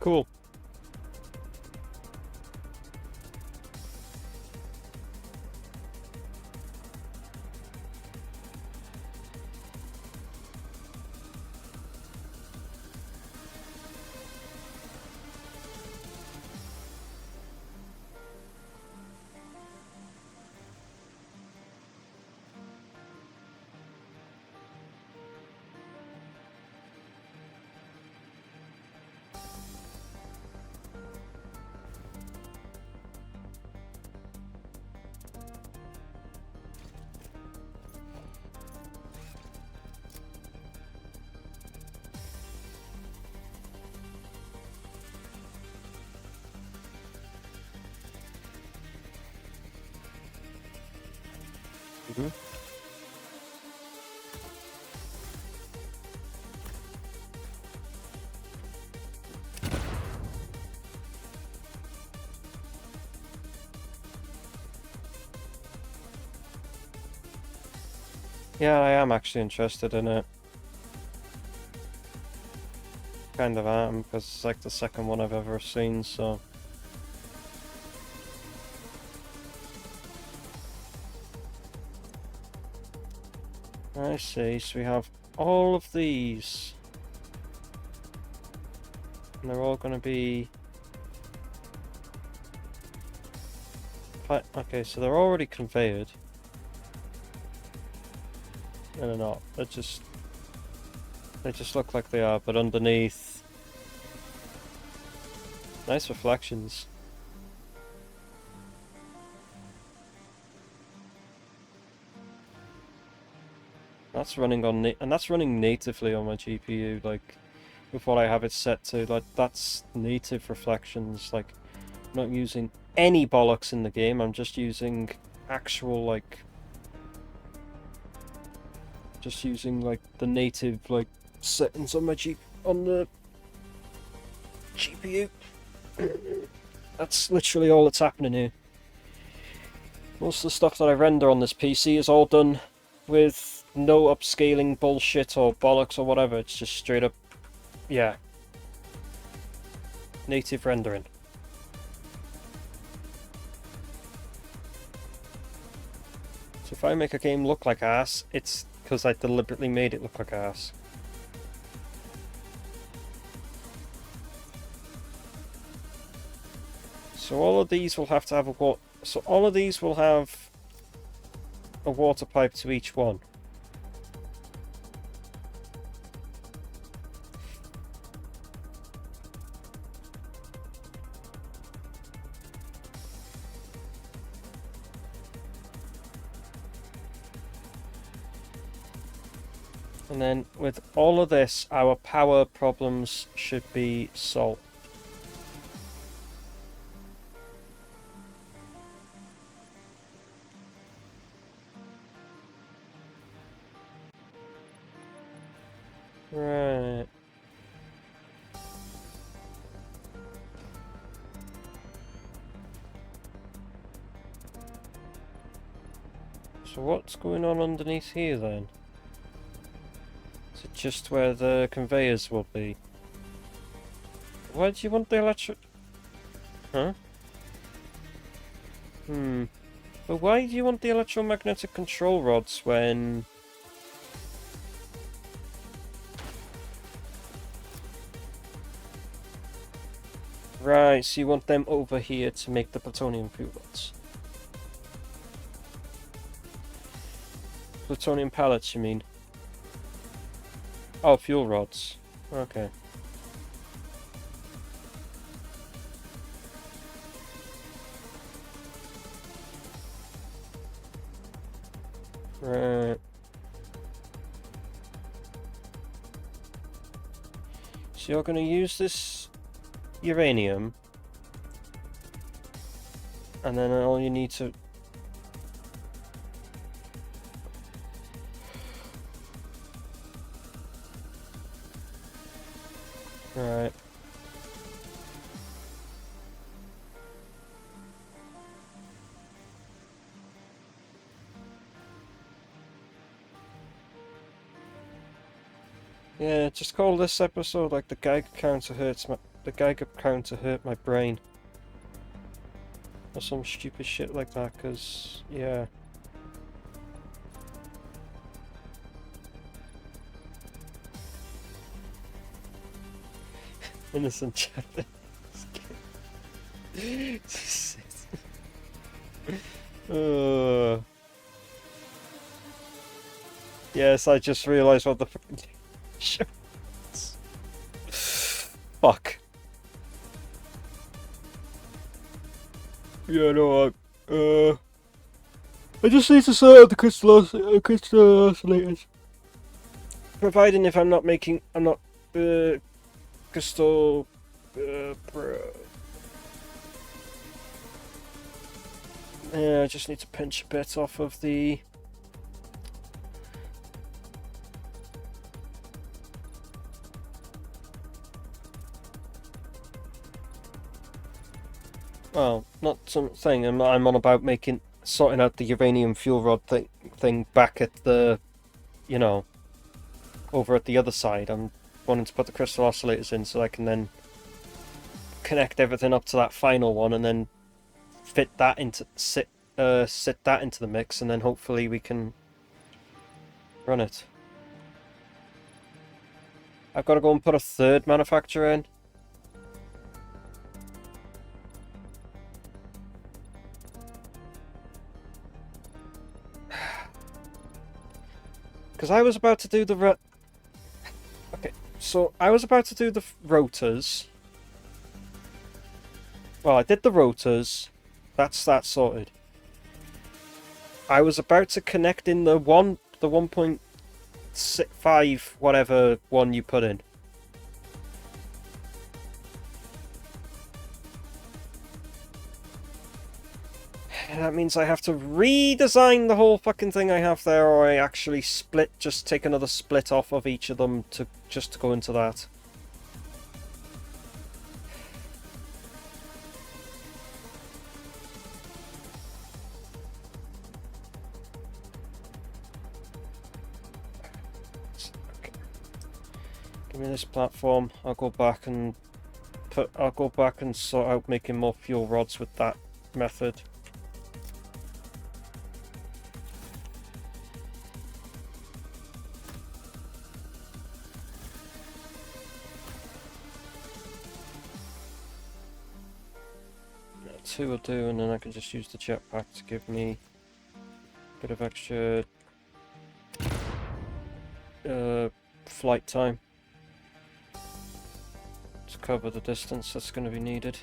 A: Cool. Mm-hmm. Yeah, I am actually interested in it. Kind of am, because it's like the second one I've ever seen, so... I see, so we have all of these. And they're all going to be... Okay, so they're already conveyed. No, they're not. They just look like they are, but underneath... Nice reflections. That's running on and that's running natively on my GPU, like with what I have it set to. Like that's native reflections. Like I'm not using any bollocks in the game. I'm just using actual like the native like settings on on the GPU. That's literally all that's happening here. Most of the stuff that I render on this PC is all done with no upscaling bullshit or bollocks or whatever. It's just straight up, yeah, native rendering. So if I make a game look like ass, it's because I deliberately made it look like ass. So all of these will have to have a so all of these will have a water pipe to each one. And then with all of this, our power problems should be solved. Right. So what's going on underneath here then? Is it just where the conveyors will be? Why do you want the electric... Huh? But why do you want the electromagnetic control rods when... Right, so you want them over here to make the plutonium fuel rods. Plutonium pellets, you mean? Oh, fuel rods. Okay. Right. So you're going to use this uranium, and then all you need to... Right. Yeah, just call this episode like the Geiger counter hurt my brain. Or some stupid shit like that, cause yeah. Innocent chat. Yes, I just realised what the fucking show is. Fuck. Yeah, no, I just need to sort out the crystal oscillators. Providing if I'm not, crystal, yeah, I just need to pinch a bit off of the... Well, not something. I'm on about sorting out the uranium fuel rod thing back at the, you know, over at the other side. I'm wanting to put the crystal oscillators in so I can then connect everything up to that final one and then fit that into sit that into the mix, and then hopefully we can run it. I've got to go and put a third manufacturer in. Because I was about to do the okay, so I was about to do the rotors. Well, I did the rotors. That's that sorted. I was about to connect in the 1.65 whatever one you put in. That means I have to redesign the whole fucking thing I have there, or I actually just take another split off of each of them to go into that. Okay. Give me this platform. I'll go back and sort out making more fuel rods with that method. Two will do, and then I can just use the jetpack to give me a bit of extra flight time to cover the distance that's going to be needed.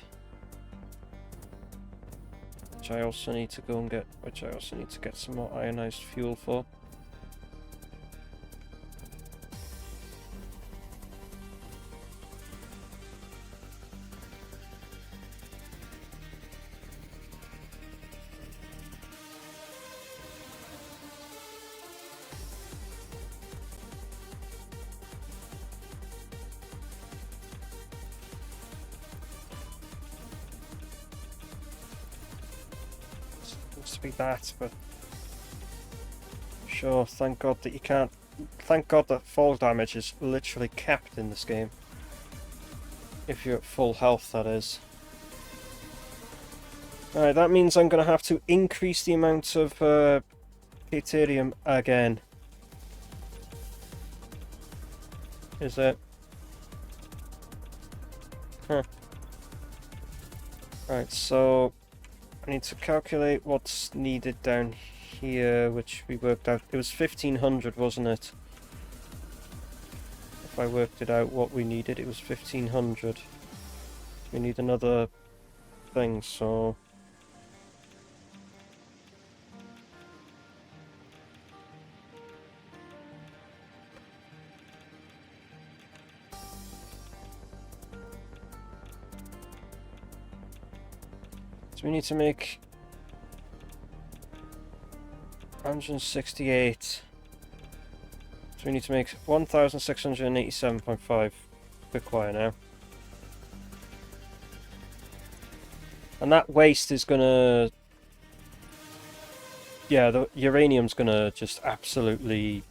A: Which I also need to get some more ionized fuel for. wants to be that, but sure, thank God that you can't. Thank God that fall damage is literally capped in this game. If you're at full health, that is. Alright, that means I'm going to have to increase the amount of deuterium again. Is it? Huh. Right, so I need to calculate what's needed down here, which we worked out. It was 1500, wasn't it? If I worked it out what we needed, it was 1500. We need another thing, so... So we need to make 168. So we need to make 1687.5 quick wire now. And that waste is gonna... Yeah, the uranium's gonna just absolutely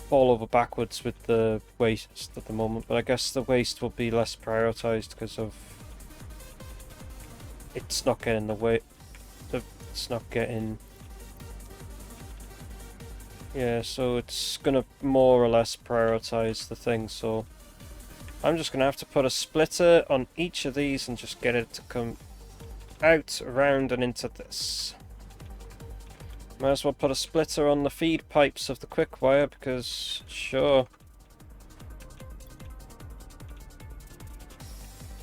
A: fall over backwards with the waste at the moment. But I guess the waste will be less prioritized because of... It's not getting the weight. It's not getting... Yeah, so it's gonna more or less prioritize the thing, so... I'm just gonna have to put a splitter on each of these and just get it to come out, around and into this. Might as well put a splitter on the feed pipes of the quick wire because, sure.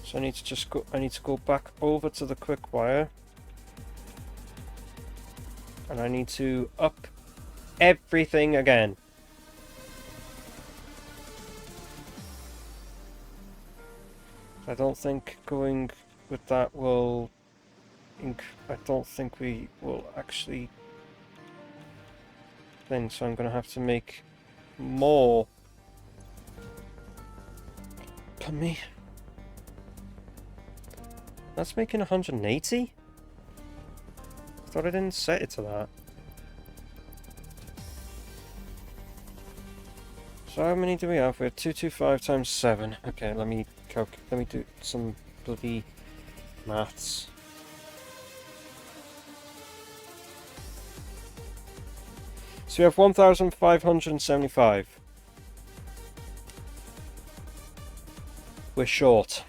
A: So I need to just go. I need to go back over to the quick wire, and I need to up everything again. I don't think going with that will. I don't think we will actually. So I'm going to have to make more. Pardon me. That's making 180? I thought I didn't set it to that. So how many do we have? We have 225 times 7. Okay, let me do some bloody maths. So we have 1,575. We're short.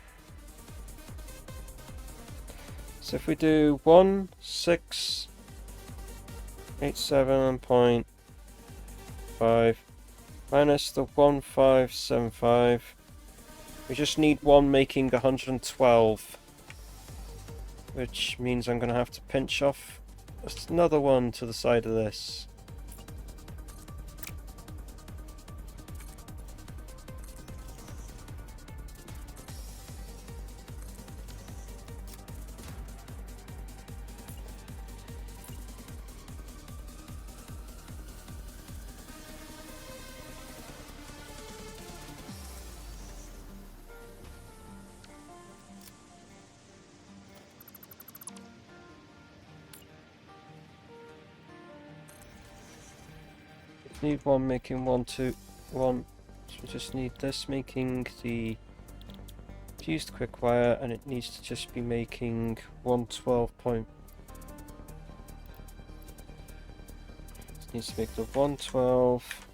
A: So if we do 1687.5 minus the 1575, we just need one making 112, which means I'm going to have to pinch off another one to the side of this. Need one making 1, 2, 1. So we just need this making the fused quick wire, and it needs to just be making 112 point. It needs to make the 112.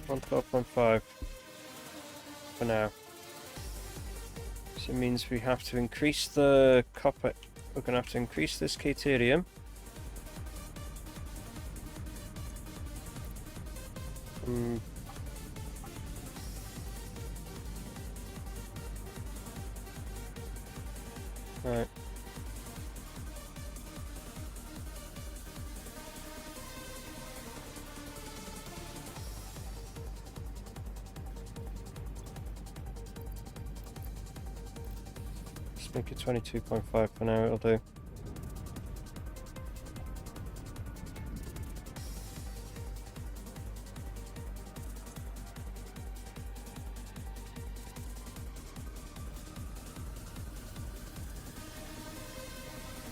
A: 112.5 for now. So it means we have to increase the copper. We're going to have to increase this deuterium. Right. Make it 22.5 for now, it'll do.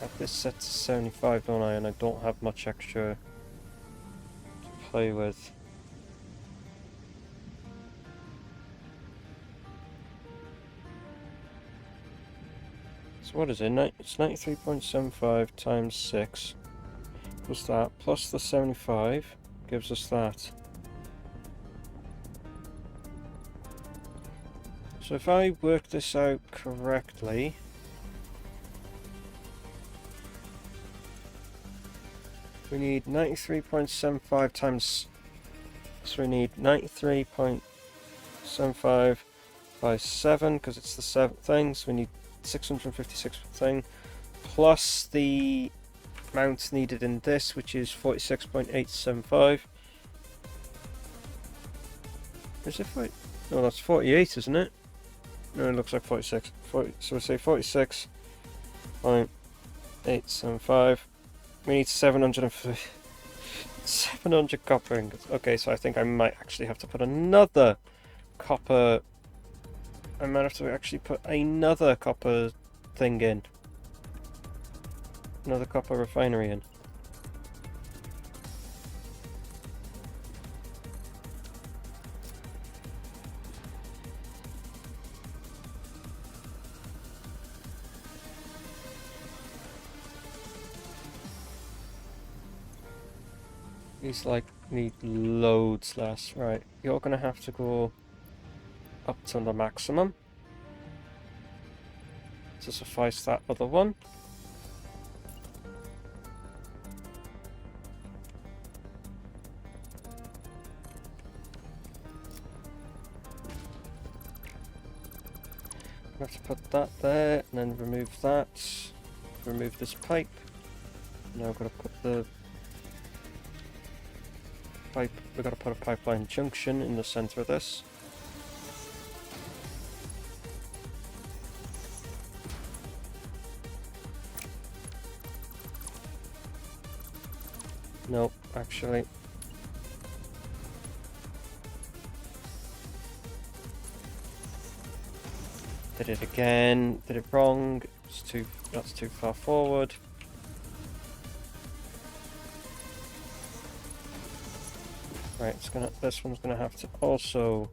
A: have this set to 75, don't I? And I don't have much extra to play with. So what is it? It's 93.75 times 6 plus that, plus the 75 gives us that. So if I work this out correctly, we need 93.75 times, so we need 93.75 by 7, because it's the 7th thing, so we need 656 thing, plus the amount needed in this, which is 46.875. Is it 40? No, that's 48, isn't it? No, it looks like 46. 40, so we say 46.875. We need 700 copper ingots. Okay, so I think I might actually have to put another copper. I might have to actually put another copper thing in. Another copper refinery in. These like need loads less. Right, you're gonna have to go up to the maximum to suffice that other one. I have to put that there and then remove that. Remove this pipe. Now I've got to put the pipe. We've got to put a pipeline junction in the center of this. Nope, actually. Did it again. Did it wrong. That's too far forward. Right, this one's gonna have to also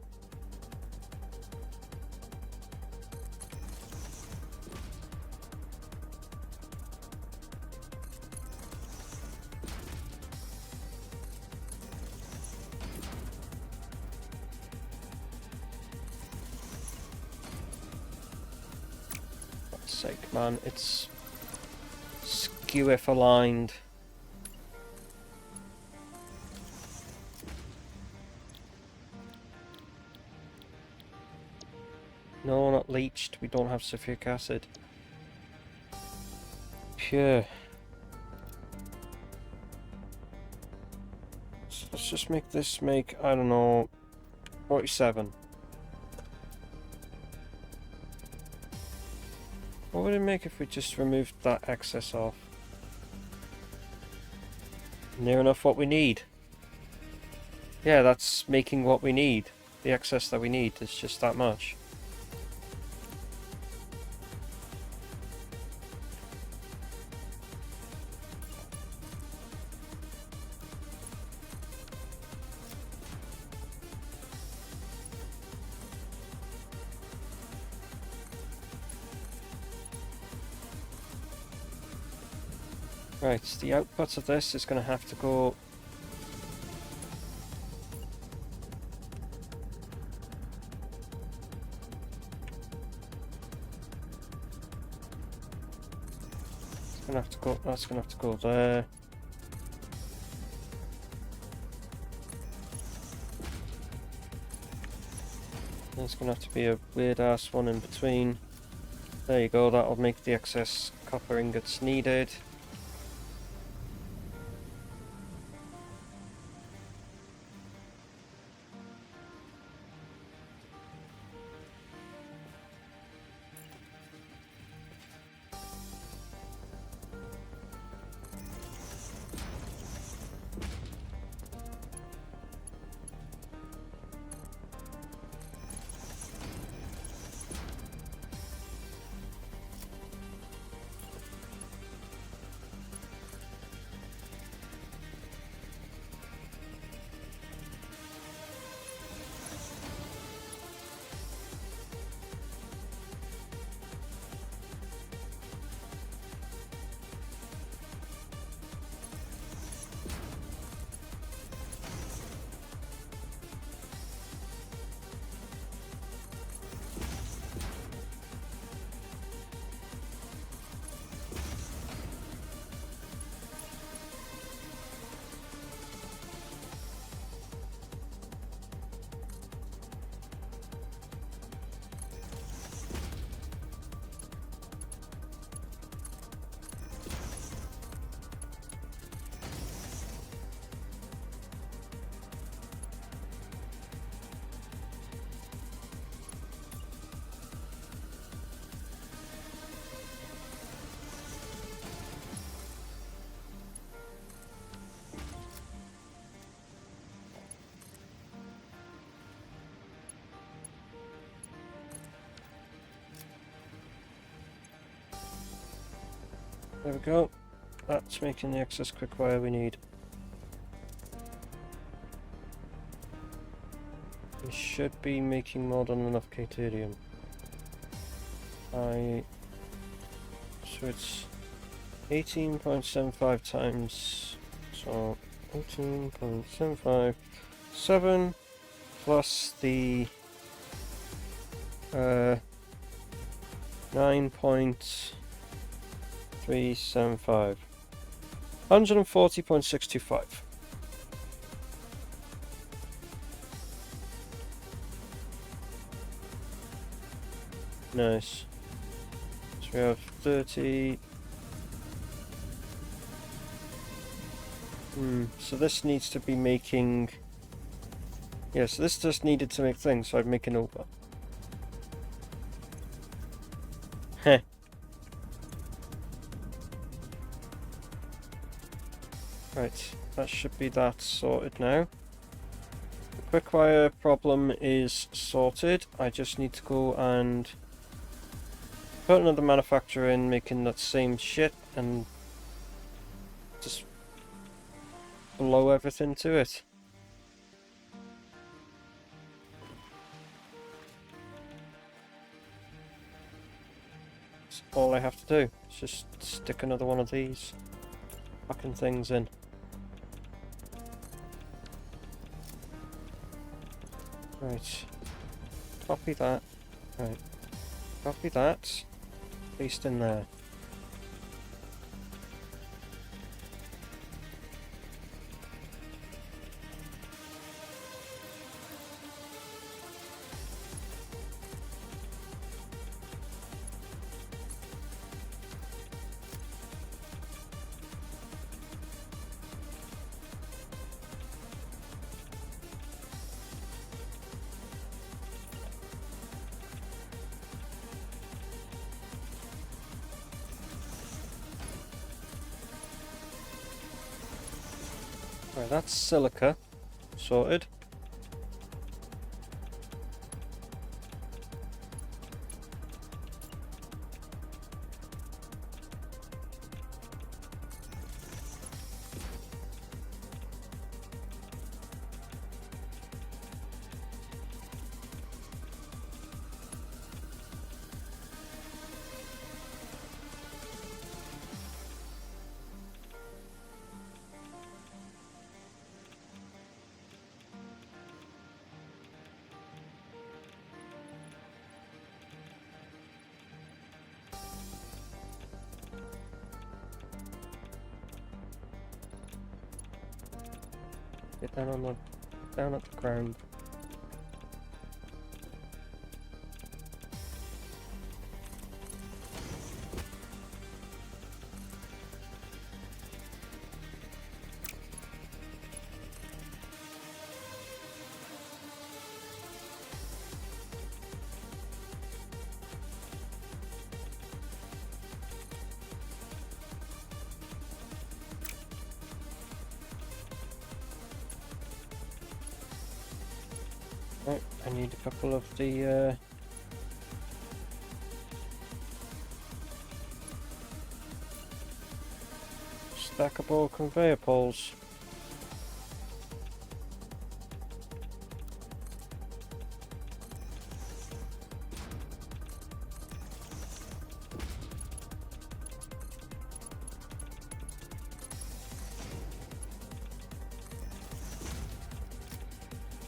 A: sake, man, it's skew if aligned. No, not leached. We don't have sulfuric acid. Pure. So let's just make this I don't know, 47. What would it make if we just removed that excess off? Near enough what we need. Yeah, that's making what we need. The excess that we need is just that much. Right, the output of this is going to have to go... That's going to have to go there. There's going to have to be a weird ass one in between. There you go, that'll make the excess copper ingots needed. There we go. That's making the excess quick wire we need. We should be making more than enough Caterium. So it's 18.75 times, so 18.75, 7 plus the 9.375, 140.625. Nice. So we have 30. So this needs to be making... Yeah, so this just needed to make things, so I'd make an over. Heh. Right, that should be that sorted now. The quick-wire problem is sorted. I just need to go and put another manufacturer in making that same shit and just blow everything to it. That's all I have to do. It's just stick another one of these fucking things in. Right. Copy that. Right. Copy that. Paste in there. Right, that's silica sorted. Get down at the ground. Right, I need a couple of the stackable conveyor poles.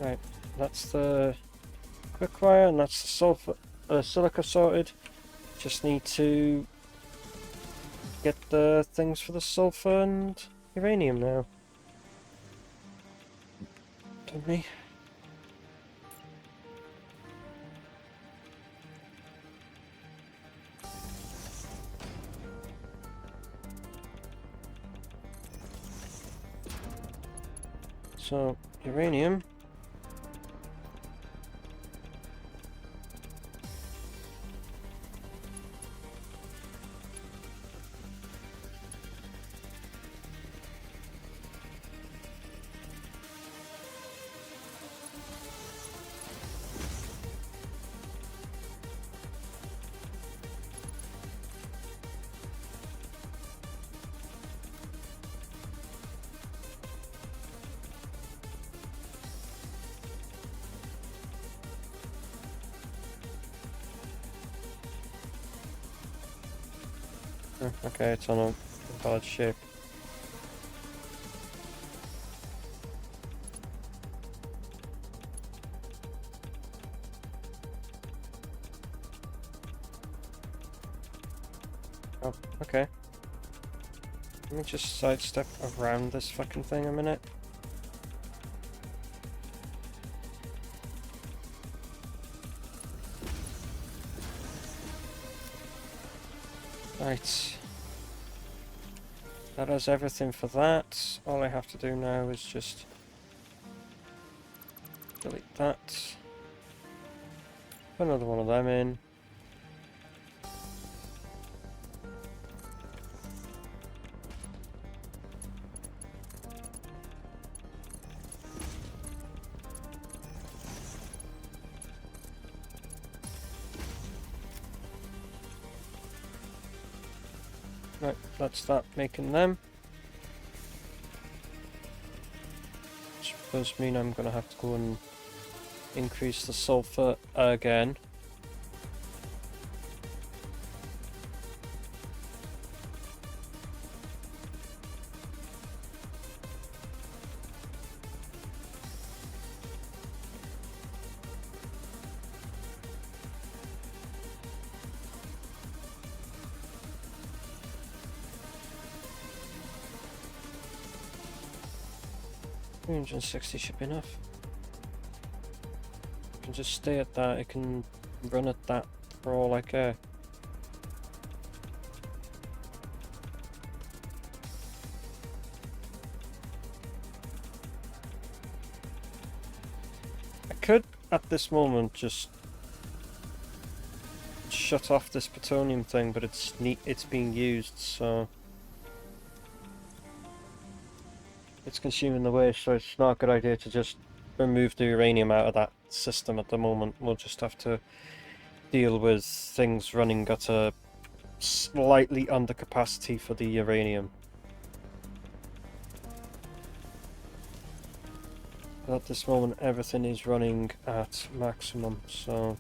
A: Right, that's the quick wire and that's the silica sorted. Just need to get the things for the sulfur and uranium now. Don't we? So, uranium. Okay, it's on a valid shape. Oh, okay. Let me just sidestep around this fucking thing a minute. Right. That has everything for that. All I have to do now is just delete that. Put another one of them in. Right, that's that making them. Which does mean I'm going to have to go and increase the sulfur again. $360 should be enough. I can just stay at that, I can run at that for all I care. I could, at this moment, just shut off this plutonium thing, but it's being used, so it's consuming the waste, so it's not a good idea to just remove the uranium out of that system at the moment. We'll just have to deal with things running at a slightly under capacity for the uranium. But at this moment everything is running at maximum, so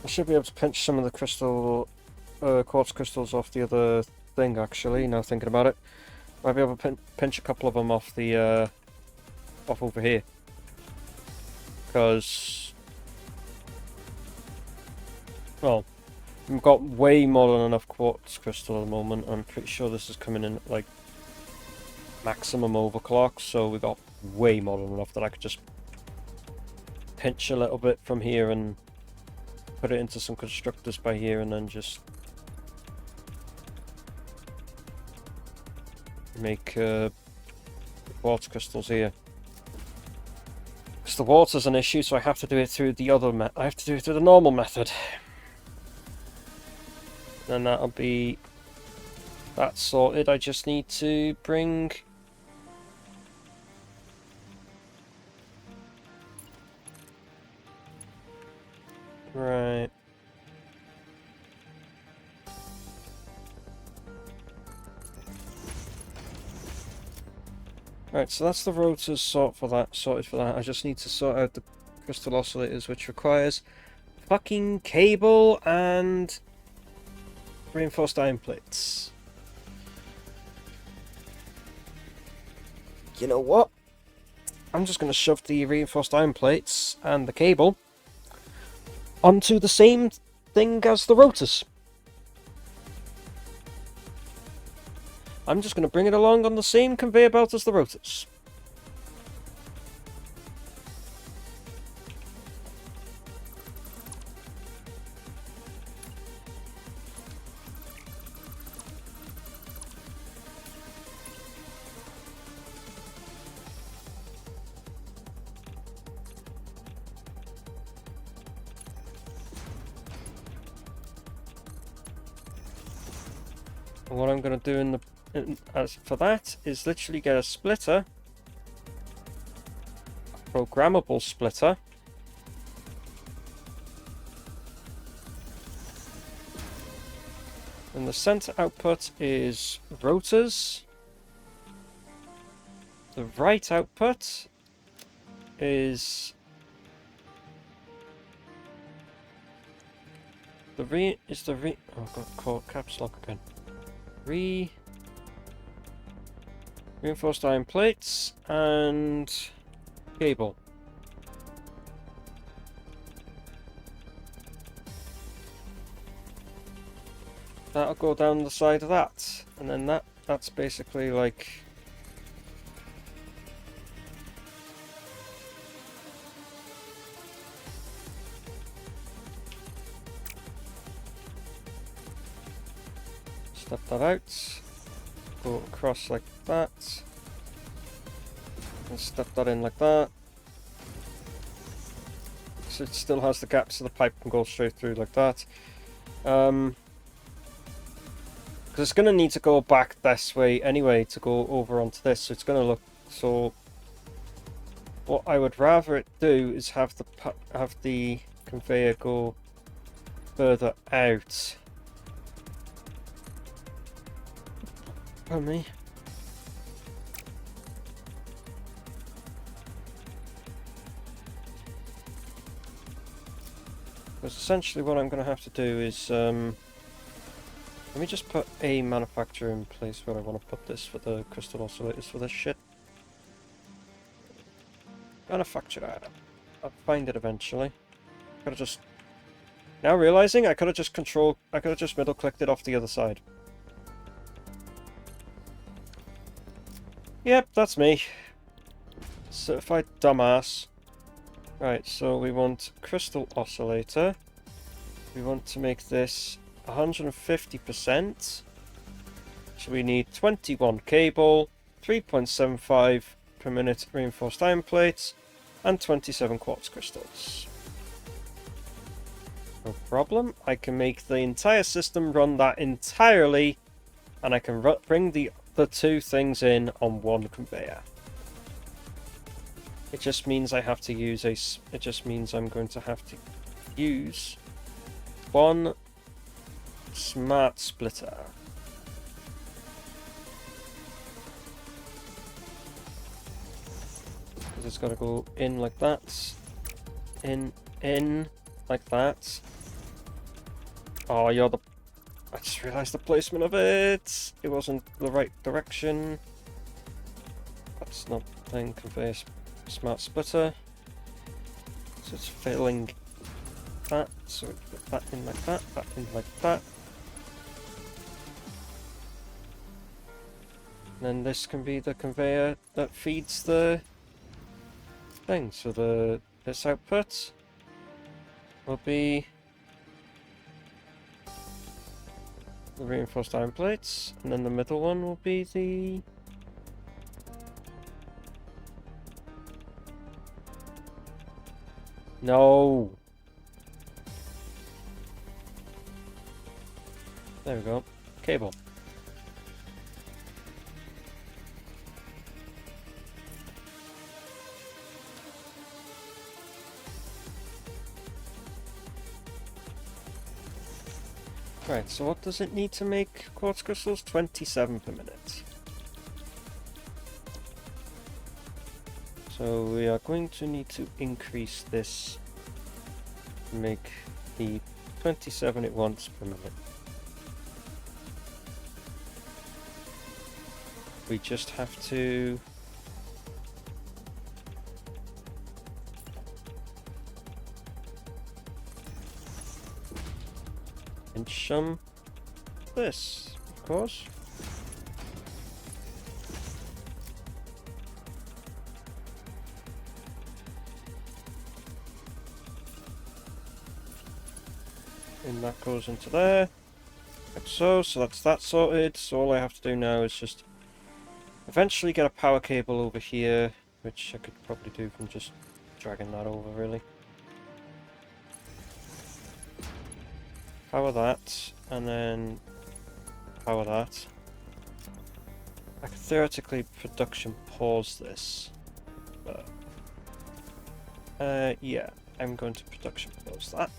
A: I should be able to pinch some of the quartz crystals off the other thing, actually, now thinking about it. Might be able to pinch a couple of them off the, off over here. Because, well, we've got way more than enough quartz crystal at the moment. I'm pretty sure this is coming in at, like, maximum overclock, so we got way more than enough that I could just pinch a little bit from here and put it into some constructors by here, and then just make quartz crystals here. Because the water's an issue, so I have to do it through the I have to do it through the normal method. Then that'll be that sorted. I just need to bring right. Right, so that's the rotors sorted for that. I just need to sort out the crystal oscillators, which requires fucking cable and reinforced iron plates. You know what? I'm just going to shove the reinforced iron plates and the cable onto the same thing as the rotors. I'm just going to bring it along on the same conveyor belt as the rotors. And what I'm going to do as for that is literally get a splitter, a programmable splitter, And the center output is rotors. The right output is oh god, caught caps lock again. Reinforced iron plates and cable. That'll go down the side of that, and then that's basically like step that out, go across like that, and step that in like that. So it still has the gap so the pipe can go straight through like that. Because it's going to need to go back this way anyway to go over onto this, so it's going to look so. What I would rather it do is have the conveyor go further out. Pardon me. Because essentially what I'm going to have to do is let me just put a manufacturer in place where I want to put this for the crystal oscillators for this shit. Manufacturer. I'll find it eventually. Could have just... Now realizing I could have just middle clicked it off the other side. Yep, that's me. Certified dumbass. Right, so we want crystal oscillator. We want to make this 150%. So we need 21 cable, 3.75 per minute reinforced iron plates, and 27 quartz crystals. No problem. I can make the entire system run that entirely, and I can bring the two things in on one conveyor. It just means I have to use it just means I'm going to have to use one smart splitter. Because it's got to go in like that. In like that. Oh, I just realised the placement of it. It wasn't the right direction. That's not playing conveyor smart splitter. So it's filling that. So we put that in like that in like that. And then this can be the conveyor that feeds the thing. So this output will be the reinforced iron plates, and then the middle one will be the no. There we go. Cable. Right, so what does it need to make quartz crystals? 27 per minute. So we are going to need to increase this to make the 27 it wants per minute. We just have to pinch this, of course. And that goes into there, like so. So that's that sorted. So all I have to do now is just eventually get a power cable over here, which I could probably do from just dragging that over, really. Power that, and then power that. I could theoretically production pause this, but yeah, I'm going to production pause that.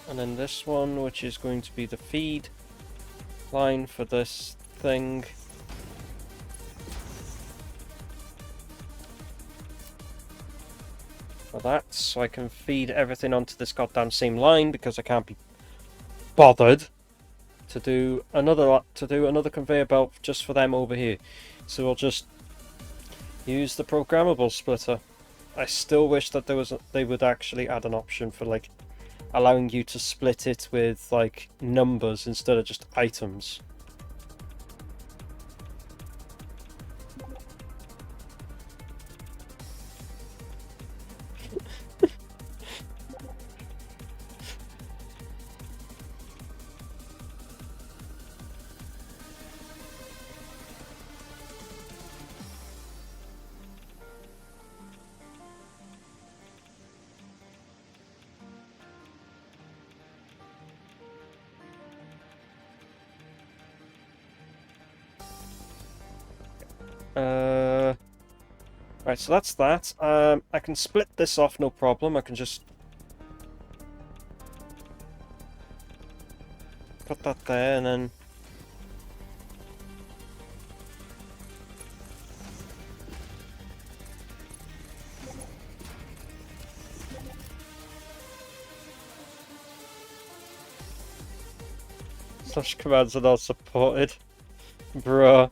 A: And then this one, which is going to be the feed line for this thing. For that, so I can feed everything onto this goddamn same line because I can't be bothered to do another conveyor belt just for them over here. So we'll just use the programmable splitter. I still wish that they would actually add an option for like allowing you to split it with like numbers instead of just items. Right, so that's that. I can split this off, no problem. I can just put that there and then... Such commands are not supported. Bruh.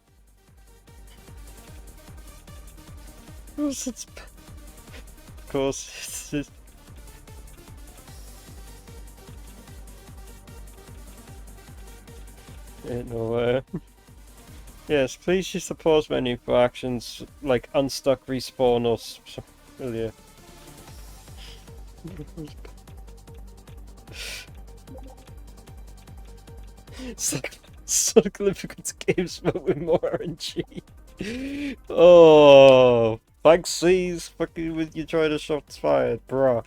A: Of course, it's just... Ain't no way. Yes, please use the pause menu for actions like unstuck, respawn, or earlier. Significant games but with more RNG. Oh, thanks, C's. Fucking with you trying to shots fired, bruh.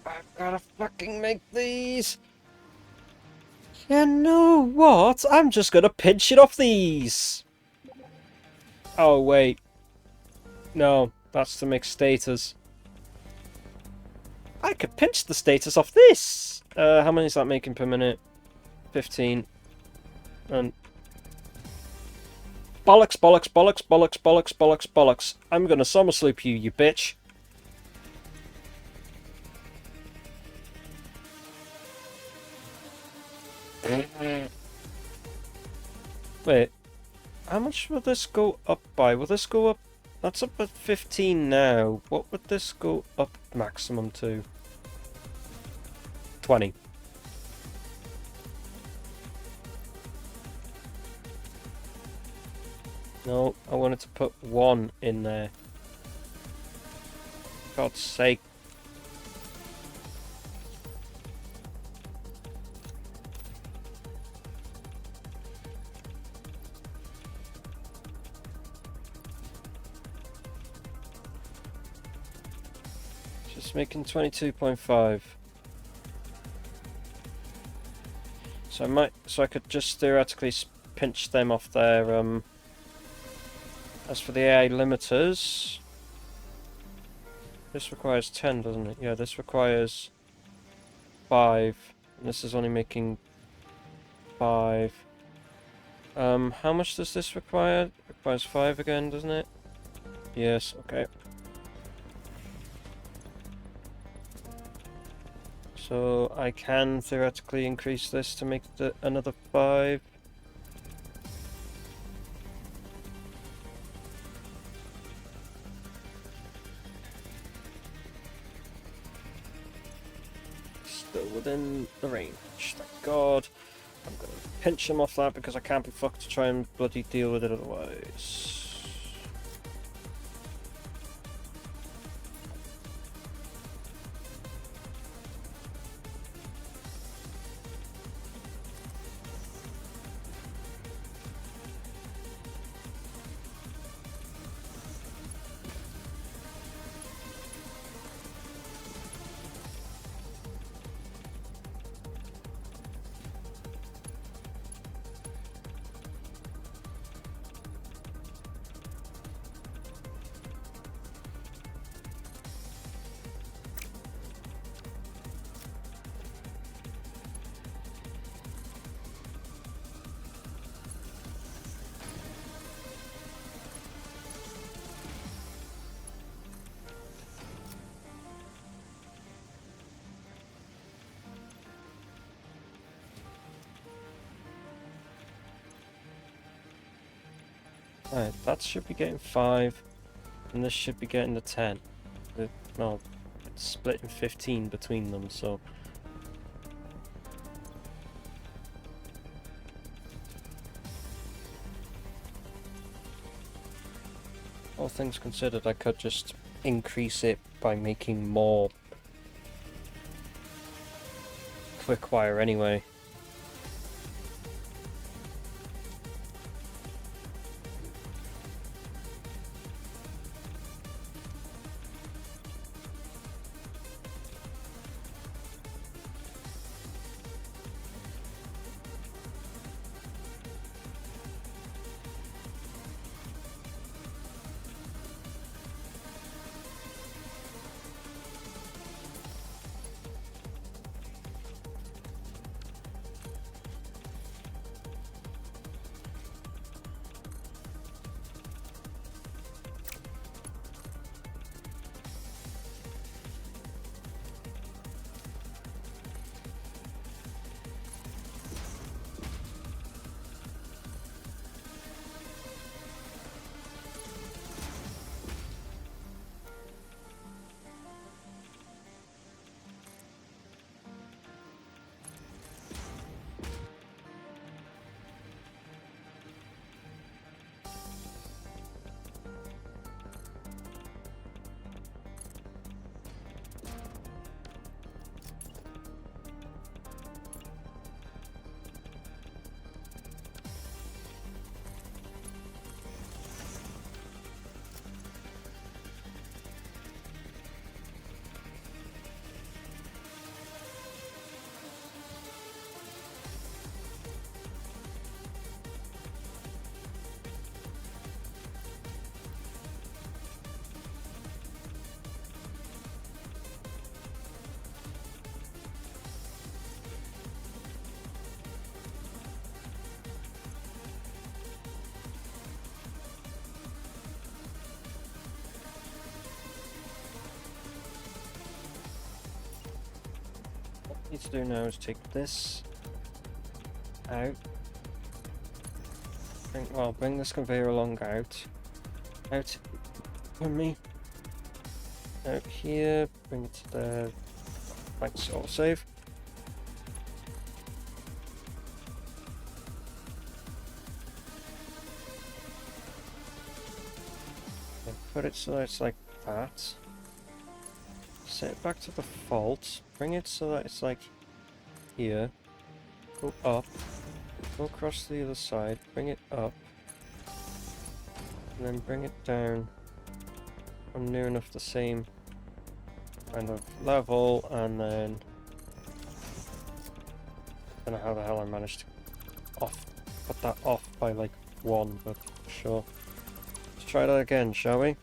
A: I've gotta fucking make these. You know what? I'm just gonna pinch it off these. Oh, wait. No, that's to make status. I could pinch the status off this. How many is that making per minute? 15. And bollocks, bollocks, bollocks, bollocks, bollocks, bollocks, bollocks. I'm gonna somersault you, you bitch. Wait, how much will this go up by? Will this go up? That's up at 15 now. What would this go up maximum to? 20. No, I wanted to put 1 in there. God's sake. Just making 22.5. So I could just theoretically pinch them off there. As for the AI limiters, this requires 10, doesn't it? Yeah, this requires 5, and this is only making 5. How much does this require? It requires 5 again, doesn't it? Yes, okay. So I can theoretically increase this to make another 5. Still within the range, thank God. I'm gonna pinch him off that because I can't be fucked to try and bloody deal with it otherwise. Right, that should be getting 5, and this should be getting the 10. No, it's splitting 15 between them, so... All things considered, I could just increase it by making more quick wire anyway. What I need to do now is take this out. Bring this conveyor along out for me. Out here, bring it to there. Thanks, autosave. And put it so that it's like that. Set it back to the fault. Bring it so that it's like here. Go up. Go across to the other side. Bring it up. And then bring it down. I'm near enough the same kind of level, and then I don't know how the hell I managed to put that off by like 1, but sure. Let's try that again, shall we?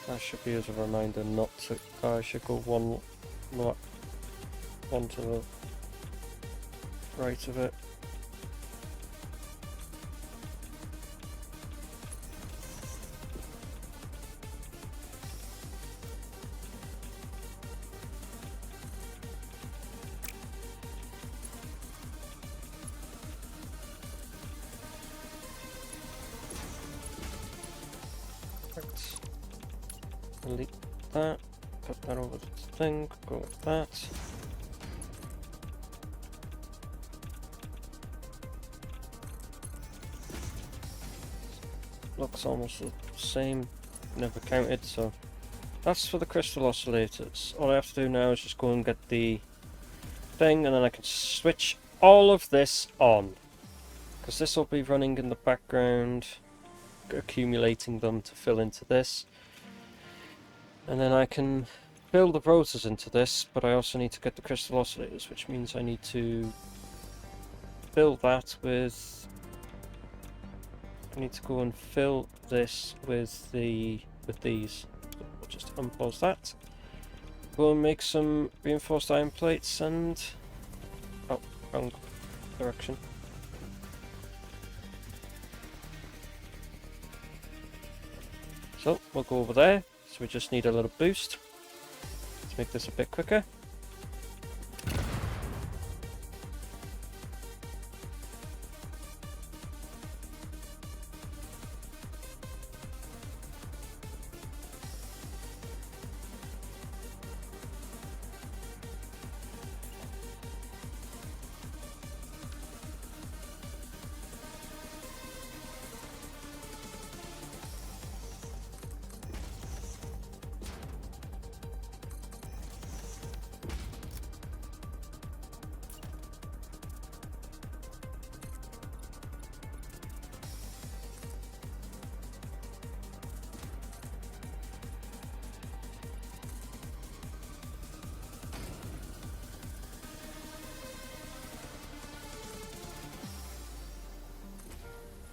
A: That should be as a reminder not to. I should go one to the right of it. Delete that, put that over the thing, go with that. Looks almost the same, never counted, so that's for the crystal oscillators. All I have to do now is just go and get the thing, and then I can switch all of this on, because this will be running in the background, accumulating them to fill into this. And then I can build the rotors into this, but I also need to get the crystal oscillators, which means I need to fill that with... I need to go and fill this with these. So we'll just unpause that. Go and make some reinforced iron plates and... Oh, wrong direction. So, we'll go over there. So we just need a little boost to make this a bit quicker.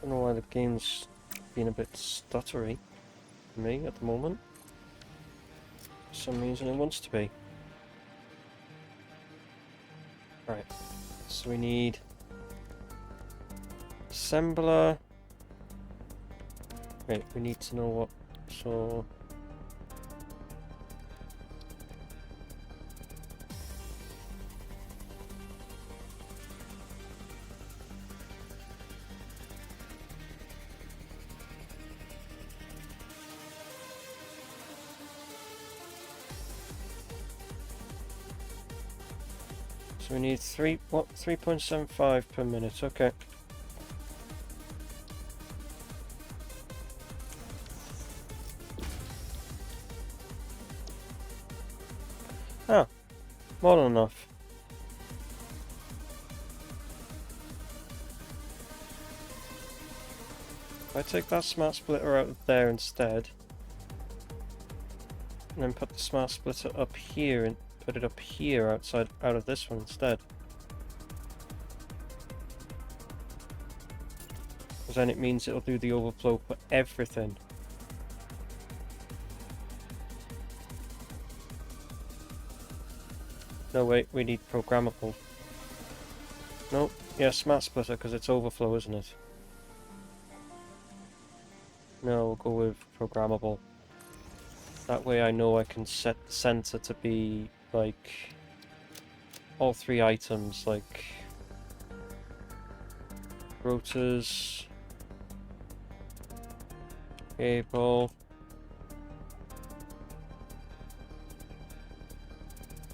A: don't know why the game's being a bit stuttery for me at the moment. For some reason it wants to be. Right, so we need assembler. Right, we need to know what, so we need 3.75 per minute, okay. Ah, more than enough. If I take that smart splitter out of there instead, and then put the smart splitter up here and put it up here out of this one instead. Because then it means it'll do the overflow for everything. No, wait, we need programmable. Nope, yeah, smart splitter because it's overflow, isn't it? No, we'll go with programmable. That way I know I can set the sensor to be, like, all three items, like rotors, cable,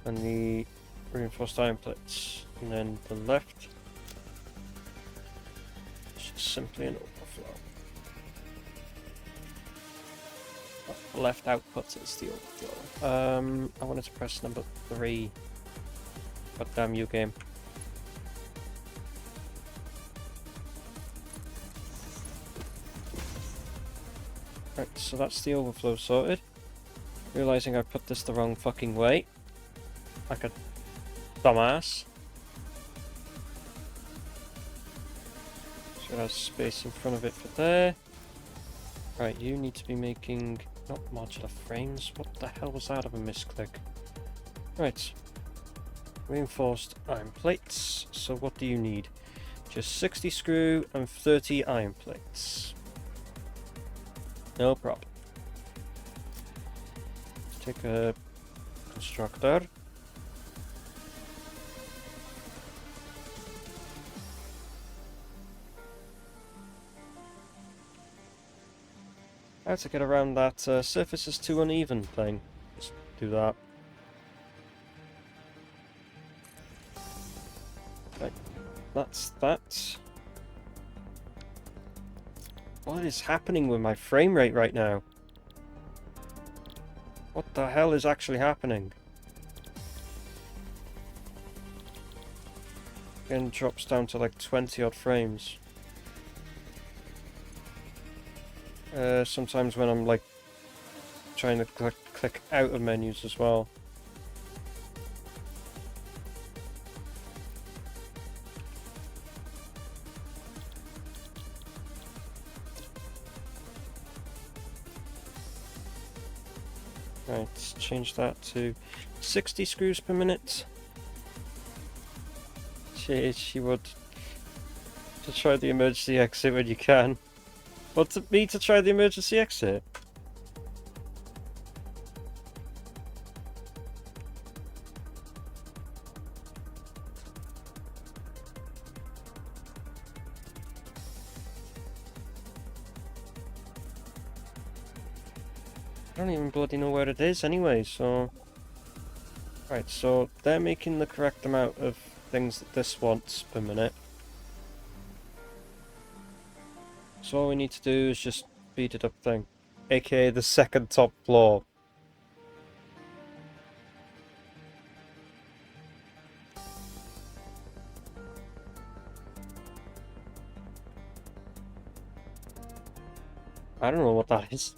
A: and the reinforced iron plates. And then the left is just simply an overflow. The left output is the overflow. I wanted to press number 3. God damn you, game. Right, so that's the overflow sorted. Realising I put this the wrong fucking way. Like a dumbass. So it has space in front of it for there. Right, you need to be making... not modular frames. What the hell was that of a misclick? Right. Reinforced iron plates. So what do you need? Just 60 screw and 30 iron plates. No problem. Take a constructor. How to get around that surface is too uneven thing. Just do that. Right, that's that. What is happening with my frame rate right now? What the hell is actually happening? Again, drops down to like 20 odd frames. Sometimes when I'm like trying to click out of menus as well. Right, let's change that to 60 screws per minute. She would. To try the emergency exit when you can. Want me to try the emergency exit? I don't even bloody know where it is anyway, so... Right, so they're making the correct amount of things that this wants per minute. So all we need to do is just speed it up thing. AKA the second top floor. I don't know what that is.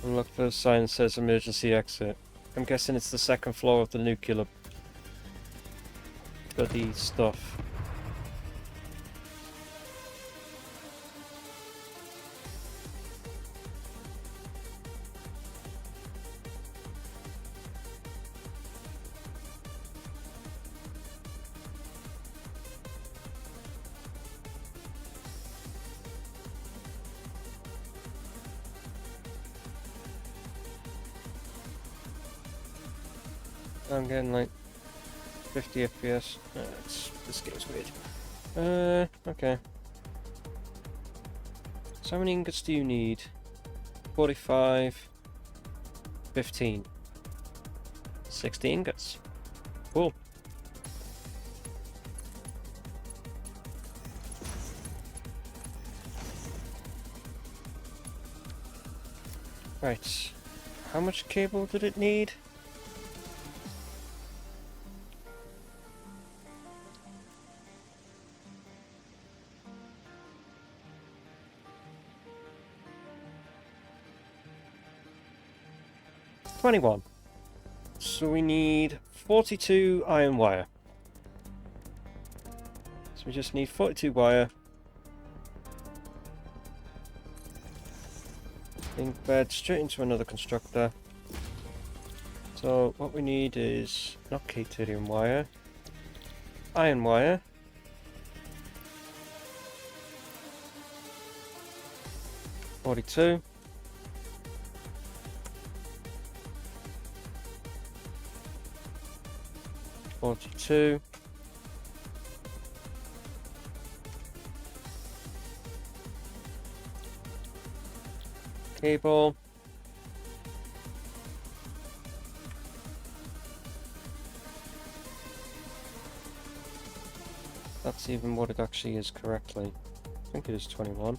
A: And look, the sign says emergency exit. I'm guessing it's the second floor of the nuclear bloody stuff. I'm getting like 50 FPS. This game's weird. Okay. So how many ingots do you need? 45, 15. 60 ingots. Cool. Right. How much cable did it need? $21. So we need 42 iron wire. So we just need 42 wire. Link bed straight into another constructor. So what we need is not K-tedium wire, iron wire. $42. $42. Cable. That's even what it actually is correctly. I think it is 21.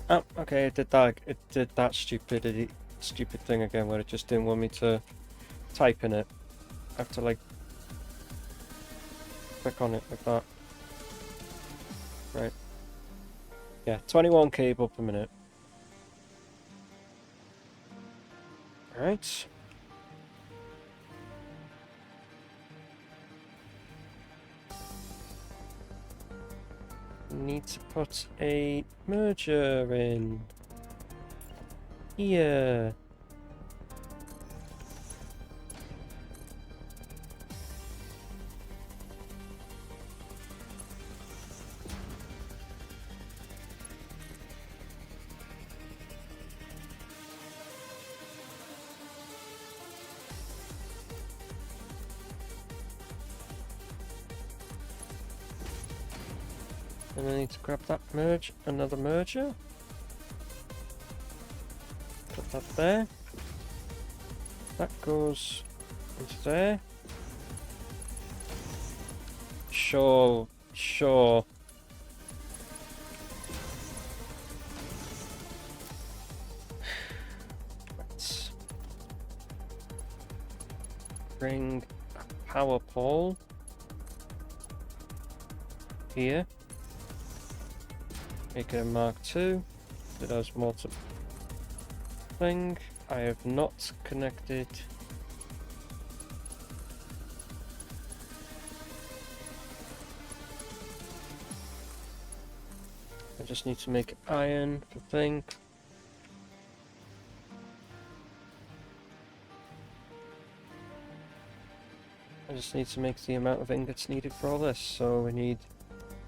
A: Oh, okay, it did that stupid thing again where it just didn't want me to type in it. I have to like click on it like that. Right. Yeah, 21 cable per minute. Alright. Need to put a merger in here. And I need to grab that another merger. Put that there. That goes into there. Sure. Let's bring a power pole here. Make it a Mark II. It has multiple thing. I have not connected. I just need to make iron for thing. I just need to make the amount of ingots needed for all this. So we need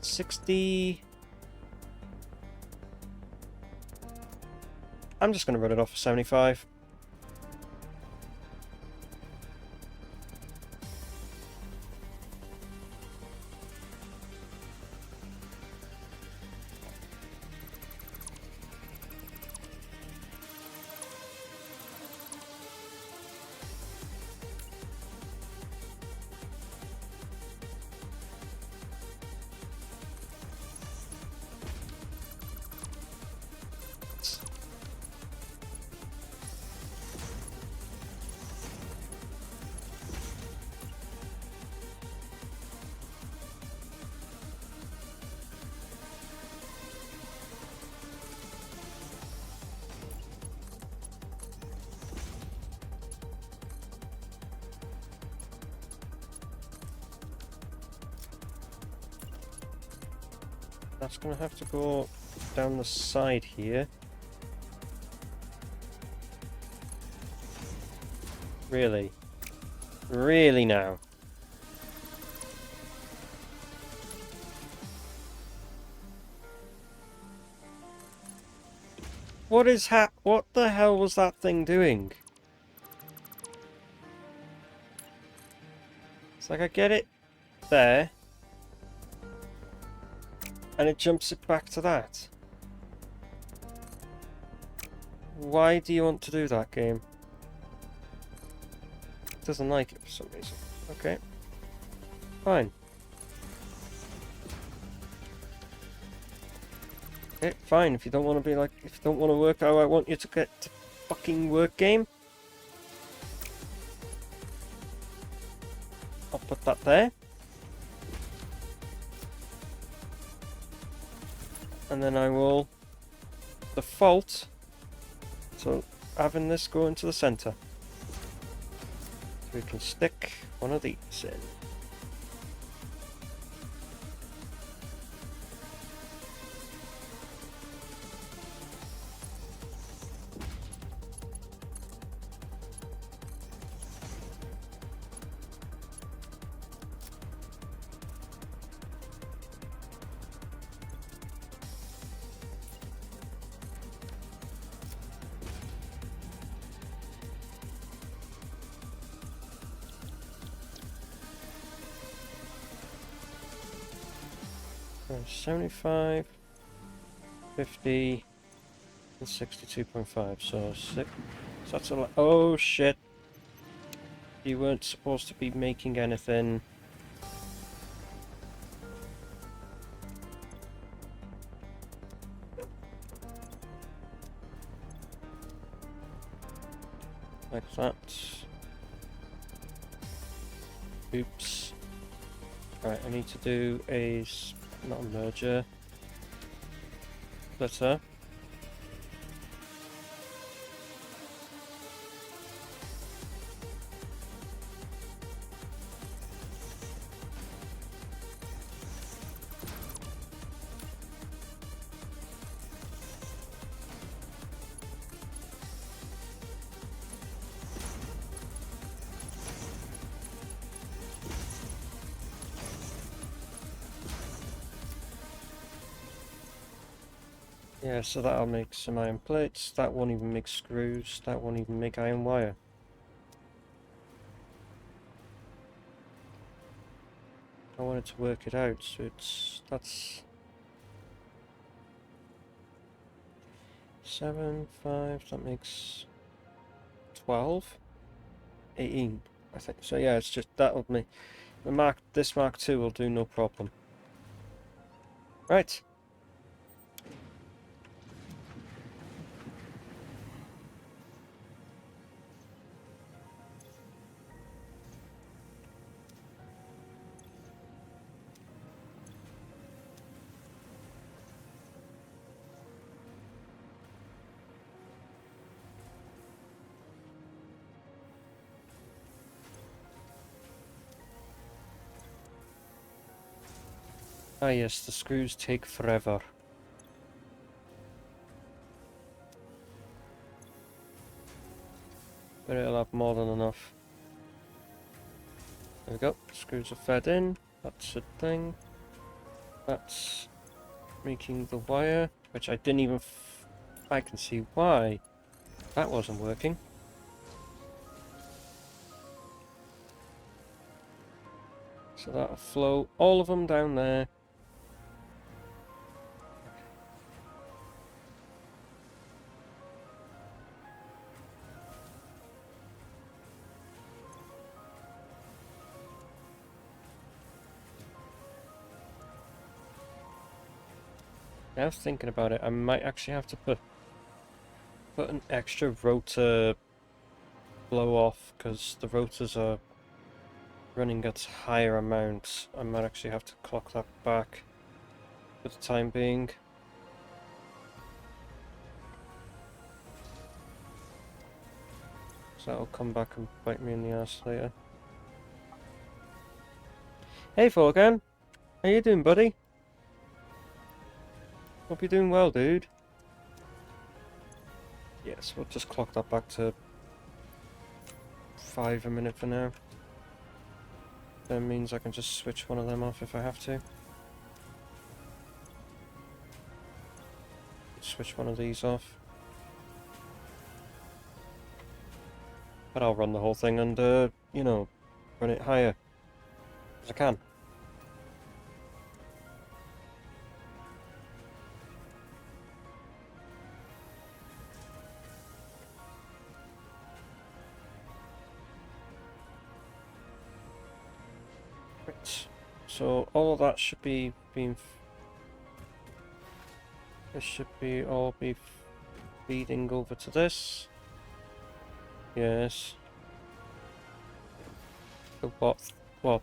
A: 60. I'm just going to run it off for 75. That's going to have to go down the side here. Really? Really now? What the hell was that thing doing? It's like I get it there, and it jumps it back to that. Why do you want to do that, game? It doesn't like it for some reason. Okay. Fine. Okay, fine. If you don't want to be like, if you don't want to work how I want you to get to fucking work, game. I'll put that there. And then I will default to having this go into the center. So we can stick one of these in. So 75, 50, and 62.5. So 6. So that's a lot. Oh shit! You weren't supposed to be making anything. Like that. Oops. Right, I need to do a, not a merger, splitter. Yeah, so that'll make some iron plates. That won't even make screws. That won't even make iron wire. I wanted to work it out, so that's 7, 5, that makes 12, 18, I think. So yeah, it's just, that'll make, this Mark II will do no problem. Right. Ah yes, the screws take forever. But it'll have more than enough. There we go, screws are fed in, that's a thing. That's making the wire, which I didn't even I can see why that wasn't working. So that'll flow all of them down there. I was thinking about it, I might actually have to put an extra rotor blow off, because the rotors are running at higher amounts. I might actually have to clock that back for the time being. So that'll come back and bite me in the ass later. Hey Forgan, how you doing, buddy? Hope you're doing well, dude. Yes, we'll just clock that back to 5 a minute for now. That means I can just switch one of them off if I have to. Switch one of these off. But I'll run the whole thing and, you know, run it higher as I can. Right. So all of that should be this should be all be feeding over to this. Yes. The what? What?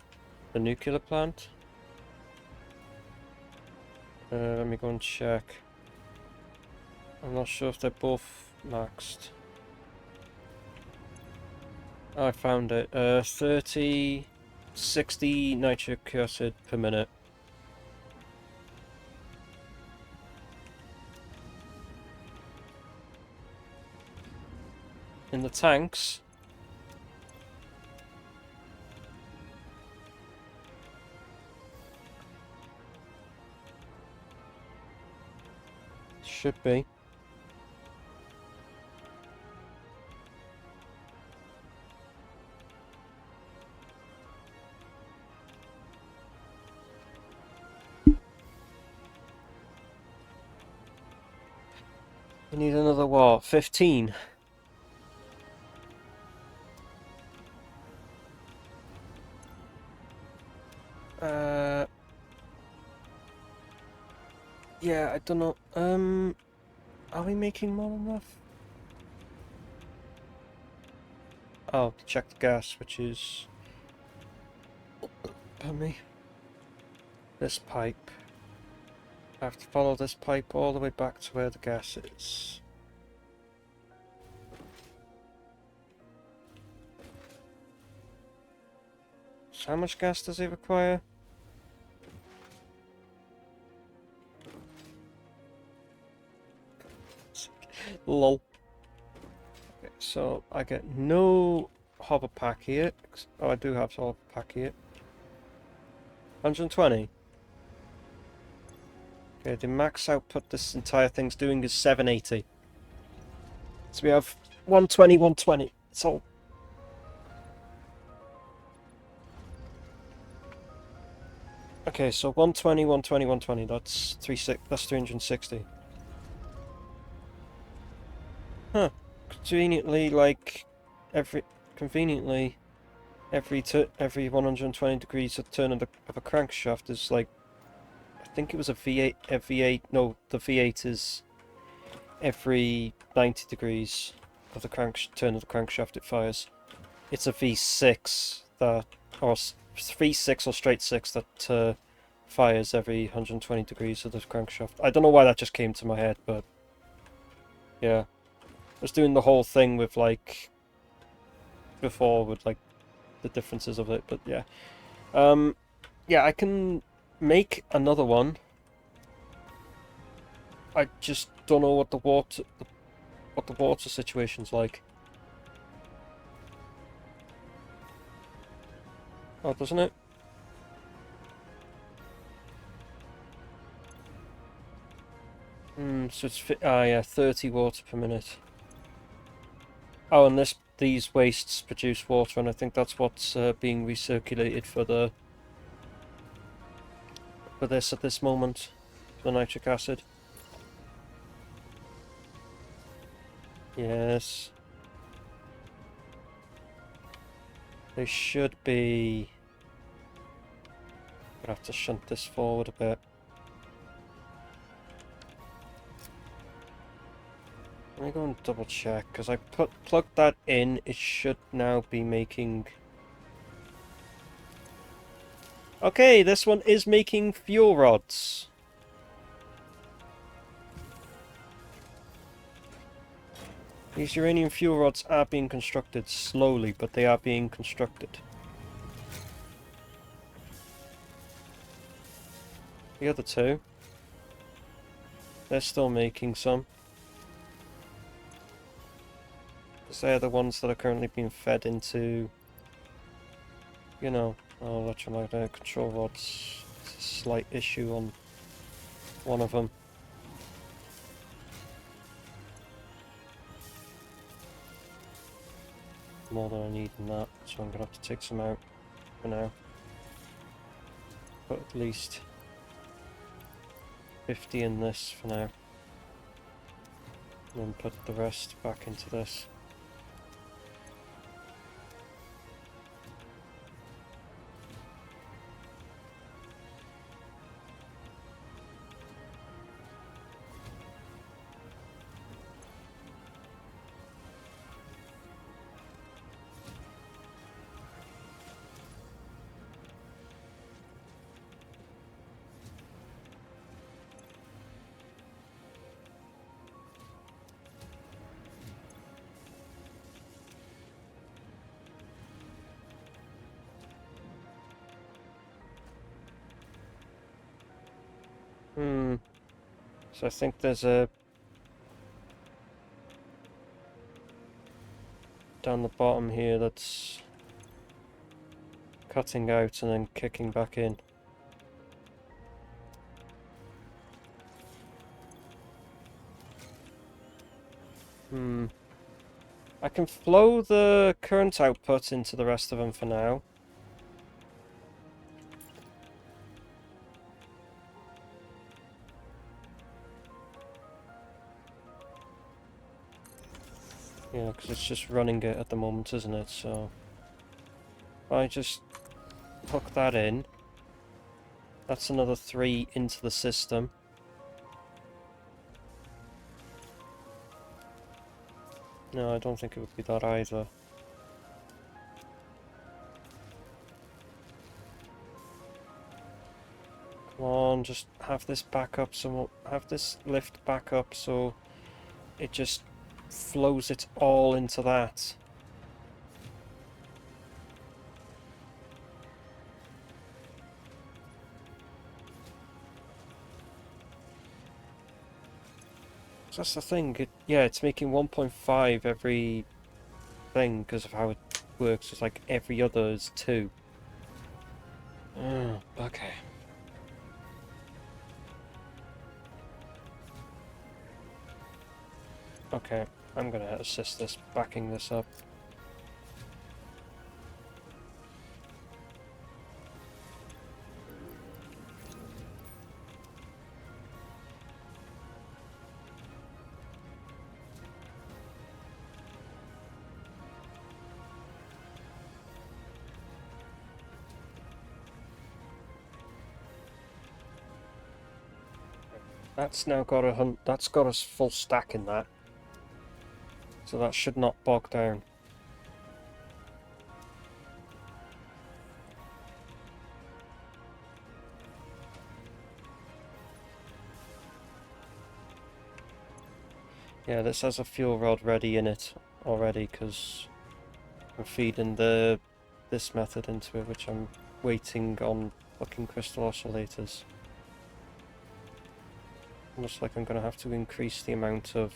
A: The nuclear plant? Let me go and check. I'm not sure if they're both maxed. Oh, I found it. 60 nitric acid per minute. In the tanks. Should be. We need another what? 15? Yeah, I don't know. Are we making more than enough? Oh, check the gas, which is... Pardon me. This pipe. I have to follow this pipe all the way back to where the gas is. So how much gas does it require? Lol. Okay, so I get no hover pack here. Oh, I do have hover pack here. 120. Okay, the max output this entire thing's doing is 780. So we have 120, 120. It's all. Okay, so 120, 120, 120. That's 360. Huh. Conveniently, like every 120 degrees of turn of a crankshaft is like, I think it was a V8. No, the V8 is every 90 degrees of the turn of the crankshaft it fires. It's a V6 that, or V6 or straight 6 that fires every 120 degrees of the crankshaft. I don't know why that just came to my head, but yeah. I was doing the whole thing with like before with like the differences of it, but yeah. Yeah, I can make another one. I just don't know what the water situation's like. Oh, doesn't it? So it's yeah, 30 water per minute. Oh, and these wastes produce water, and I think that's what's being recirculated for this at this moment, the nitric acid. Yes. They should be... I have to shunt this forward a bit. Let me go and double check, because I plugged that in, it should now be making... Okay, this one is making fuel rods. These uranium fuel rods are being constructed slowly, but they are being constructed. The other two. They're still making some. Because they're the ones that are currently being fed into, you know, electromagnetic control rods. It's a slight issue on one of them. More than I need in that, so I'm going to have to take some out for now. But at least 50 in this for now. And then put the rest back into this. So I think there's a... down the bottom here that's cutting out and then kicking back in. I can flow the current output into the rest of them for now. Yeah, because it's just running it at the moment, isn't it? So I just hook that in. That's another 3 into the system. No, I don't think it would be that either. Come on, just have this back up, so we'll have this lift back up so it just flows it all into that. So that's the thing, it's making 1.5 every thing because of how it works. It's like every other is 2. Okay. Okay, I'm gonna assist this, backing this up. That's now got that's got a full stack in that. So that should not bog down. Yeah, this has a fuel rod ready in it already because I'm feeding this method into it, which I'm waiting on fucking crystal oscillators. Looks like I'm going to have to increase the amount of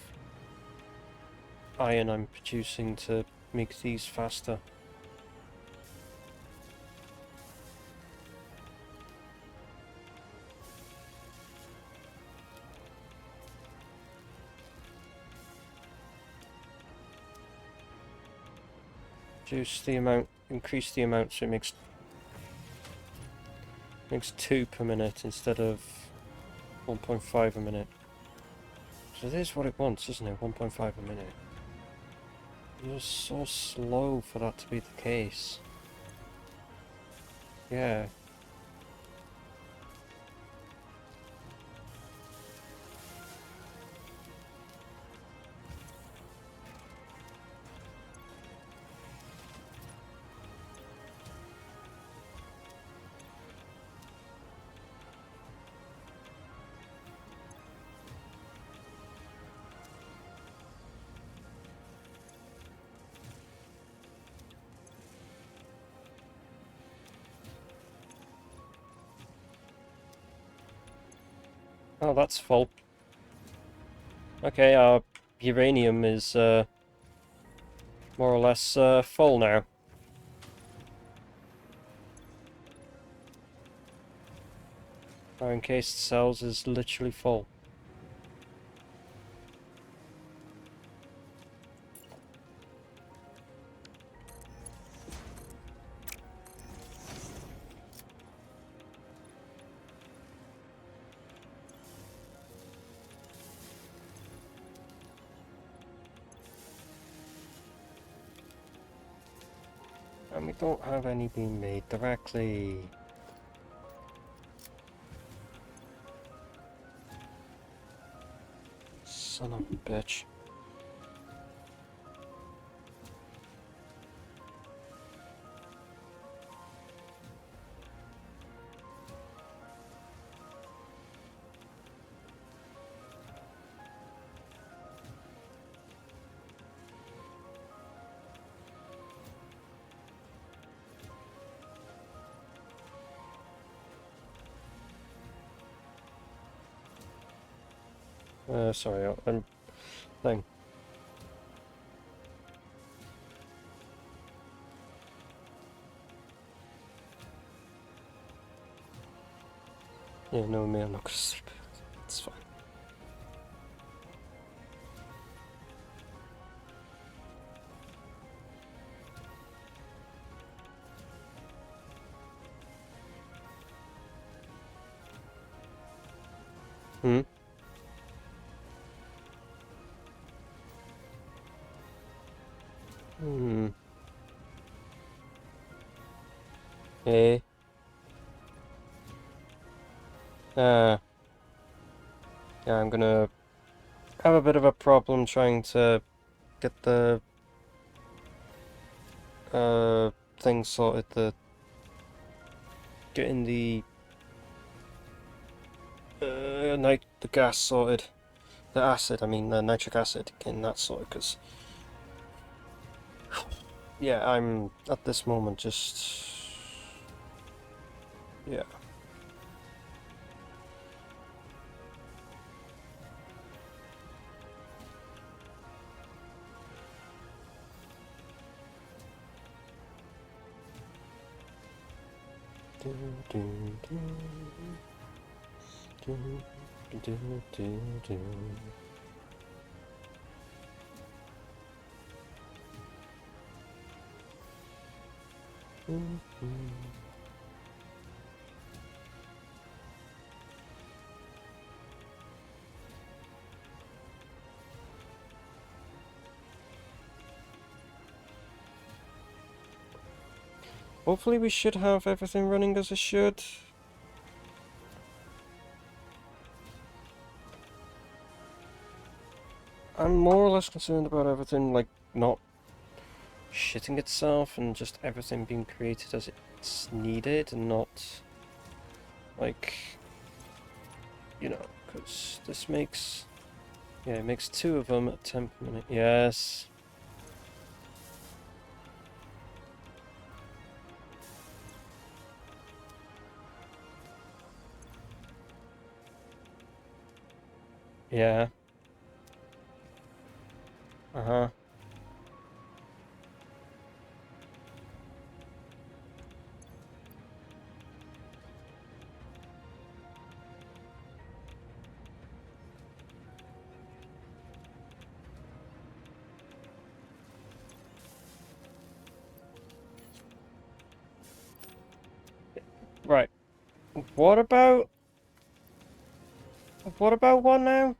A: iron I'm producing to make these faster. Reduce the amount, increase the amount so it makes 2 per minute instead of 1.5 a minute. So it is what it wants, isn't it? 1.5 a minute. You're so slow for that to be the case. Yeah. Oh, that's full. Okay, our uranium is more or less full now. Our encased cells is literally full. And we don't have any being made directly. Son of a bitch. Sorry, I'm thing. Yeah, no, me, I'm not gonna sleep. It's fine. Hmm? Hmm. Eh? Yeah, I'm gonna have a bit of a problem trying to get the thing sorted, getting the the gas sorted. The acid, I mean the nitric acid, getting that sorted, because yeah, I'm at this moment just yeah. Hopefully we should have everything running as it should. I'm more or less concerned about everything, like, not shitting itself and just everything being created as it's needed and not, like, you know, because this makes, yeah, it makes two of them at 10 per minute. Yes. Yeah. Uh-huh. Right. What about... What about one now?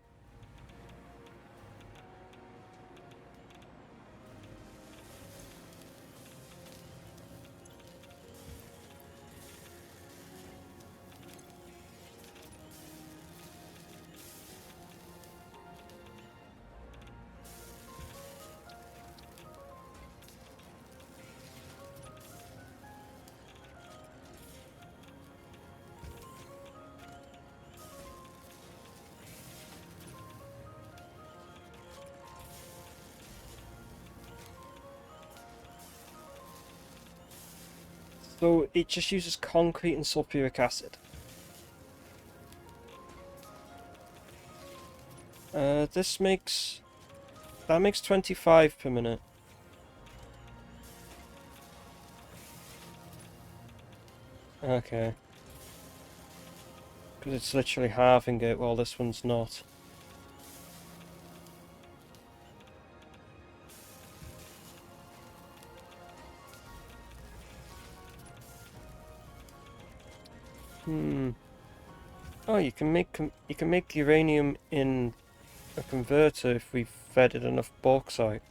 A: So it just uses concrete and sulfuric acid. This makes... That makes 25 per minute. Okay. Because it's literally halving it while this one's not. Oh, you can make uranium in a converter if we fed it enough bauxite.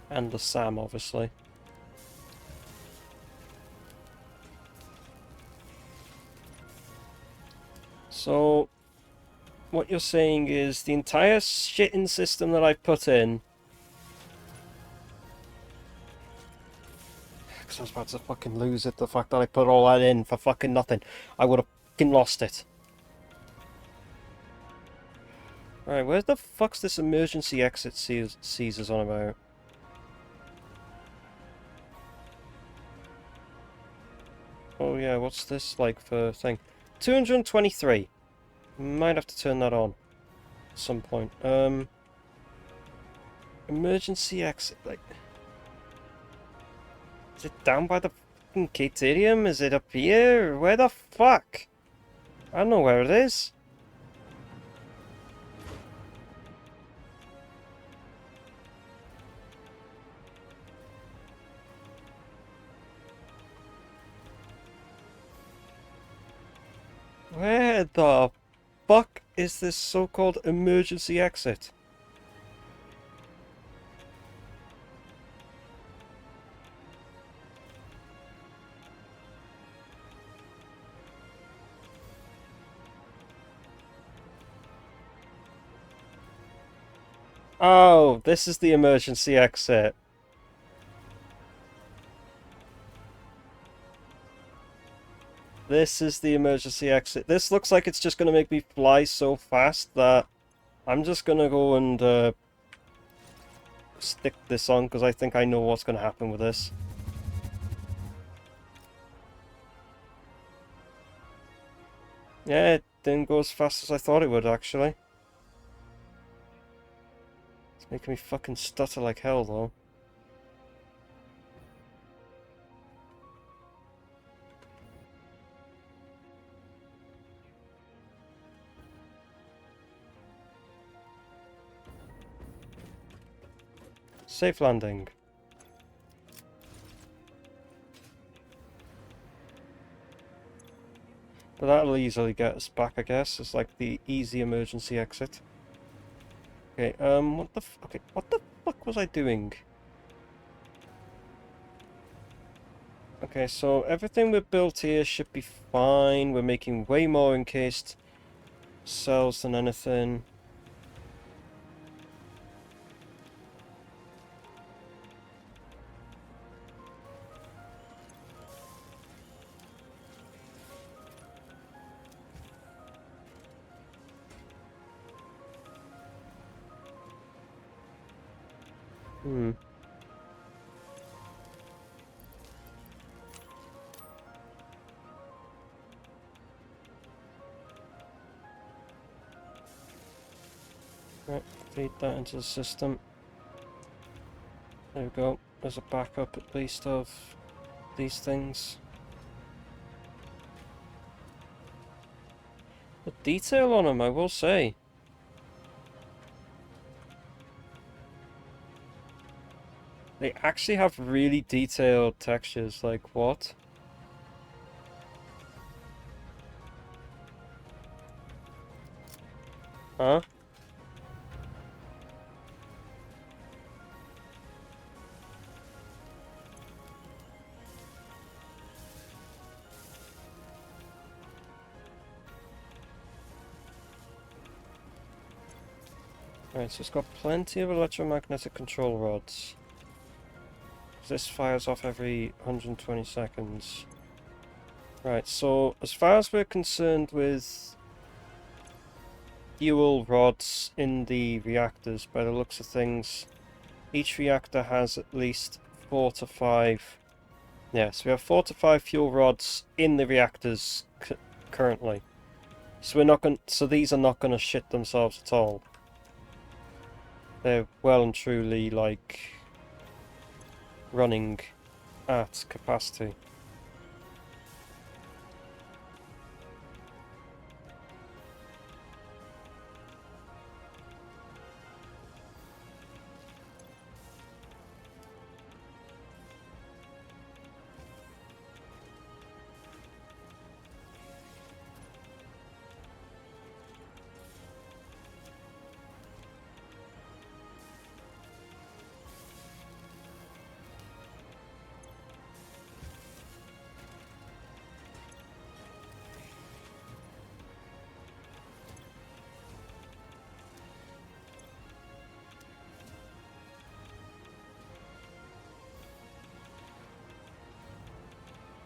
A: And the SAM, obviously. So, what you're saying is the entire shitting system that I put in... Because I was about to fucking lose it, the fact that I put all that in for fucking nothing. I would have fucking lost it. Alright, where the fuck's this emergency exit Caesar's on about? Oh yeah, what's this like for thing? 223. Might have to turn that on at some point. Emergency exit, like... Is it down by the fucking Caterium? Is it up here? Where the fuck? I don't know where it is. Where the fuck is this so-called emergency exit? Oh, this is the emergency exit. This is the emergency exit. This looks like it's just going to make me fly so fast that I'm just going to go and stick this on because I think I know what's going to happen with this. Yeah, it didn't go as fast as I thought it would, actually. It's making me fucking stutter like hell, though. Safe landing. But that'll easily get us back, I guess. It's like the easy emergency exit. Okay, what the fuck was I doing? Okay, so everything we've built here should be fine. We're making way more encased cells than anything. Right, feed that into the system. There we go. There's a backup at least of these things. The detail on them, I will say. They actually have really detailed textures, like what? Huh? Right, so it's got plenty of electromagnetic control rods. This fires off every 120 seconds. Right, so as far as we're concerned with fuel rods in the reactors, by the looks of things, each reactor has at least 4 to 5 Yeah, so we have 4 to 5 fuel rods in the reactors currently. So we're not going. So these are not going to shit themselves at all. They're well and truly like running at capacity.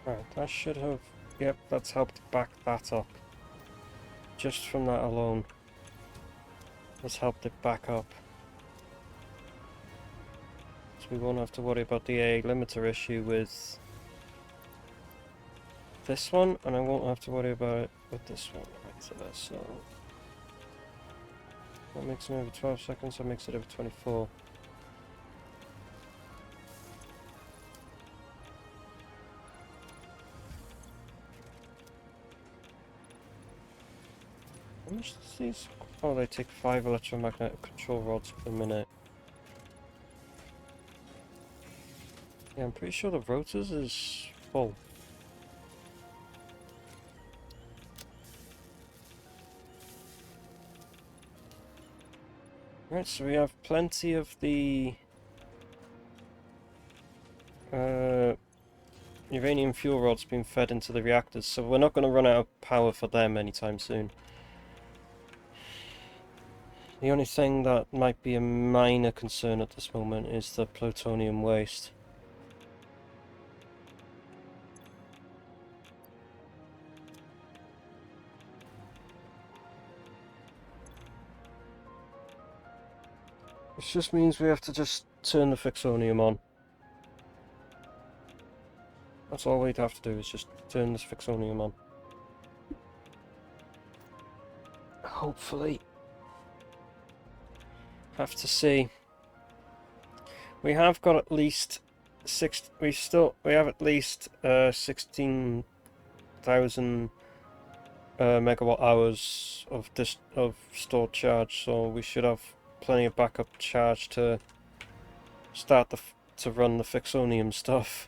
A: Right, that should have... Yep, that's helped back that up. Just from that alone. That's helped it back up. So we won't have to worry about the AA limiter issue with this one, and I won't have to worry about it with this one. Right, so that makes it over 12 seconds, that makes it over 24. How much does these... Oh, they take 5 electromagnetic control rods per minute. Yeah, I'm pretty sure the rotors is full. Right, so we have plenty of the uranium fuel rods being fed into the reactors, so we're not going to run out of power for them anytime soon. The only thing that might be a minor concern at this moment is the plutonium waste. Which just means we have to just turn the fixonium on. That's all we'd have to do, is just turn this fixonium on. Hopefully. Have to see. We have got at least we have at least 16,000 megawatt hours of stored charge, so we should have plenty of backup charge to start to run the fixonium stuff.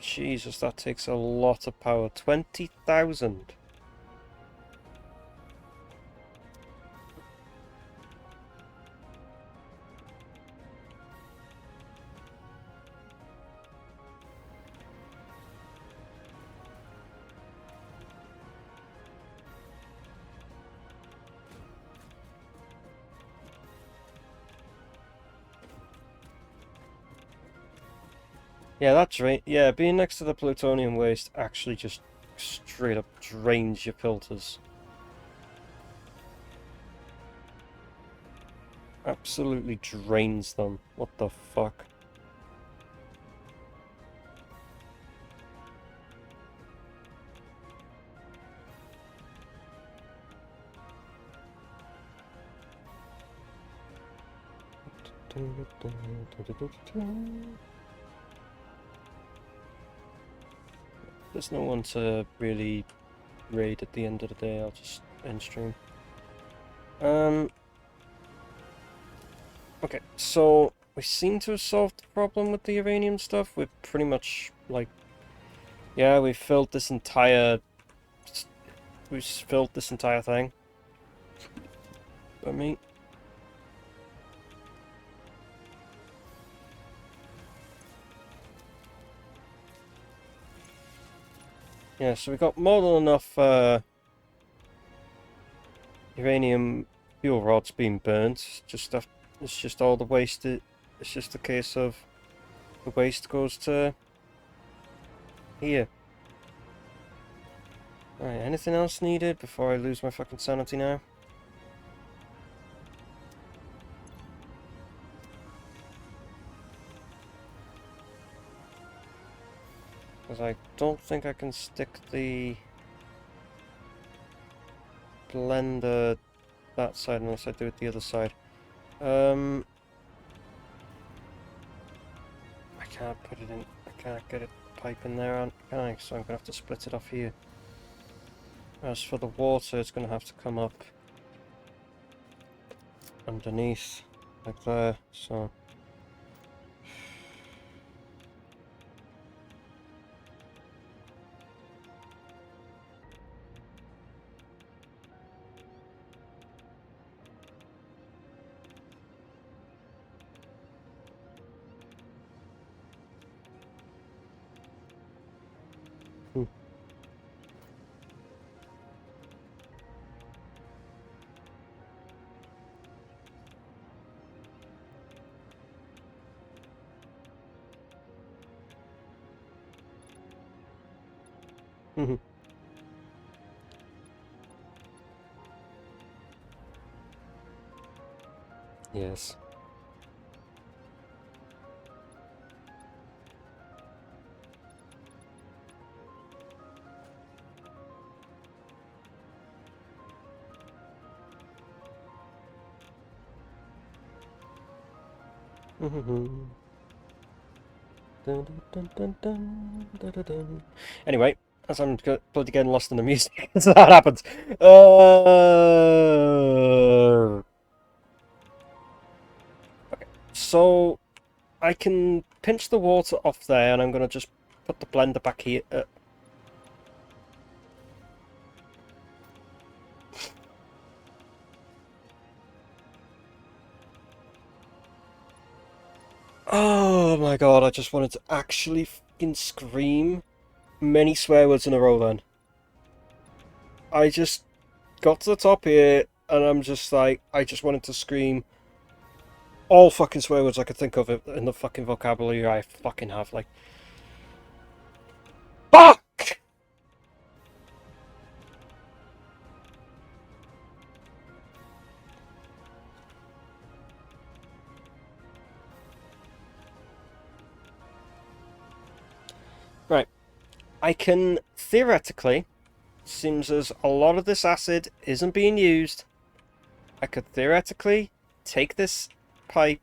A: Jesus, that takes a lot of power. 20,000. Yeah, that's right. Yeah, being next to the plutonium waste actually just straight up drains your filters. Absolutely drains them. What the fuck? There's no one to really raid at the end of the day. I'll just end stream. Okay, so we seem to have solved the problem with the uranium stuff. We're pretty much like, yeah, we've filled this entire thing. I mean, yeah, so we got more than enough uranium fuel rods being burnt. It's just all the waste. It's just a case of the waste goes to here. Right, anything else needed before I lose my fucking sanity now? Because I don't think I can stick the blender that side unless I do it the other side. I can't put it in, I can't get a pipe in there, can I? So I'm going to have to split it off here. As for the water, it's going to have to come up underneath, like there, so... Hmm. Yes. Anyway, as I'm bloody getting lost in the music, so that happens. Okay, so I can pinch the water off there, and I'm gonna just put the blender back here. Oh my god! I just wanted to actually fucking scream many swear words in a row. Then I just got to the top here, and I'm just like, I just wanted to scream all fucking swear words I could think of in the fucking vocabulary I fucking have. Like, fuck! Right, I can theoretically, seems as a lot of this acid isn't being used, I could theoretically take this pipe.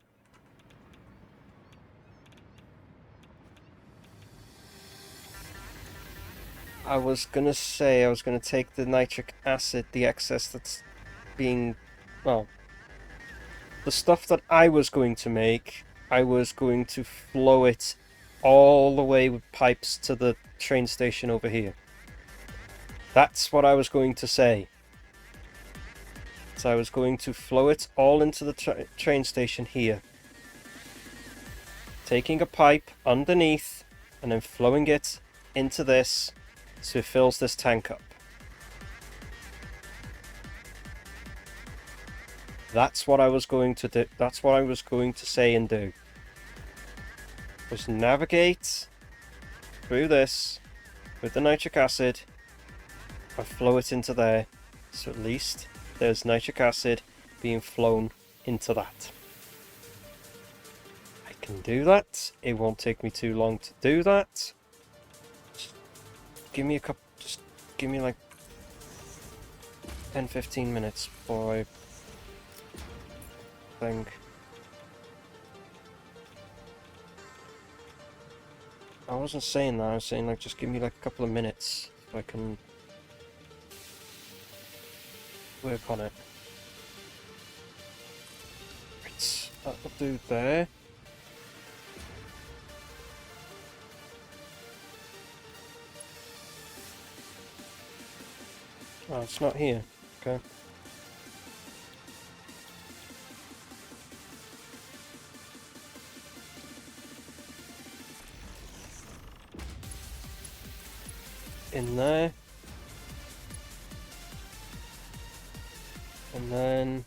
A: I was gonna say I was gonna take the nitric acid, the excess that's being, well, the stuff that I was going to make, I was going to flow it all the way with pipes to the train station over here. That's what I was going to say. So I was going to flow it all into the train station here. Taking a pipe underneath and then flowing it into this so it fills this tank up. That's what I was going to do. That's what I was going to say and do. Was navigate through this with the nitric acid and flow it into there. So at least there's nitric acid being flown into that. I can do that. It won't take me too long to do that. Just give me a couple, just give me like 10-15 minutes before I think. I wasn't saying that, I was saying like just give me like a couple of minutes so I can work on it. Right, that'll do there. Oh, it's not here. Okay. In there. And then...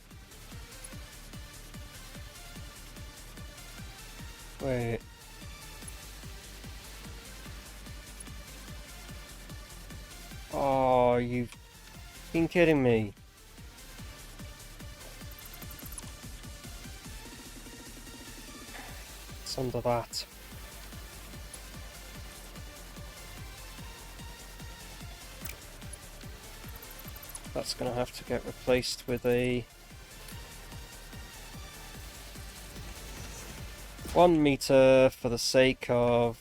A: Wait. Oh Oh, you've been kidding me. It's under that. That's going to have to get replaced with a 1 meter for the sake of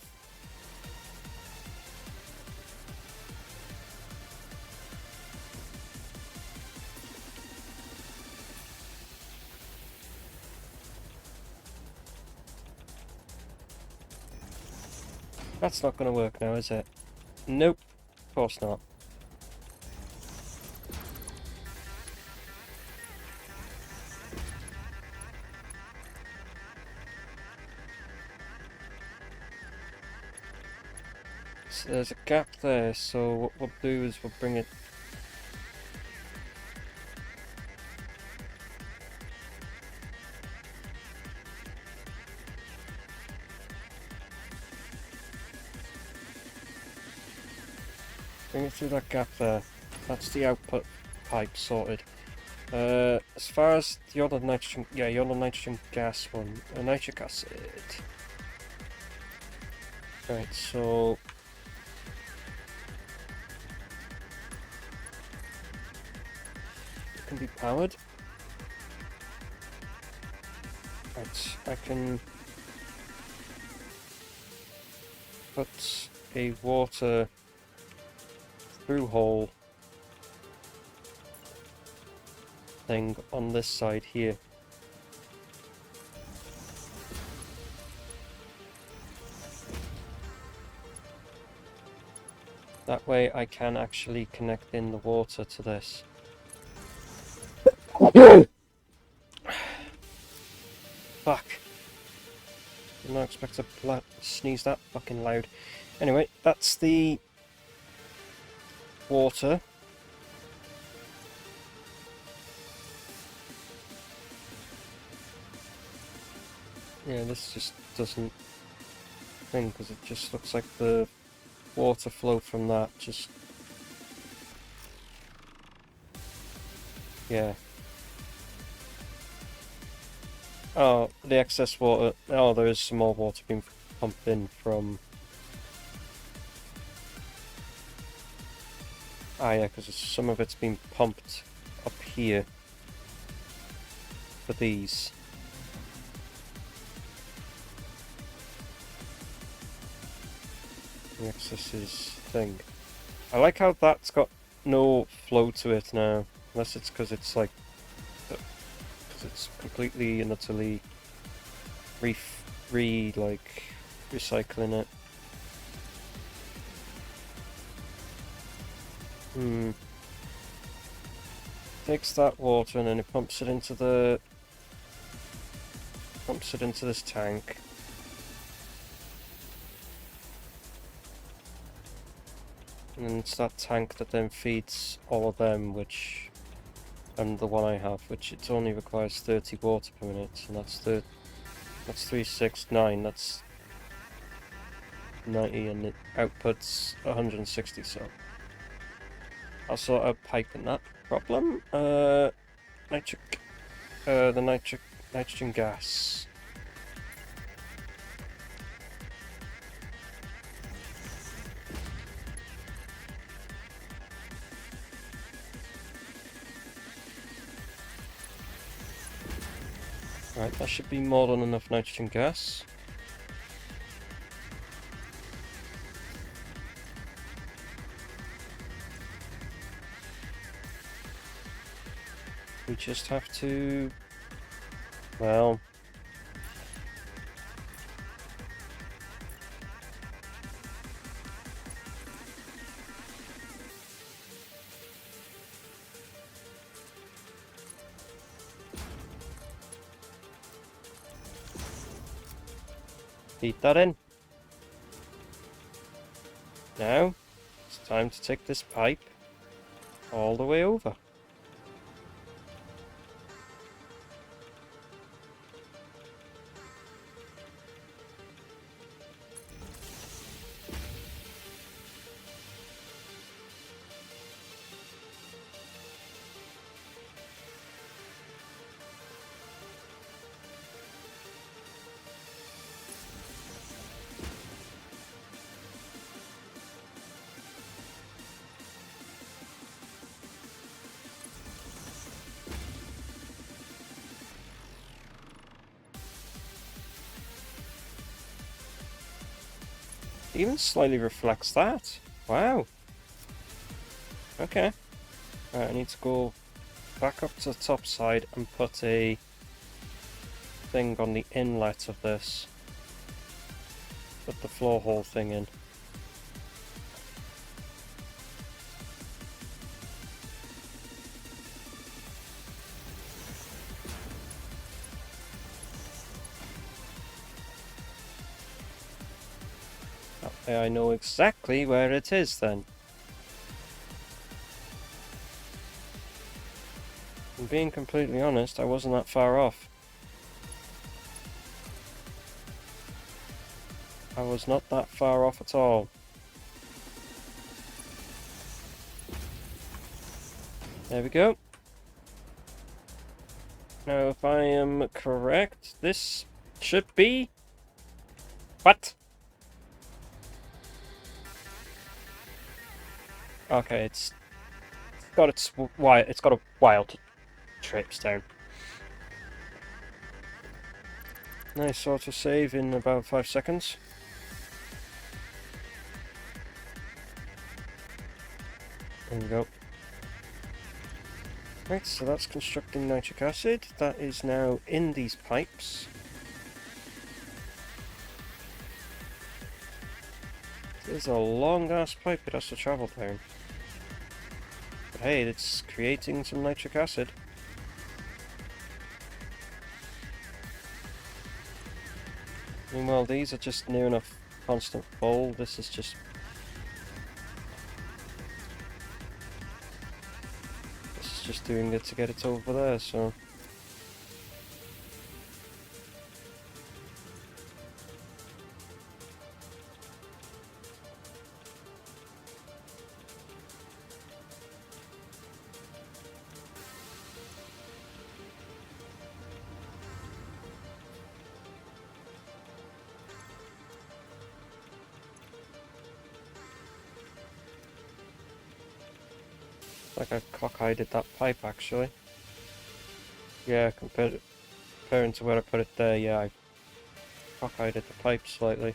A: that's not going to work now, is it? Nope, of course not. So there's a gap there, so what we'll do is we'll bring it through that gap there. That's the output pipe sorted. As far as the other nitrogen, yeah, the other nitrogen gas one, nitric acid. Right, so it can be powered. Right, I can put a water through hole thing on this side here. That way I can actually connect in the water to this. Fuck. Did not expect to sneeze that fucking loud. Anyway, that's the water. Yeah, this just doesn't thing because it just looks like the water flow from that just... yeah. Oh, the excess water. Oh, there is some more water being pumped in from... ah, yeah, because some of it's been pumped up here for these. The excess is thing. I like how that's got no flow to it now, unless it's because it's like... because it's completely and utterly like recycling it. Takes that water and then it pumps it into this tank. And then it's that tank that then feeds all of them, which... and the one I have, which it only requires 30 water per minute, and that's 369, that's 90, and it outputs 160, so I'll sort out piping that problem. The nitrogen gas. Right, that should be more than enough nitrogen gas. We just have to... well... feed that in. Now, it's time to take this pipe all the way over. Even slightly reflects that. Wow. Okay. Alright, I need to go back up to the top side and put a thing on the inlet of this. Put the floor hole thing in. That way I know exactly where it is then. And being completely honest, I wasn't that far off. I was not that far off at all. There we go. Now, if I am correct, this should be... What? Okay, it's got a wild trips down. Nice auto save in about 5 seconds. There we go. Right, so that's constructing nitric acid. That is now in these pipes. There's a long ass pipe it has to travel down. But hey, it's creating some nitric acid. Meanwhile, these are just near enough constant full. This is just... This is just doing it to get it over there, so... Like I cock-eyed that pipe, actually. Yeah, comparing to where I put it there, yeah, I cock-eyed the pipe slightly.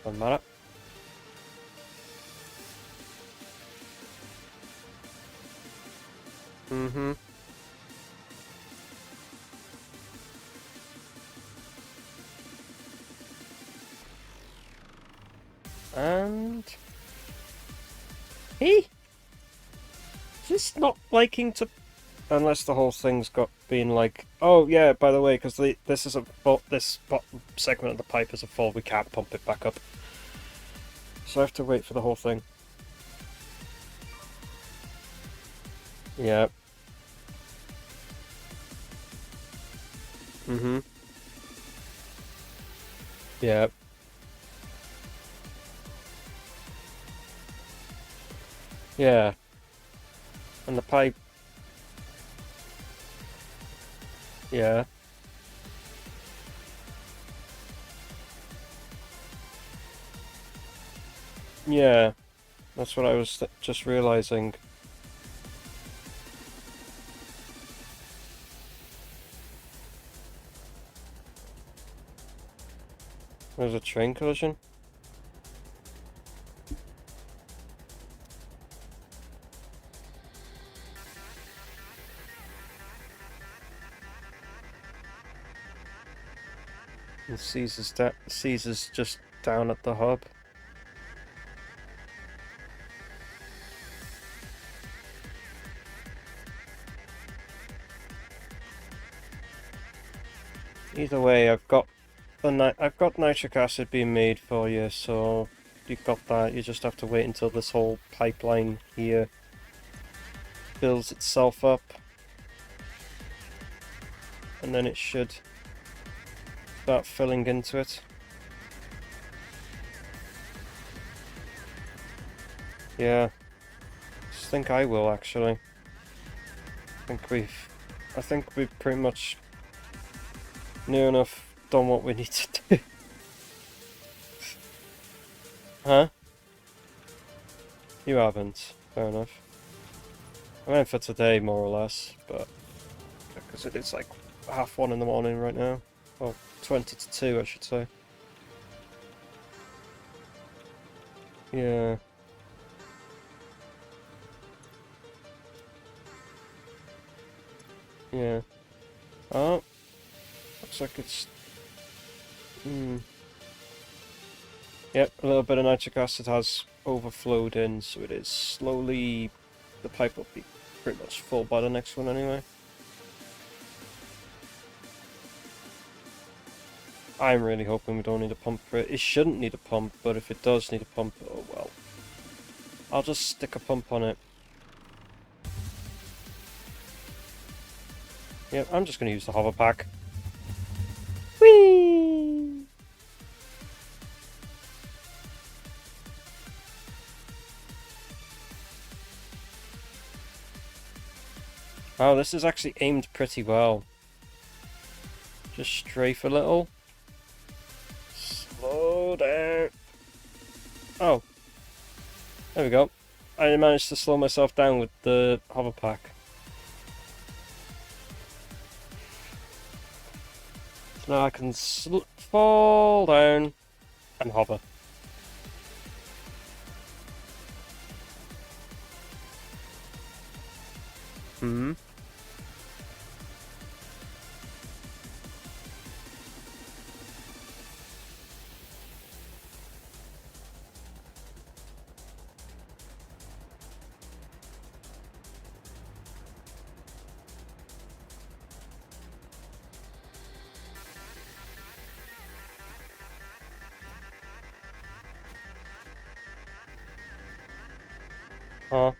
A: Doesn't matter. Mm-hmm. And... Hey! Is this not liking to... Unless the whole thing's got been like, oh yeah, by the way, because this is a fault, this bottom segment of the pipe is a fault, we can't pump it back up. So I have to wait for the whole thing. Yeah. Mm-hmm. Yeah. Yeah. And the pipe... Yeah. Yeah. That's what I was just realizing. There's a train collision. And Caesar's just down at the hub. Either way, I've got nitric acid being made for you, so you've got that. You just have to wait until this whole pipeline here builds itself up, and then it should start filling into it. Yeah, I think I will actually. I think we've pretty much near enough done what we need to do. Huh? You haven't. Fair enough. I meant for today, more or less, but because it's like 1:30 in the morning right now. Well, 20 to 2, I should say. Yeah. Yeah. Oh, looks like it's... Yep, a little bit of nitric acid has overflowed in, so it is slowly... The pipe will be pretty much full by the next one anyway. I'm really hoping we don't need a pump for it. It shouldn't need a pump, but if it does need a pump, oh well. I'll just stick a pump on it. Yep, I'm just going to use the hover pack. Whee! Oh, this is actually aimed pretty well. Just strafe a little. Slow down. Oh. There we go. I managed to slow myself down with the hover pack. So now I can fall down and hover. Hmm. Huh.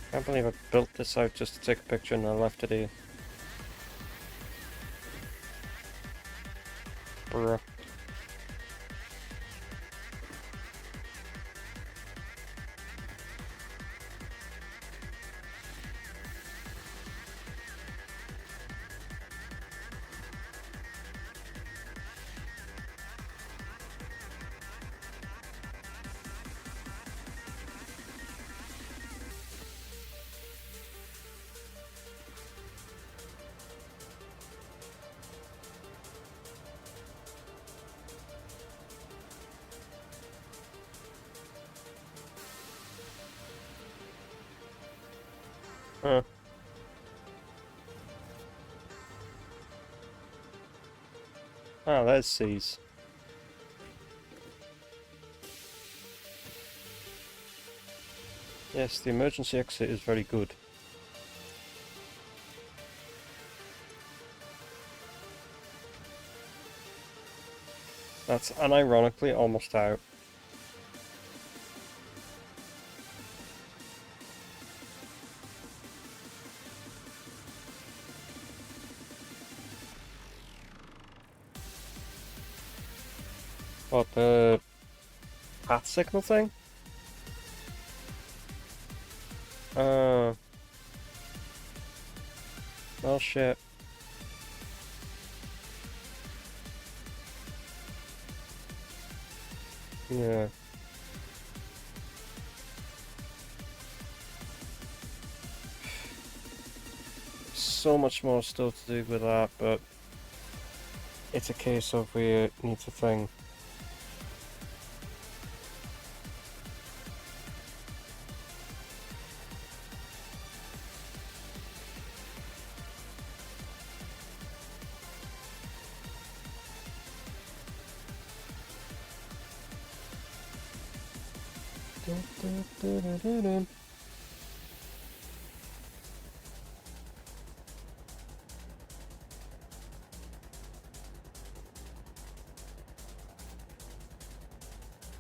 A: I can't believe I built this out just to take a picture and I left it here. Bruh. Huh. Ah, there's C's. Yes, the emergency exit is very good. That's unironically almost out. What, the path signal thing? Oh shit. Yeah. So much more still to do with that, but it's a case of we need to think.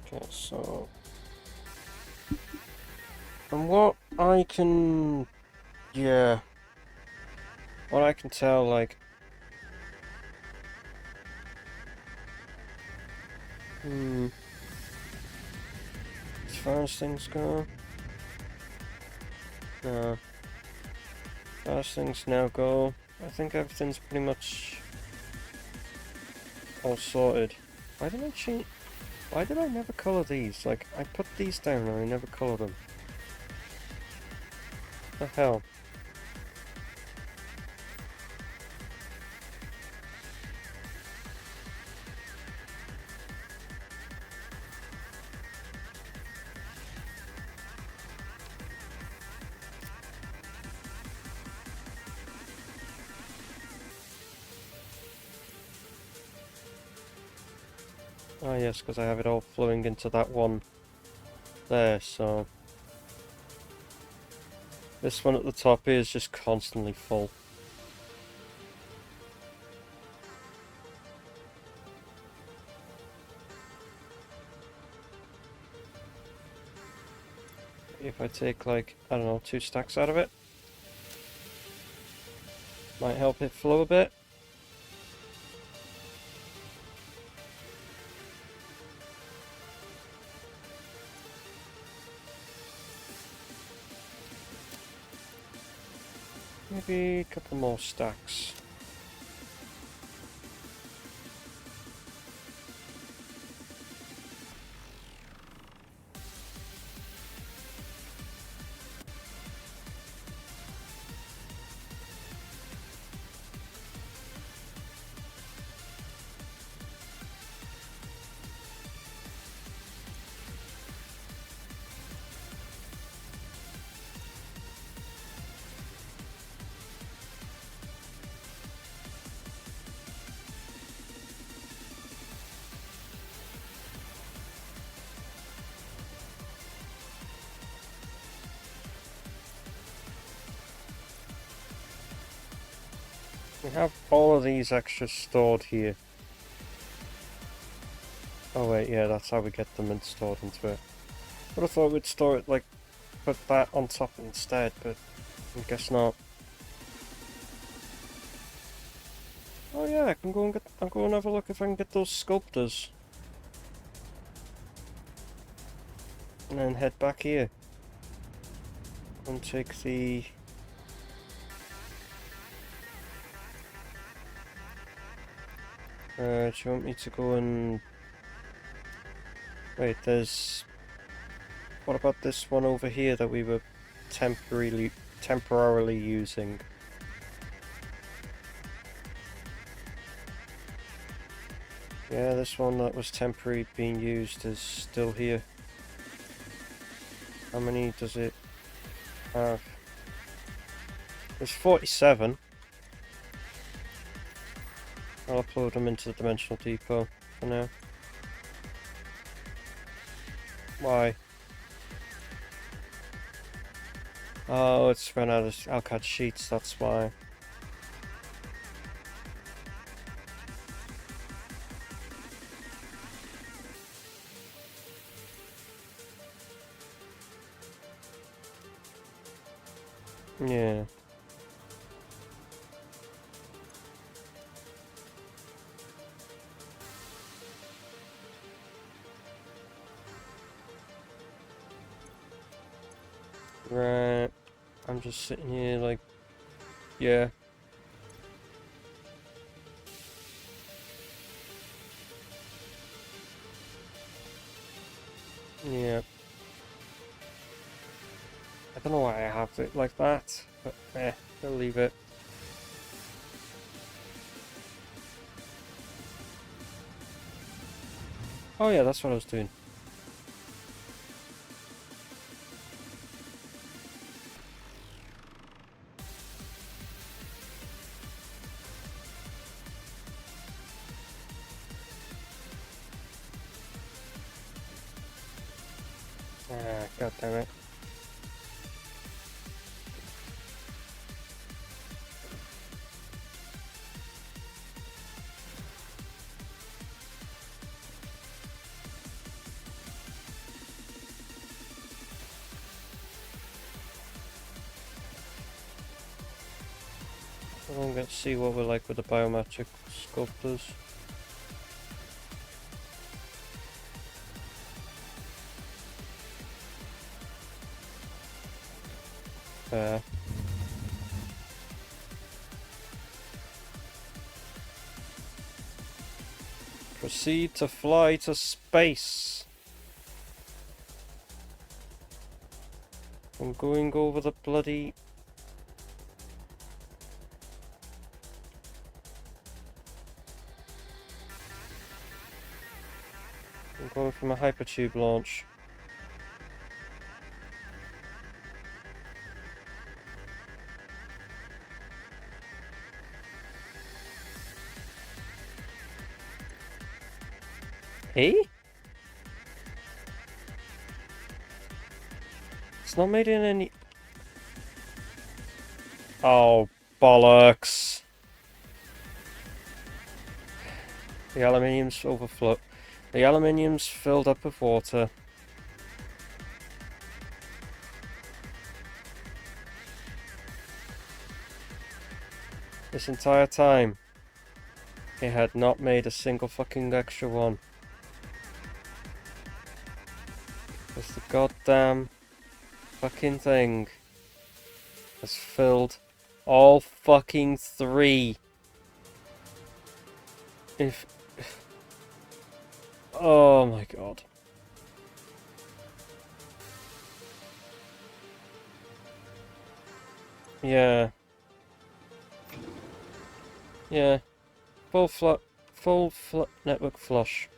A: Okay, so from what I can, yeah, what I can tell, like, as far as things go, no. As far as things now go, I think everything's pretty much all sorted. Why did I change? Why did I never colour these? Like, I put these down and I never colour them. What the hell? Oh yes, because I have it all flowing into that one there, so... This one at the top here is just constantly full. If I take, like, I don't know, 2 stacks out of it, might help it flow a bit. Maybe a couple more stacks. We have all of these extras stored here. Oh wait, yeah, that's how we get them stored into it. Would have thought we'd store it, like, put that on top instead, but I guess not. Oh yeah, I can go and get. I'll go and have a look if I can get those sculptors, and then head back here and take the. Do you want me to go and... Wait, there's... What about this one over here that we were temporarily using? Yeah, this one that was temporarily being used is still here. How many does it have? There's 47. I'll upload them into the Dimensional Depot for now. Why? Oh, it's run out of AuCAD sheets, that's why. Yeah. Right. I'm just sitting here like, yeah. Yeah. I don't know why I have it like that, but I'll leave it. Oh yeah, that's what I was doing. Ah, god damn it. I'm going to see what we're like with the biometric sculptors. Proceed to fly to space. I'm going over the bloody... I'm going for my hypertube launch. Hey? It's not made in any... Oh, bollocks. The aluminium's overflow. The aluminium's filled up with water. This entire time, it had not made a single fucking extra one. Because the goddamn fucking thing has filled all fucking three. If... Oh my god. Yeah. Yeah. Full network flush.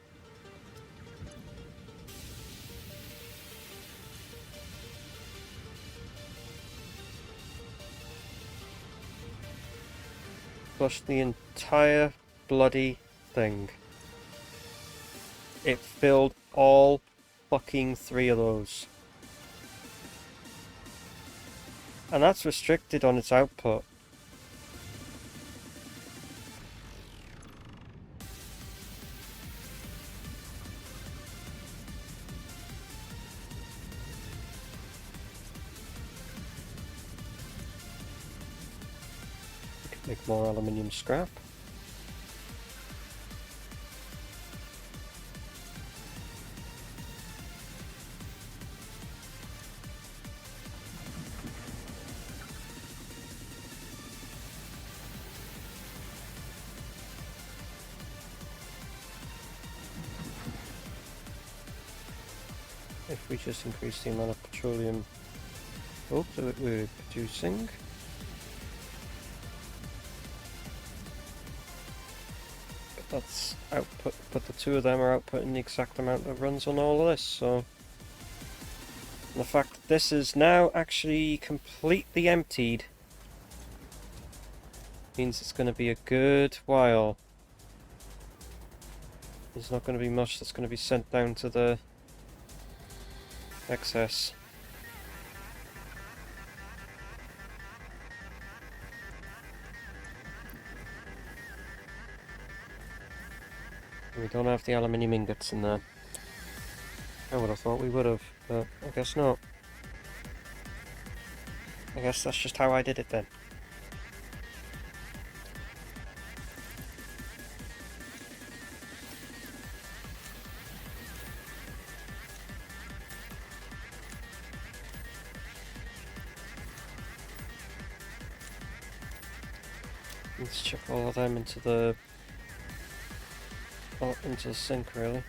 A: Flush the entire bloody thing. It filled all fucking three of those. And that's restricted on its output. Make more aluminium scrap. If we just increase the amount of petroleum that we're producing. But that's output, but the two of them are outputting the exact amount that runs on all of this, so... And the fact that this is now actually completely emptied means it's going to be a good while. There's not going to be much that's going to be sent down to the excess. We don't have the aluminium ingots in there. I would have thought we would have, but I guess not. I guess that's just how I did it then. Let's chuck all of them into the sink, really.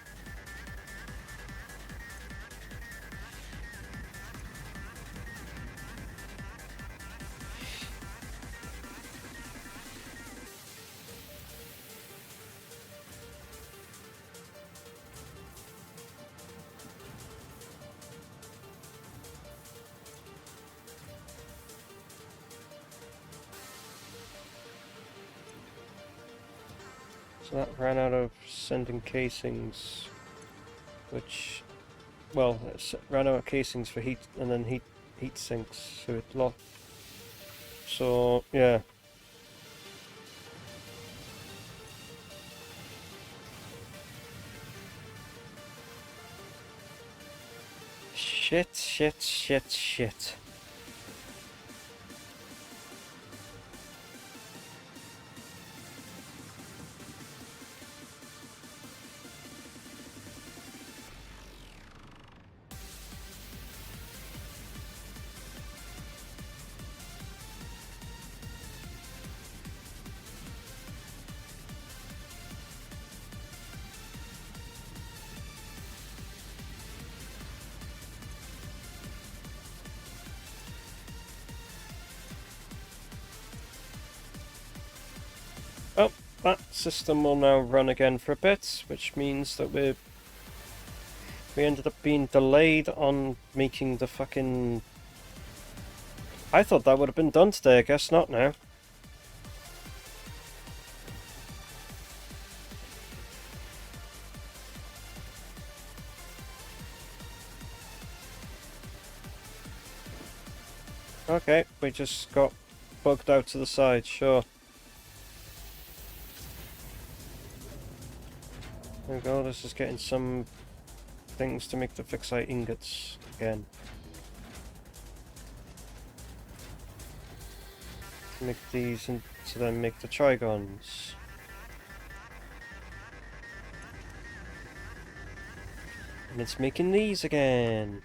A: So that ran out of sending casings, which, well, it ran out of casings for heat, and then heat sinks, so it locked. So, yeah. Shit. that system will now run again for a bit, which means that we ended up being delayed on making the fucking... I thought that would have been done today, I guess not now. Okay, we just got bugged out to the side, sure. There we go, this is getting some things to make the fixite ingots again. To make these and to then make the trigons. And it's making these again.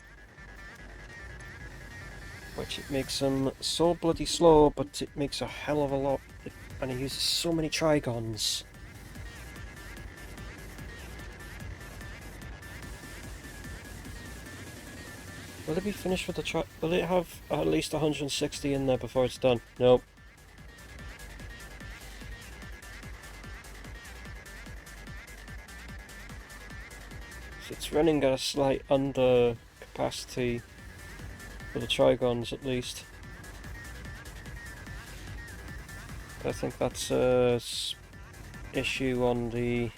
A: Which it makes them so bloody slow, but it makes a hell of a lot, and it uses so many trigons. Will it be finished with the will it have at least 160 in there before it's done? Nope. So it's running at a slight under capacity for the trigons at least. I think that's a issue on the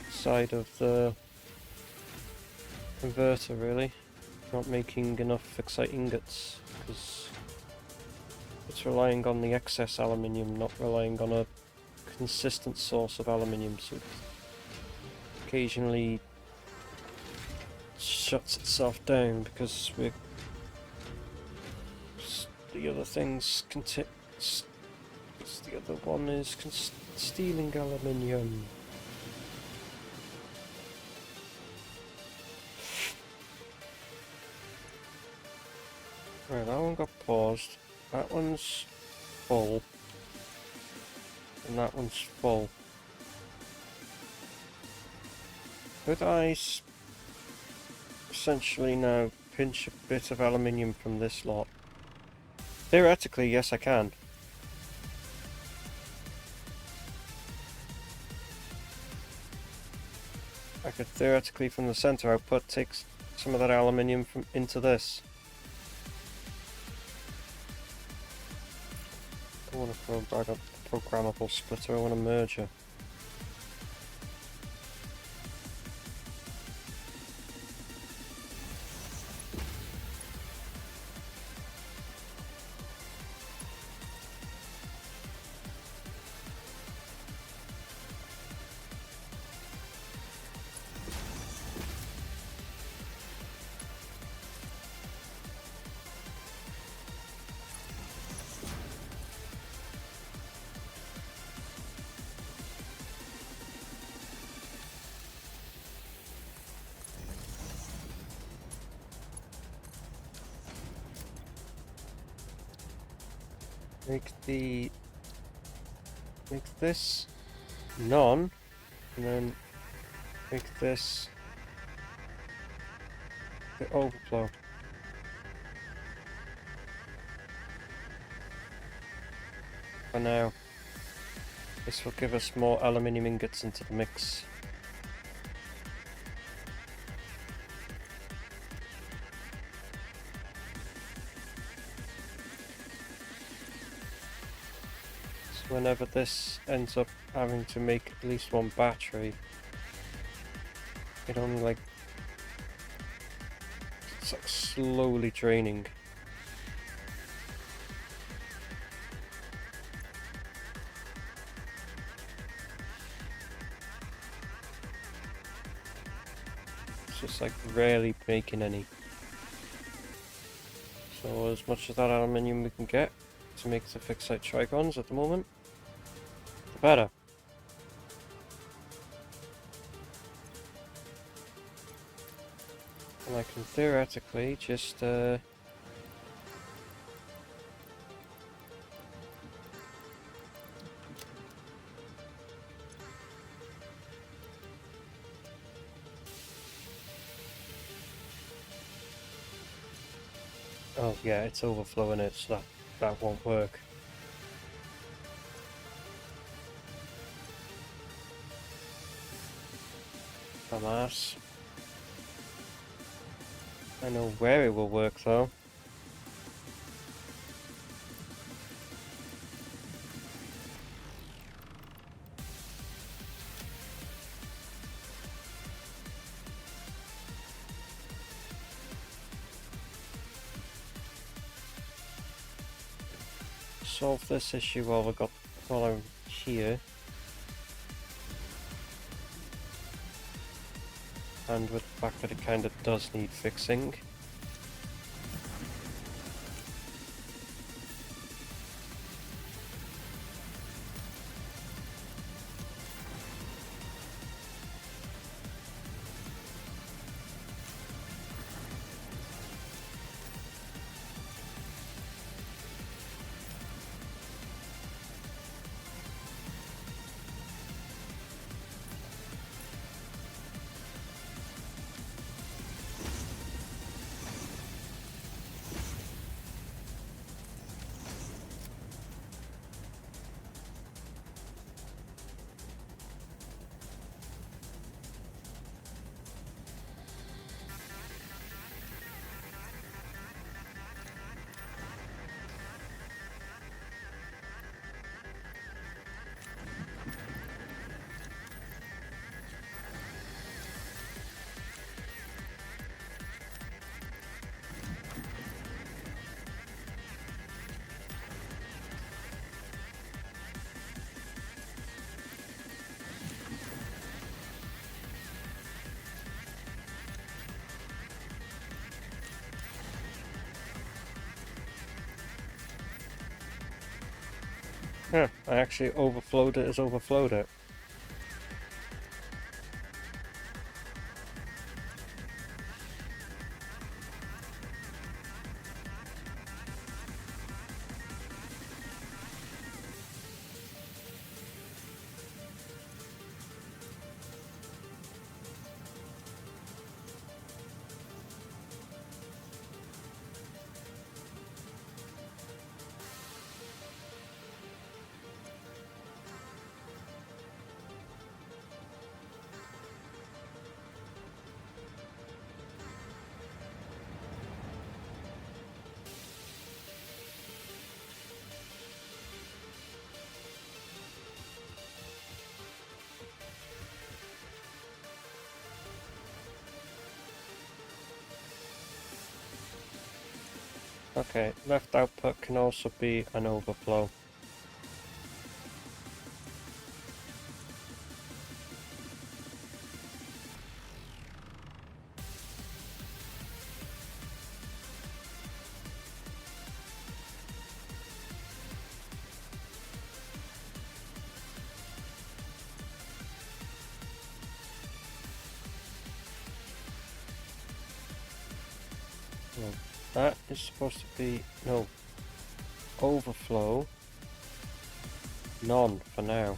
A: side of the converter, really. Not making enough fixite ingots, because it's relying on the excess aluminium, not relying on a consistent source of aluminium, so it occasionally shuts itself down because the other things the other one is stealing aluminium. Right, that one got paused. That one's full. And that one's full. Could I essentially now pinch a bit of aluminium from this lot? Theoretically, yes I can. I could theoretically from the center output take some of that aluminium from into this. I don't want to throw back a programmable splitter, I want a merger. Make this none, and then make this the overflow. For now, this will give us more aluminium ingots into the mix. Whenever this ends up having to make at least one battery, it only it's like slowly draining. It's just like rarely making any. So as much of that aluminium we can get to make the fixite trigons at the moment, the better. And I can theoretically just oh yeah, it's overflowing it, so that won't work. Dumbass. I know where it will work though. Solve this issue while I'm here. And with the fact that it kind of does need fixing. Huh, I actually overflowed it as overflowed it. Okay, left output can also be an overflow. No, that is supposed to be, no, overflow, none for now.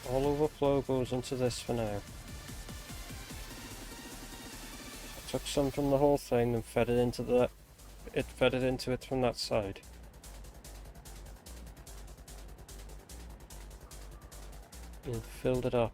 A: All overflow goes into this for now. I took some from the whole thing and fed it into it from that side. And filled it up.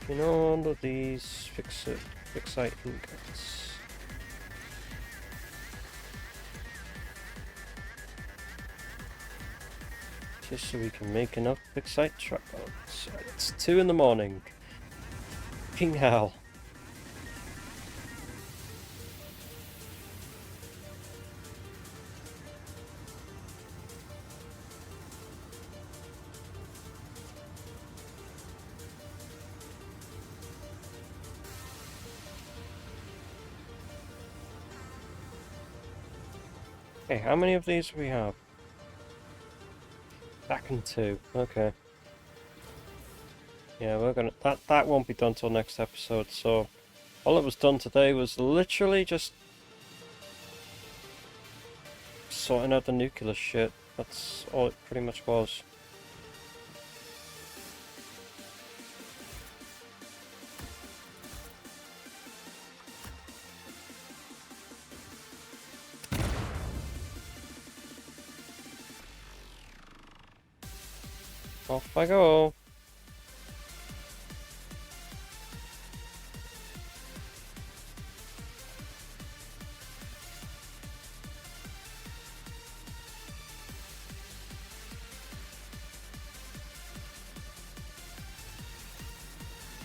A: You know, all of these fixite ingots. Just so we can make enough fixite tripods. It's 2 in the morning. King hell. Okay, how many of these do we have? Back in 2. Okay. Yeah, we're gonna that won't be done till next episode, so all that was done today was literally just sorting out the nuclear shit. That's all it pretty much was. Off I go.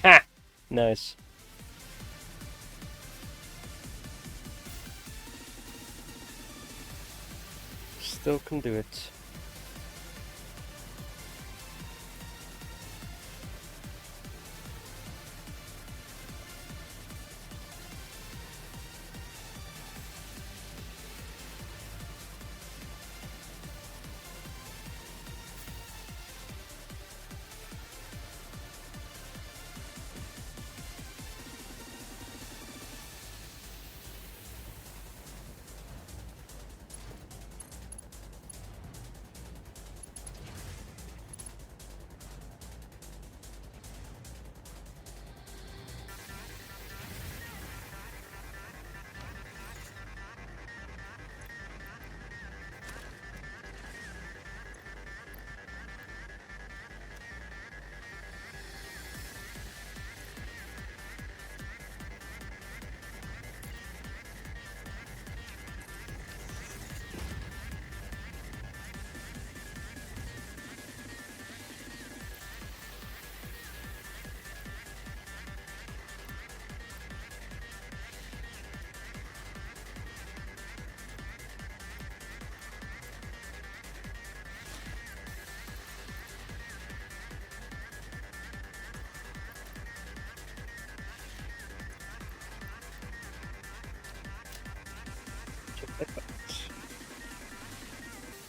A: Ha! Nice. Still can do it.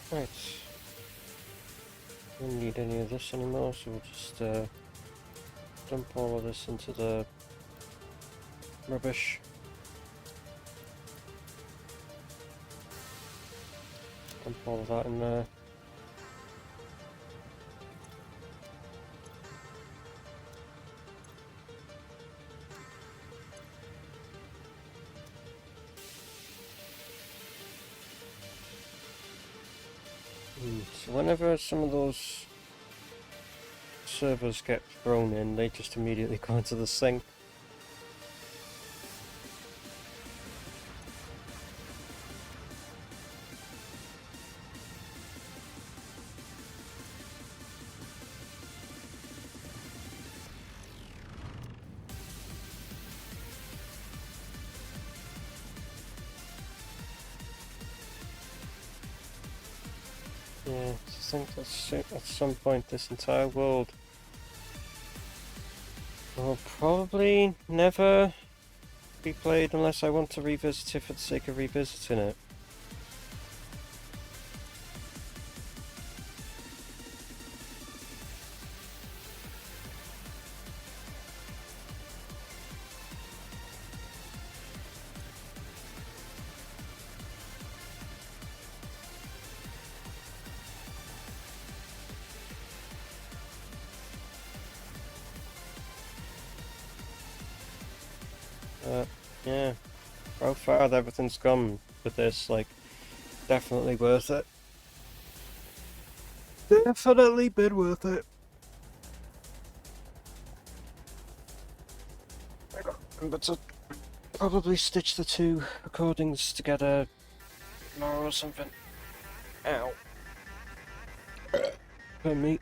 A: Right. Don't need any of this anymore, so we'll just dump all of this into the rubbish. Dump all of that in there. So whenever some of those servers get thrown in, they just immediately go into the sink. Yeah, I think that's at some point this entire world will probably never be played unless I want to revisit it for the sake of revisiting it. Yeah, how far everything's gone with this, like, definitely worth it. Definitely been worth it. But to probably stitch the two recordings together tomorrow or something. Ow. For me.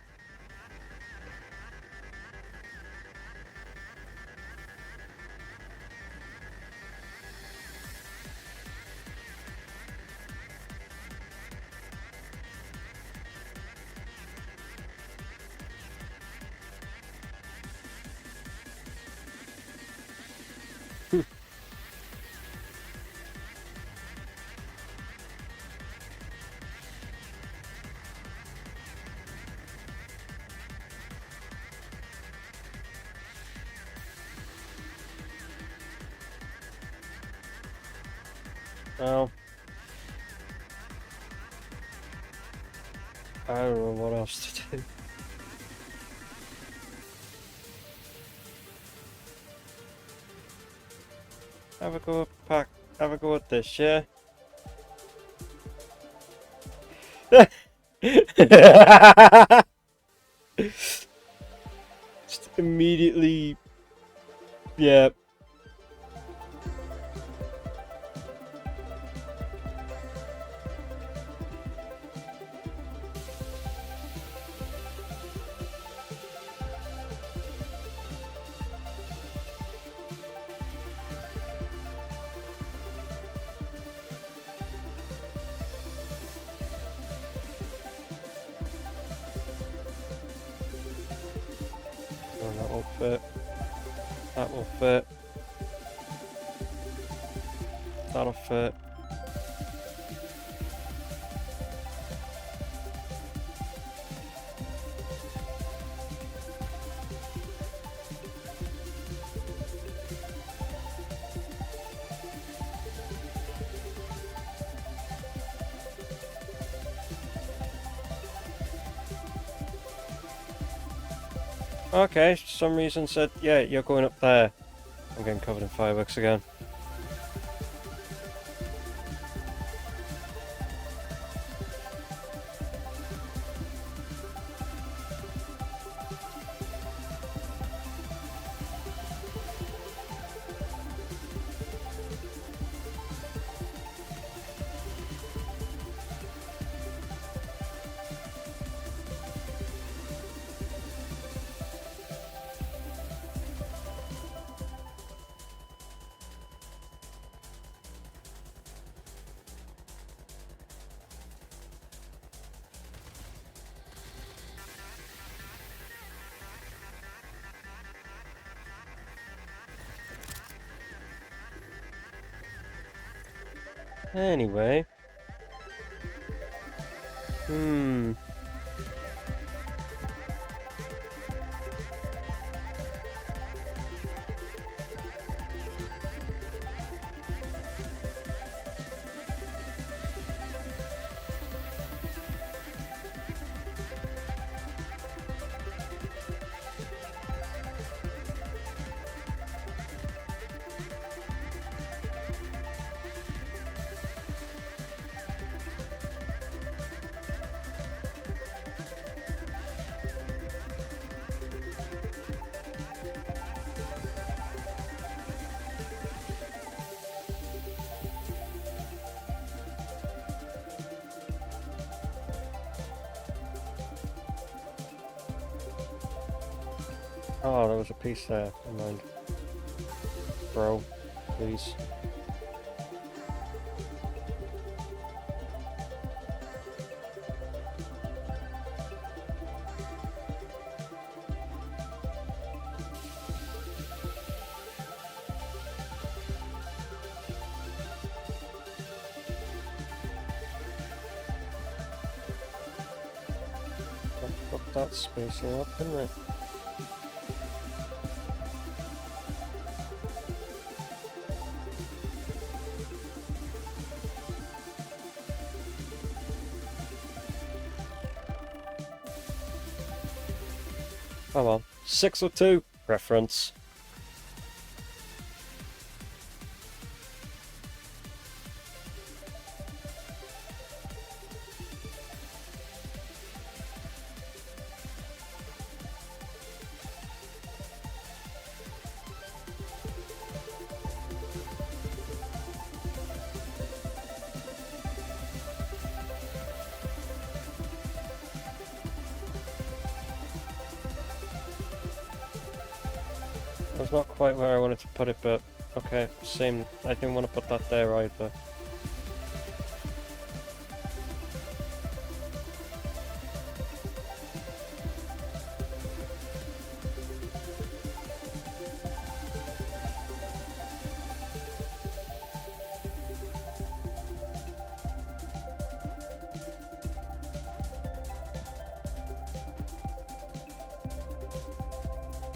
A: Well, I don't know what else to do. Have a go at have a go at this, yeah? Just immediately, yeah. Oh, that will fit. That will fit. That'll fit. Okay, for some reason said, yeah, you're going up there. I'm getting covered in fireworks again. Anyway. Oh, there was a piece there. Never mind. Bro, please. Got that spacing up, didn't it? Oh well. 602 reference. That's not quite where I wanted to put it, but okay, same. I didn't want to put that there either.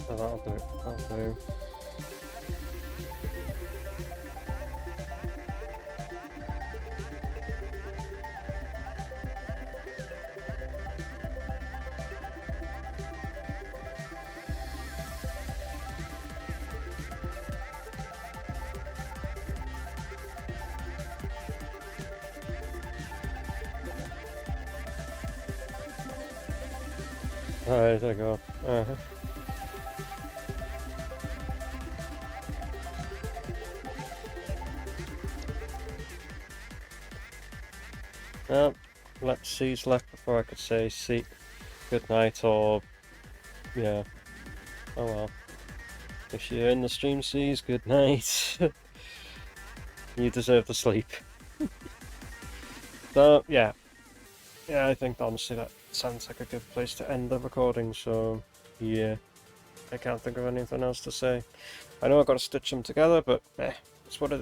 A: So that'll do it. That'll do. Right, there you go. Well, let's see's left before I could say see good night or yeah. Oh well. If you're in the stream seas, good night. You deserve the sleep. So yeah. Yeah, I think honestly that sounds like a good place to end the recording, so yeah. I can't think of anything else to say. I know I've got to stitch them together, but it's what it is.